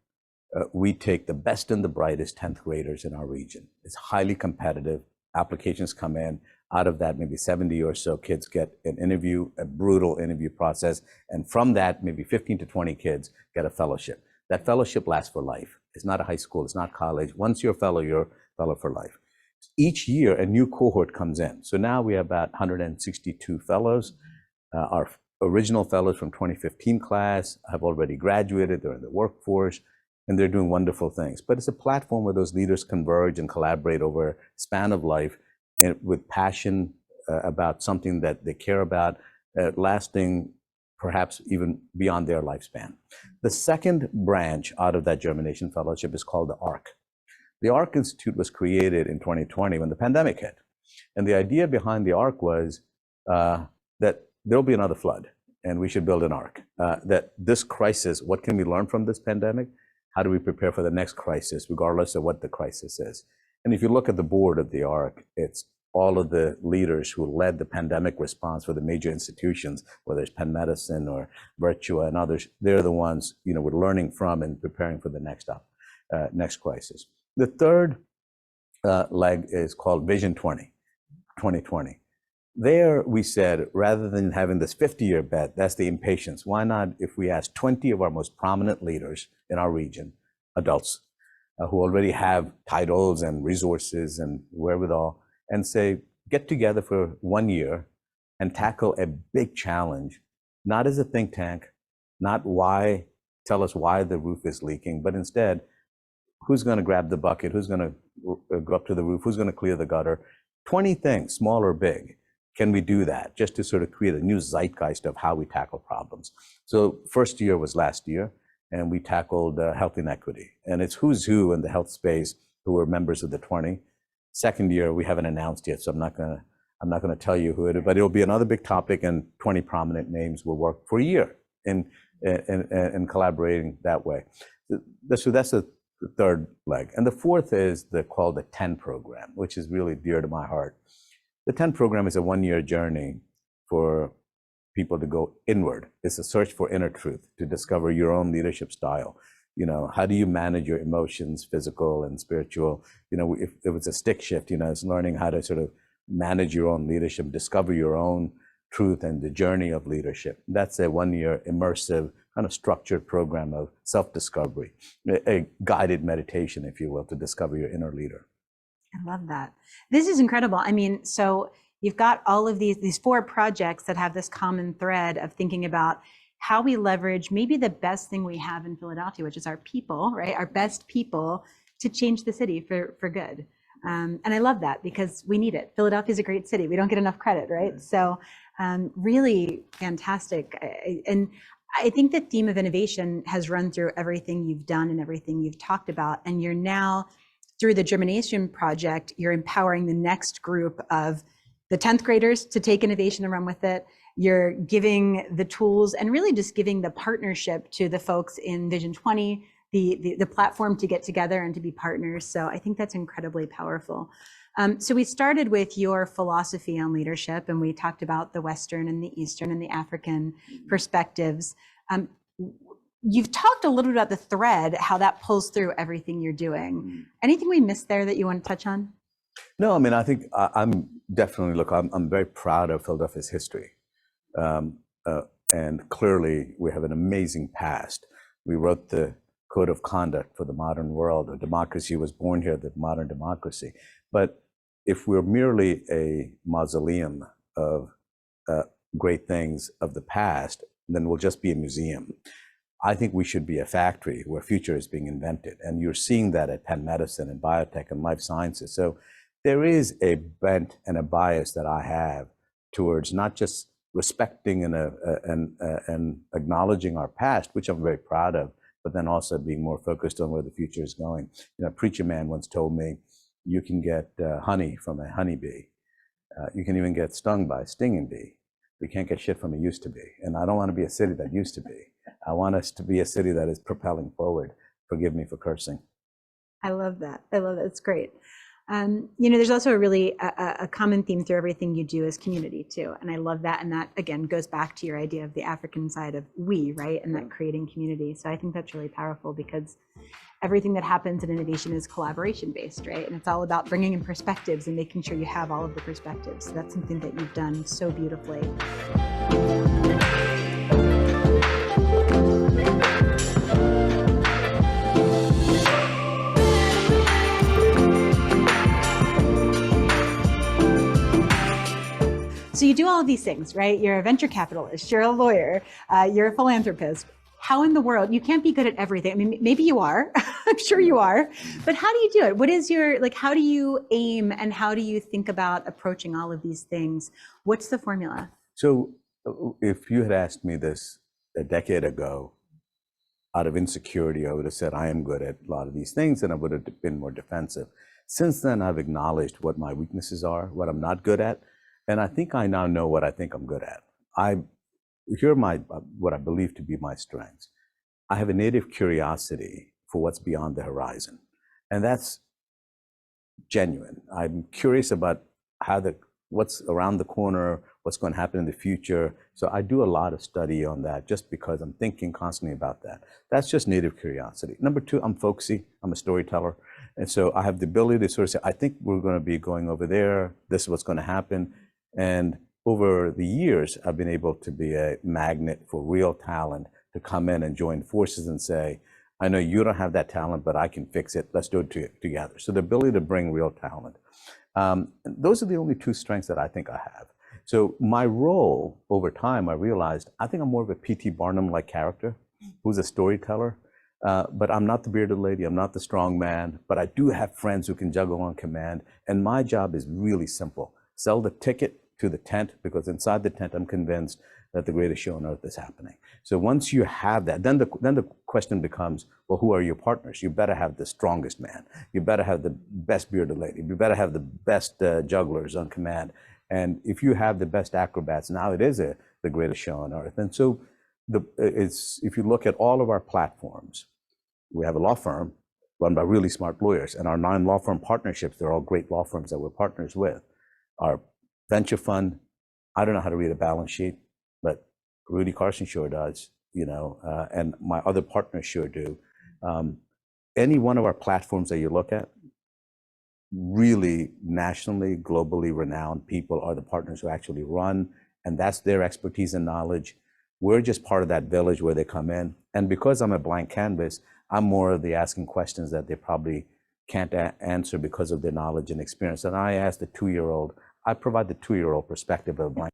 we take the best and the brightest 10th graders in our region. It's highly competitive. Applications come in. Out of that, maybe 70 or so kids get an interview, a brutal interview process. And from that, maybe 15 to 20 kids get a fellowship. That fellowship lasts for life. It's not a high school. It's not college. Once you're a fellow for life. Each year, a new cohort comes in. So now we have about 162 fellows. original fellows from 2015 class have already graduated, they're in the workforce, and they're doing wonderful things. But it's a platform where those leaders converge and collaborate over a span of life and with passion about something that they care about, lasting perhaps even beyond their lifespan. The second branch out of that Germination Fellowship is called the ARC. The ARC Institute was created in 2020 when the pandemic hit. And the idea behind the ARC was that there'll be another flood and we should build an ARC. That this crisis, what can we learn from this pandemic? How do we prepare for the next crisis, regardless of what the crisis is? And if you look at the board of the ARC, it's all of the leaders who led the pandemic response for the major institutions, whether it's Penn Medicine or Virtua and others. They're the ones, we're learning from and preparing for the next crisis. The third leg is called Vision 2020. There we said, rather than having this 50-year bet, that's the impatience. Why not if we ask 20 of our most prominent leaders in our region, adults, who already have titles and resources and wherewithal, and say, get together for 1 year and tackle a big challenge, not as a think tank, not tell us why the roof is leaking, but instead, who's going to grab the bucket, who's going to go up to the roof, who's going to clear the gutter, 20 things, small or big. Can we do that just to sort of create a new zeitgeist of how we tackle problems? So first year was last year, and we tackled health inequity. And it's who's who in the health space who were members of the 20. Second year, we haven't announced yet, so I'm not gonna tell you who it is, but it'll be another big topic, and 20 prominent names will work for a year in collaborating that way. So that's the third leg. And the fourth is called the 10 program, which is really dear to my heart. The 10 program is a 1-year journey for people to go inward. It's a search for inner truth, to discover your own leadership style. How do you manage your emotions, physical and spiritual? If it was a stick shift, it's learning how to sort of manage your own leadership, discover your own truth and the journey of leadership. That's a 1-year immersive, kind of structured program of self-discovery, a guided meditation, if you will, to discover your inner leader. I love that. This is incredible. I mean, so you've got all of these 4 projects that have this common thread of thinking about how we leverage maybe the best thing we have in Philadelphia, which is our people, right? Our best people to change the city for good. And I love that because we need it. Philadelphia is a great city. We don't get enough credit, right? So really fantastic. And I think the theme of innovation has run through everything you've done and everything you've talked about. And you're now, through the Germination Project, you're empowering the next group of the 10th graders to take innovation and run with it. You're giving the tools and really just giving the partnership to the folks in Vision 20, the platform to get together and to be partners. So I think that's incredibly powerful. So we started with your philosophy on leadership, and we talked about the Western and the Eastern and the African perspectives. You've talked a little bit about the thread, how that pulls through everything you're doing. Anything we missed there that you want to touch on? No, I mean, I think I'm definitely, I'm very proud of Philadelphia's history. And clearly we have an amazing past. We wrote the code of conduct for the modern world. A democracy was born here, the modern democracy. But if we're merely a mausoleum of great things of the past, then we'll just be a museum. I think we should be a factory where future is being invented. And you're seeing that at Penn Medicine and biotech and life sciences. So there is a bent and a bias that I have towards not just respecting and acknowledging our past, which I'm very proud of, but then also being more focused on where the future is going. A preacher man once told me, you can get honey from a honeybee. You can even get stung by a stinging bee. We can't get shit from a used to be. And I don't want to be a city that used to be. I want us to be a city that is propelling forward. Forgive me for cursing. I love that. I love that. It's great. There's also a really a common theme through everything you do is community too. And I love that. And that again goes back to your idea of the African side of we, right? And that creating community. So I think that's really powerful because everything that happens in innovation is collaboration based, right? And it's all about bringing in perspectives and making sure you have all of the perspectives. So that's something that you've done so beautifully. So you do all of these things, right? You're a venture capitalist, you're a lawyer, you're a philanthropist. How in the world, you can't be good at everything. I mean, maybe you are, I'm sure you are, but how do you do it? What is your, like, how do you aim and how do you think about approaching all of these things? What's the formula? So if you had asked me this a decade ago, out of insecurity, I would have said I am good at a lot of these things and I would have been more defensive. Since then, I've acknowledged what my weaknesses are, what I'm not good at, and I think I now know what I think I'm good at. Here are what I believe to be my strengths. I have a native curiosity for what's beyond the horizon, and that's genuine. I'm curious about what's around the corner, what's going to happen in the future. So I do a lot of study on that just because I'm thinking constantly about that. That's just native curiosity. Number two, I'm folksy. I'm a storyteller. And so I have the ability to sort of say, I think we're going to be going over there. This is what's going to happen. And over the years, I've been able to be a magnet for real talent to come in and join forces and say, I know you don't have that talent, but I can fix it. Let's do it together. So the ability to bring real talent. Those are the only two strengths that I think I have. So my role over time, I realized, I think I'm more of a P.T. Barnum-like character who's a storyteller, but I'm not the bearded lady, I'm not the strong man, but I do have friends who can juggle on command. And my job is really simple. Sell the ticket to the tent, because inside the tent, I'm convinced that the greatest show on earth is happening. So once you have that, then the question becomes, well, who are your partners? You better have the strongest man. You better have the best bearded lady. You better have the best jugglers on command. And if you have the best acrobats, now it is the greatest show on earth. And so if you look at all of our platforms, we have a law firm run by really smart lawyers, and our 9 law firm partnerships, they're all great law firms that we're partners with. Our venture fund, I don't know how to read a balance sheet, but Rudy Carson sure does, and my other partners sure do. Any one of our platforms that you look at, really nationally, globally renowned people are the partners who actually run, and that's their expertise and knowledge. We're just part of that village where they come in. And because I'm a blank canvas, I'm more of the asking questions that they probably can't answer because of their knowledge and experience. And I ask the 2-year-old, I provide the 2-year-old perspective of blank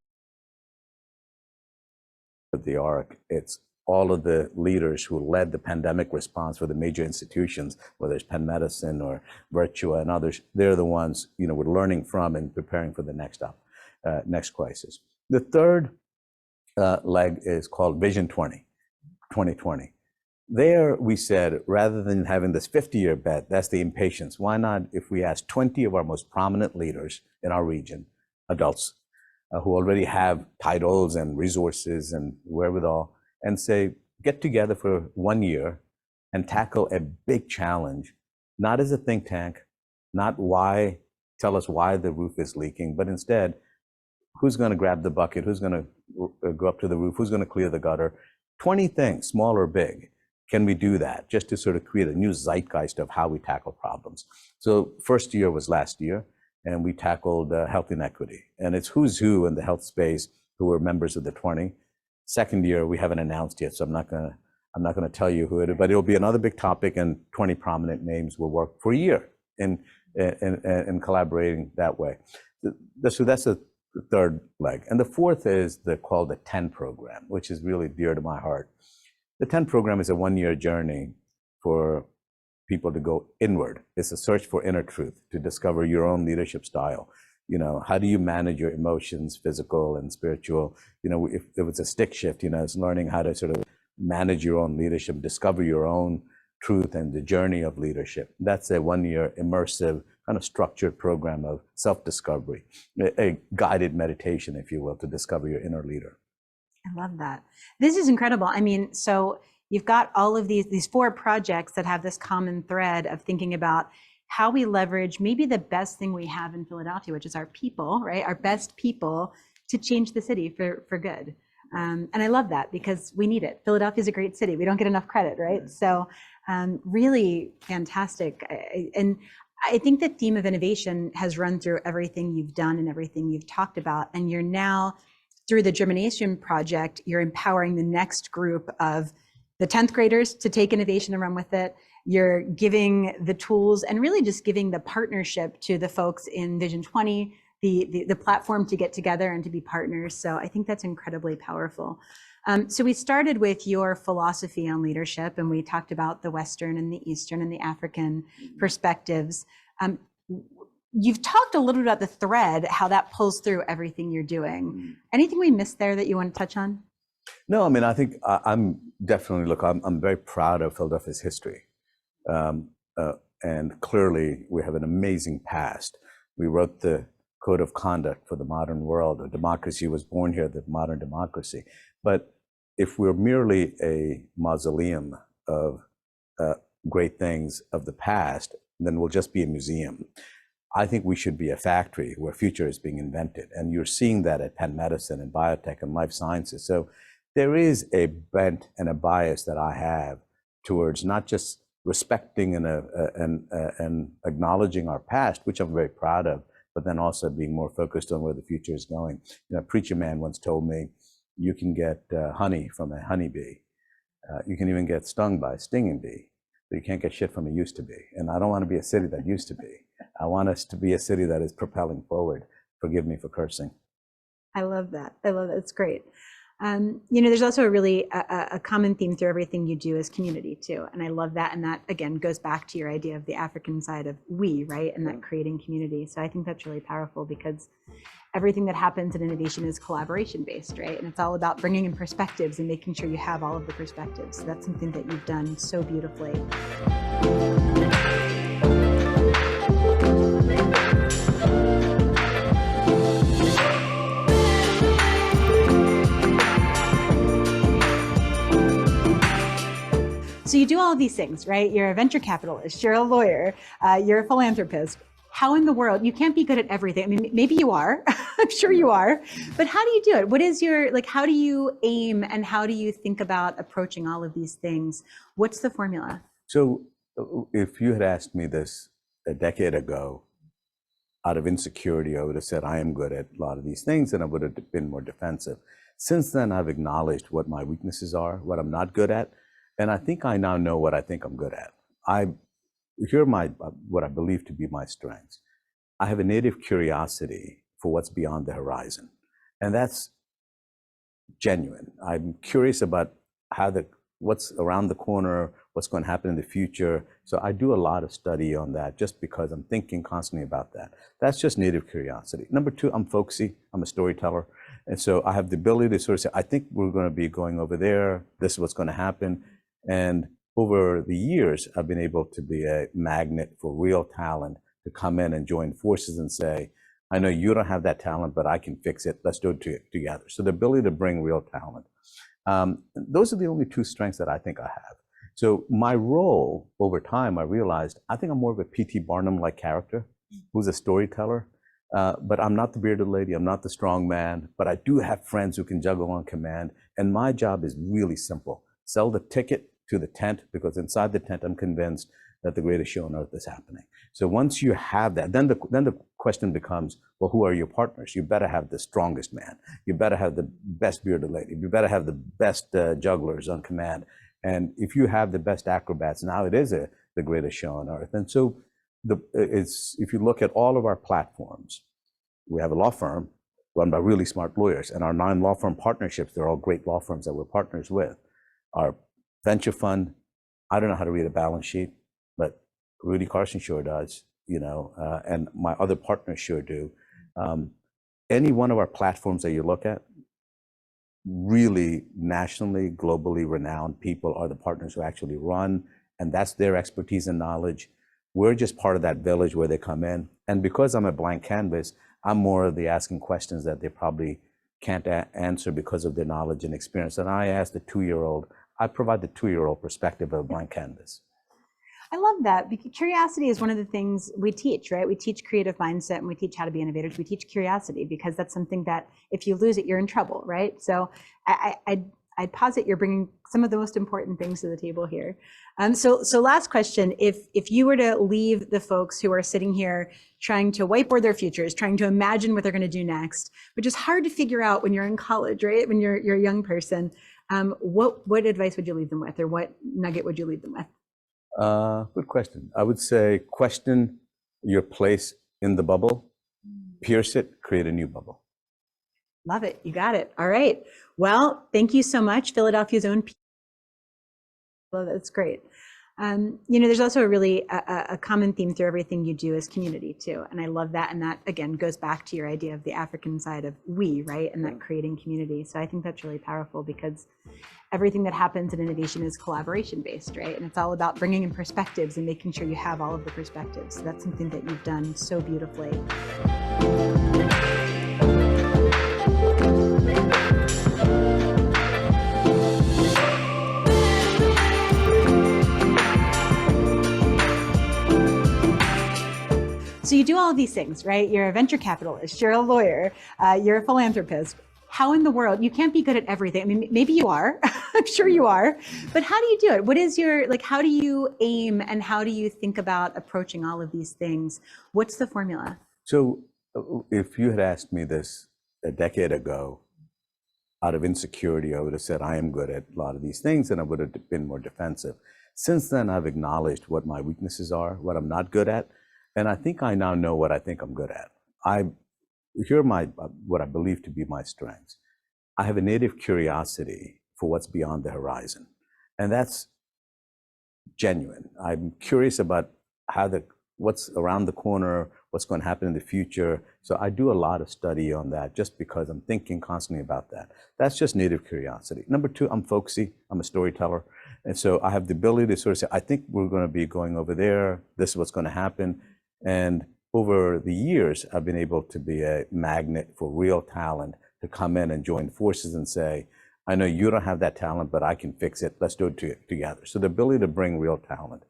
of the arc. It's all of the leaders who led the pandemic response for the major institutions, whether it's Penn Medicine or Virtua and others. They're the ones we're learning from and preparing for the next crisis. The third leg is called Vision 2020. There we said, rather than having this 50-year bet, that's the impatience. Why not if we ask 20 of our most prominent leaders in our region, adults, who already have titles and resources and wherewithal, and say, get together for 1 year and tackle a big challenge, not as a think tank, not tell us why the roof is leaking, but instead, who's going to grab the bucket, who's going to go up to the roof, who's going to clear the gutter. 20 things, small or big. Can we do that just to sort of create a new zeitgeist of how we tackle problems? So first year was last year, and we tackled health inequity. And it's who's who in the health space who were members of the 20. Second year, we haven't announced yet, so I'm not gonna tell you who it is, but it'll be another big topic, and 20 prominent names will work for a year in collaborating that way. So that's the third leg. And the fourth is called the 10 program, which is really dear to my heart. The 10 program is a 1-year journey for people to go inward. It's a search for inner truth, to discover your own leadership style. How do you manage your emotions, physical and spiritual? If it's a stick shift, it's learning how to sort of manage your own leadership, discover your own truth and the journey of leadership. That's a 1-year immersive kind of structured program of self-discovery, a guided meditation, if you will, to discover your inner leader. I love that. This is incredible. I mean, so you've got all of these 4 projects that have this common thread of thinking about how we leverage maybe the best thing we have in Philadelphia, which is our people, right? Our best people to change the city for good. And I love that because we need it. Philadelphia is a great city. We don't get enough credit, right? So really fantastic. And I think the theme of innovation has run through everything you've done and everything you've talked about. And you're now, through the Germination Project, you're empowering the next group of the 10th graders to take innovation and run with it. You're giving the tools and really just giving the partnership to the folks in Vision 20 the platform to get together and to be partners. So I think that's incredibly powerful. So we started with your philosophy on leadership, and we talked about the Western and the Eastern and the African perspectives. You've talked a little bit about the thread, how that pulls through everything you're doing. Anything we missed there that you want to touch on? No, I mean, I think I'm definitely, look, I'm very proud of Philadelphia's history. And clearly, we have an amazing past. We wrote the code of conduct for the modern world. A democracy was born here, the modern democracy. But if we're merely a mausoleum of great things of the past, then we'll just be a museum. I think we should be a factory where future is being invented. And you're seeing that at Penn Medicine and biotech and life sciences. So there is a bent and a bias that I have towards not just respecting and acknowledging our past, which I'm very proud of, but then also being more focused on where the future is going. You know, a preacher man once told me, you can get honey from a honeybee. You can even get stung by a stinging bee, but you can't get shit from a used to be. And I don't want to be a city that used to be. I want us to be a city that is propelling forward. Forgive me for cursing. I love that. I love that. It's great. You know, there's also a really a common theme through everything you do is community too. And I love that. And that, again, goes back to your idea of the African side of we, right? And that creating community. So I think that's really powerful because everything that happens in innovation is collaboration based, right? And it's all about bringing in perspectives and making sure you have all of the perspectives. So that's something that you've done so beautifully. So you do all of these things, right? You're a venture capitalist, you're a lawyer, you're a philanthropist. How in the world, you can't be good at everything. I mean, maybe you are, I'm sure you are, but how do you do it? What is your, like, how do you aim and how do you think about approaching all of these things? What's the formula? So if you had asked me this a decade ago, out of insecurity, I would have said, I am good at a lot of these things, and I would have been more defensive. Since then, I've acknowledged what my weaknesses are, what I'm not good at, and I think I now know what I think I'm good at. Here are what I believe to be my strengths. I have a native curiosity for what's beyond the horizon, and that's genuine. I'm curious about what's around the corner, what's going to happen in the future. So I do a lot of study on that just because I'm thinking constantly about that. That's just native curiosity. Number two, I'm folksy. I'm a storyteller. And so I have the ability to sort of say, I think we're going to be going over there. This is what's going to happen. And over the years, I've been able to be a magnet for real talent to come in and join forces and say, I know you don't have that talent, but I can fix it. Let's do it together. So the ability to bring real talent. Those are the only two strengths that I think I have. So my role over time, I realized, I think I'm more of a P.T. Barnum-like character who's a storyteller, but I'm not the bearded lady, I'm not the strong man, but I do have friends who can juggle on command. And my job is really simple. Sell the ticket to the tent, because inside the tent, I'm convinced that the greatest show on earth is happening. So once you have that, then the question becomes, well, who are your partners? You better have the strongest man. You better have the best bearded lady. You better have the best jugglers on command. And if you have the best acrobats, now it is the greatest show on earth. And so if you look at all of our platforms, we have a law firm run by really smart lawyers, and our 9 law firm partnerships, they're all great law firms that we're partners with. Our venture fund, I don't know how to read a balance sheet, but Rudy Carson sure does, you know, and my other partners sure do. Any one of our platforms that you look at, really nationally, globally renowned people are the partners who actually run, and that's their expertise and knowledge. We're just part of that village where they come in. And because I'm a blank canvas, I'm more of the asking questions that they probably can't answer because of their knowledge and experience. And I ask the 2-year-old, I provide the 2-year-old perspective of a blank canvas. I love that, because curiosity is one of the things we teach, right? We teach creative mindset and we teach how to be innovators. We teach curiosity because that's something that if you lose it, you're in trouble, right? So I'd posit you're bringing some of the most important things to the table here. So last question, if you were to leave the folks who are sitting here trying to whiteboard their futures, trying to imagine what they're going to do next, which is hard to figure out when you're in college, right? When you're a young person, what advice would you leave them with, or what nugget would you leave them with? Good question. I would say question your place in the bubble pierce it, create a new bubble. Love it. You got it. All right. Well, thank you so much, Philadelphia's own. Well, that's great. There's also a really a common theme through everything you do is community too, and I love that. And that again goes back to your idea of the African side of we, right, and that creating community. So I think that's really powerful because everything that happens in innovation is collaboration based, right? And it's all about bringing in perspectives and making sure you have all of the perspectives. So that's something that you've done so beautifully. So you do all of these things, right? You're a venture capitalist, you're a lawyer, you're a philanthropist. How in the world, you can't be good at everything. I mean, maybe you are, I'm sure you are, but how do you do it? What is your, how do you aim and how do you think about approaching all of these things? What's the formula? So if you had asked me this a decade ago, out of insecurity, I would have said I am good at a lot of these things and I would have been more defensive. Since then, I've acknowledged what my weaknesses are, what I'm not good at. And I think I now know what I think I'm good at. Here are what I believe to be my strengths. I have a native curiosity for what's beyond the horizon. And that's genuine. I'm curious about what's around the corner, what's going to happen in the future. So I do a lot of study on that just because I'm thinking constantly about that. That's just native curiosity. Number two, I'm folksy. I'm a storyteller. And so I have the ability to sort of say, I think we're going to be going over there. This is what's going to happen. And over the years, I've been able to be a magnet for real talent to come in and join forces and say, I know you don't have that talent, but I can fix it. Let's do it together. So the ability to bring real talent.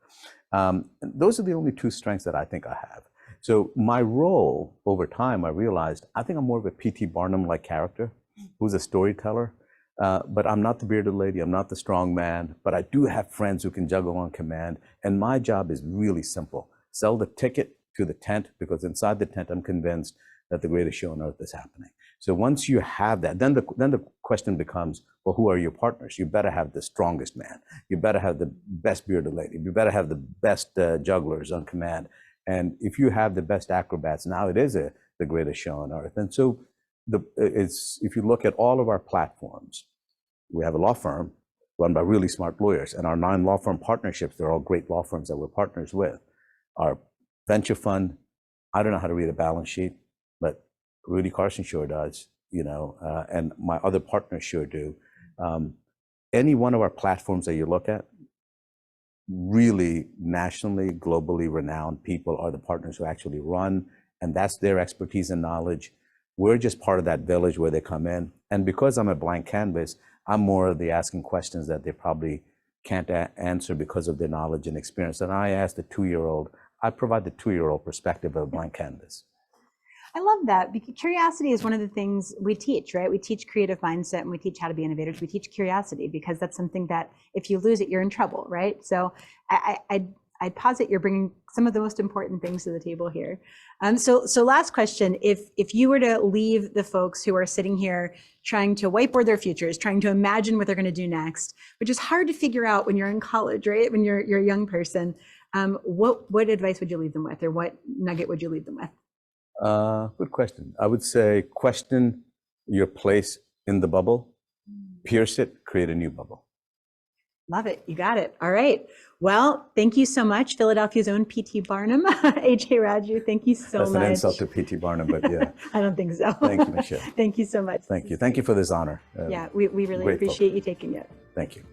Those are the only two strengths that I think I have. So my role over time, I realized, I think I'm more of a P.T. Barnum-like character who's a storyteller. But I'm not the bearded lady, I'm not the strong man, but I do have friends who can juggle on command. And my job is really simple. Sell the ticket to the tent, because inside the tent, I'm convinced that the greatest show on earth is happening. So once you have that, then the question becomes, well, who are your partners? You better have the strongest man. You better have the best bearded lady. You better have the best jugglers on command. And if you have the best acrobats, now it is the greatest show on earth. And so if you look at all of our platforms, we have a law firm run by really smart lawyers, and our 9 law firm partnerships, they're all great law firms that we're partners with. Our venture fund, I don't know how to read a balance sheet, but Rudy Carson sure does, and my other partners sure do. Any one of our platforms that you look at, really nationally, globally renowned people are the partners who actually run, and that's their expertise and knowledge. We're just part of that village where they come in. And because I'm a blank canvas, I'm more of the asking questions that they probably can't answer because of their knowledge and experience. And I ask the 2-year-old, I provide the 2-year-old perspective of a blank canvas. I love that, because curiosity is one of the things we teach, right? We teach creative mindset and we teach how to be innovators. We teach curiosity because that's something that if you lose it, you're in trouble, right? So I'd posit you're bringing some of the most important things to the table here. So last question, if you were to leave the folks who are sitting here trying to whiteboard their futures, trying to imagine what they're going to do next, which is hard to figure out when you're in college, right? When you're a young person, what advice would you leave them with, or what nugget would you leave them with? Good question. I would say question your place in the bubble, pierce it, create a new bubble. Love it. You got it. All right. Well, thank you so much, Philadelphia's own P.T. Barnum. A.J. Raju, thank you so much. That's an insult to P.T. Barnum, but yeah. I don't think so. Thank you, Michelle. Thank you so much. Thank you. Thank you for this honor. Yeah, we really appreciate you taking it. Thank you.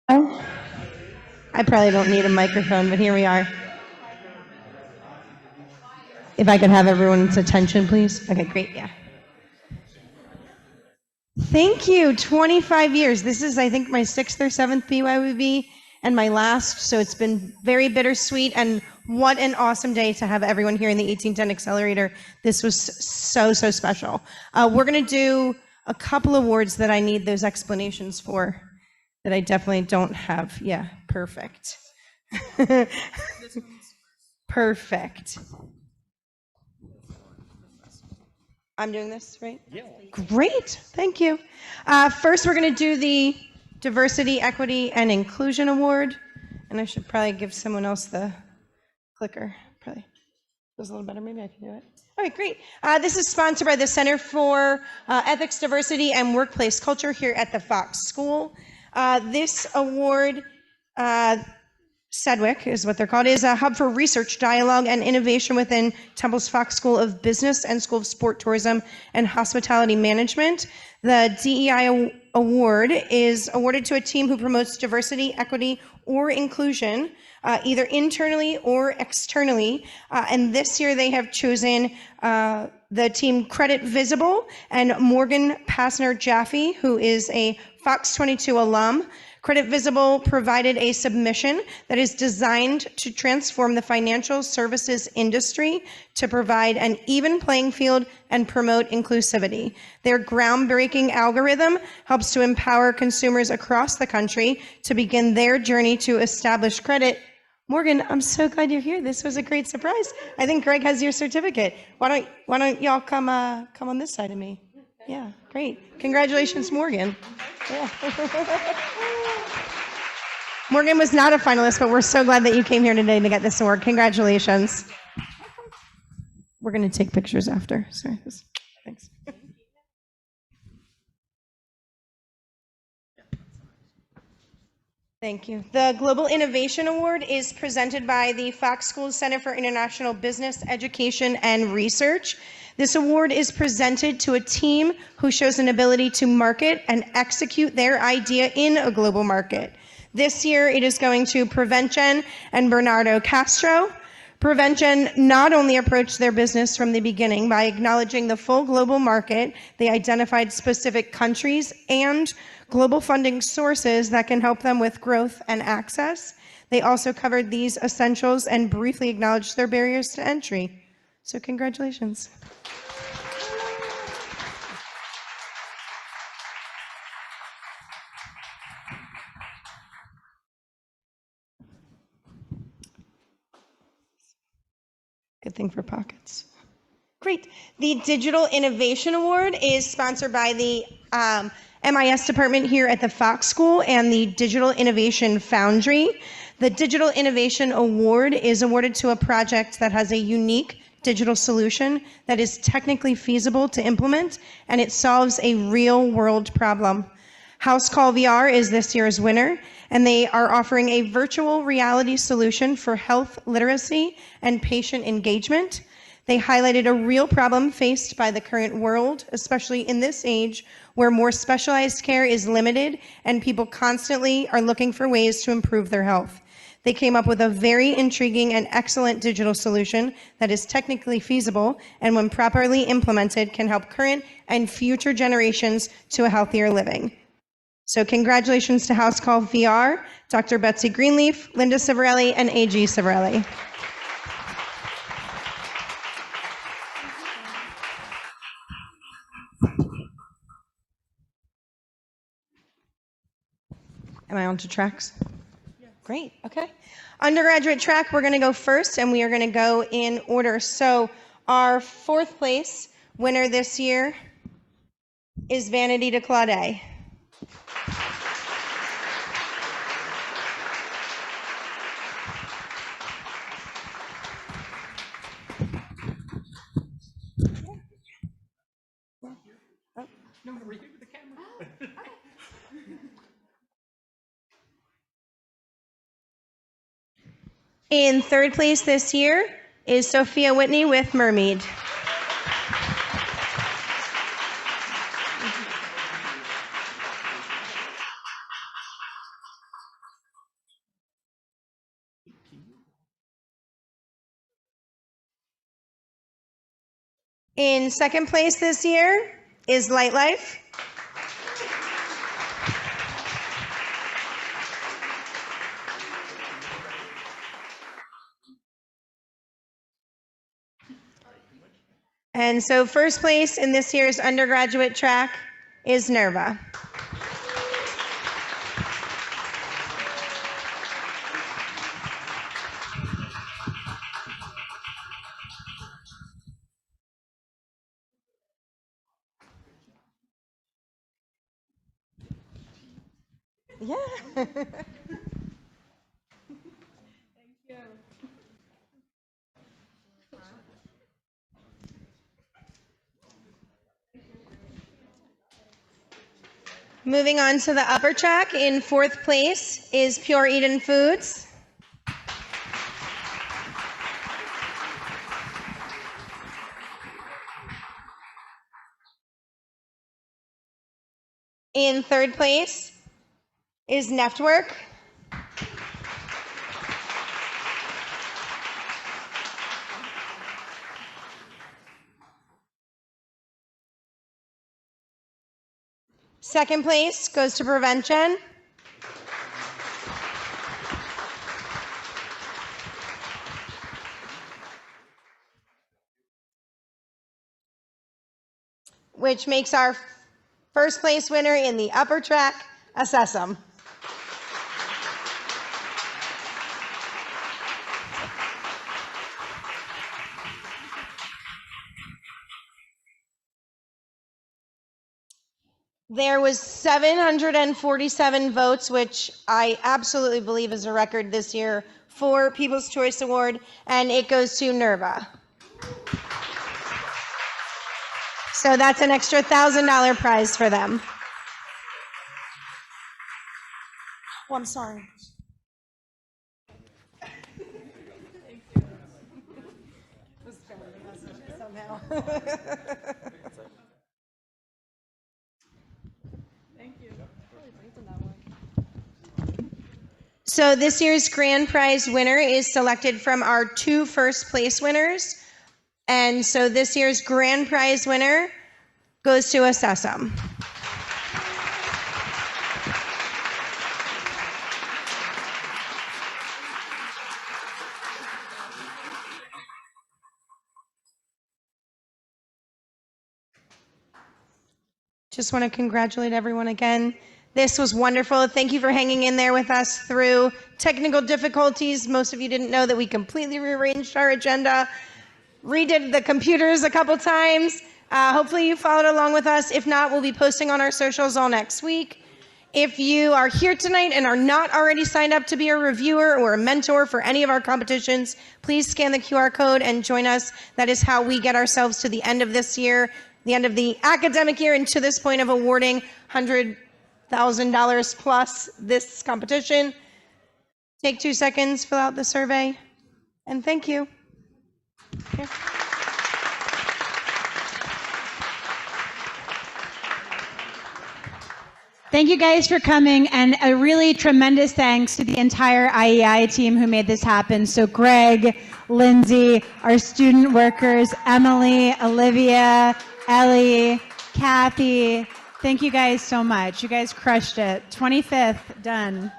I probably don't need a microphone, but here we are. If I could have everyone's attention, please. Okay, great, yeah. Thank you, 25 years. This is, I think, my 6th or 7th BYOBB and my last, so it's been very bittersweet, and what an awesome day to have everyone here in the 1810 Accelerator. This was so, so special. We're gonna do a couple awards that I need those explanations for, that I definitely don't have. Yeah, perfect. Perfect. I'm doing this, right? Yeah. Great, thank you. First, we're going to do the Diversity, Equity, and Inclusion Award. And I should probably give someone else the clicker. Probably feels a little better. Maybe I can do it. All right, great. This is sponsored by the Center for Ethics, Diversity, and Workplace Culture here at the Fox School. This award, Sedgwick is what they're called, is a hub for research, dialogue, and innovation within Temple's Fox School of Business and School of Sport, Tourism, and Hospitality Management. The DEI award is awarded to a team who promotes diversity, equity, or inclusion, either internally or externally. And this year they have chosen the team Credit Visible and Morgan Passner-Jaffe, who is a Fox 22 alum. Credit Visible provided a submission that is designed to transform the financial services industry to provide an even playing field and promote inclusivity. Their groundbreaking algorithm helps to empower consumers across the country to begin their journey to establish credit. Morgan, I'm so glad you're here. This was a great surprise. I think Greg has your certificate. Why don't y'all come on this side of me? Yeah, great. Congratulations, Morgan. Yeah. Morgan was not a finalist, but we're so glad that you came here today to get this award. Congratulations. We're going to take pictures after. Sorry. Thanks. Thank you. The Global Innovation Award is presented by the Fox School Center for International Business, Education, and Research. This award is presented to a team who shows an ability to market and execute their idea in a global market. This year, it is going to Prevention and Bernardo Castro. Prevention not only approached their business from the beginning by acknowledging the full global market, they identified specific countries and global funding sources that can help them with growth and access. They also covered these essentials and briefly acknowledged their barriers to entry. So congratulations. Good thing for pockets. Great. The Digital Innovation Award is sponsored by the MIS department here at the Fox School and the Digital Innovation Foundry. The Digital Innovation Award is awarded to a project that has a unique digital solution that is technically feasible to implement, and it solves a real-world problem. House Call VR is this year's winner, and they are offering a virtual reality solution for health literacy and patient engagement. They highlighted a real problem faced by the current world, especially in this age where more specialized care is limited and people constantly are looking for ways to improve their health. They came up with a very intriguing and excellent digital solution that is technically feasible and when properly implemented can help current and future generations to a healthier living. So congratulations to House Call VR, Dr. Betsy Greenleaf, Linda Civarelli, and A.G. Civarelli. Am I on to tracks? Great, okay. Undergraduate track, we're gonna go first and we are gonna go in order. So our 4th place winner this year is Vanity de Claude. In 3rd place this year is Sophia Whitney with Mermaid. In 2nd place this year is Light Life. And so 1st place in this year's undergraduate track is Nerva. Yeah. Moving on to the upper track, in 4th place is Pure Eden Foods. In 3rd place is Neftwork. Second place goes to Prevention. Which makes our 1st place winner in the upper track, Assessum. There was 747 votes, which I absolutely believe is a record this year for People's Choice Award, and it goes to Nerva. So that's an extra $1,000 prize for them. Oh, I'm sorry. Somehow. So this year's grand prize winner is selected from our 2 first place winners. And so this year's grand prize winner goes to Assessum. Just want to congratulate everyone again. This was wonderful. Thank you for hanging in there with us through technical difficulties. Most of you didn't know that we completely rearranged our agenda, redid the computers a couple times. Hopefully you followed along with us. If not, we'll be posting on our socials all next week. If you are here tonight and are not already signed up to be a reviewer or a mentor for any of our competitions, please scan the QR code and join us. That is how we get ourselves to the end of this year, the end of the academic year, and to this point of awarding $100,000 plus this competition. Take 2 seconds, fill out the survey, and thank you. Here. Thank you guys for coming, and a really tremendous thanks to the entire IEI team who made this happen. So Greg, Lindsay, our student workers, Emily, Olivia, Ellie, Kathy, thank you guys so much. You guys crushed it. 25th, done.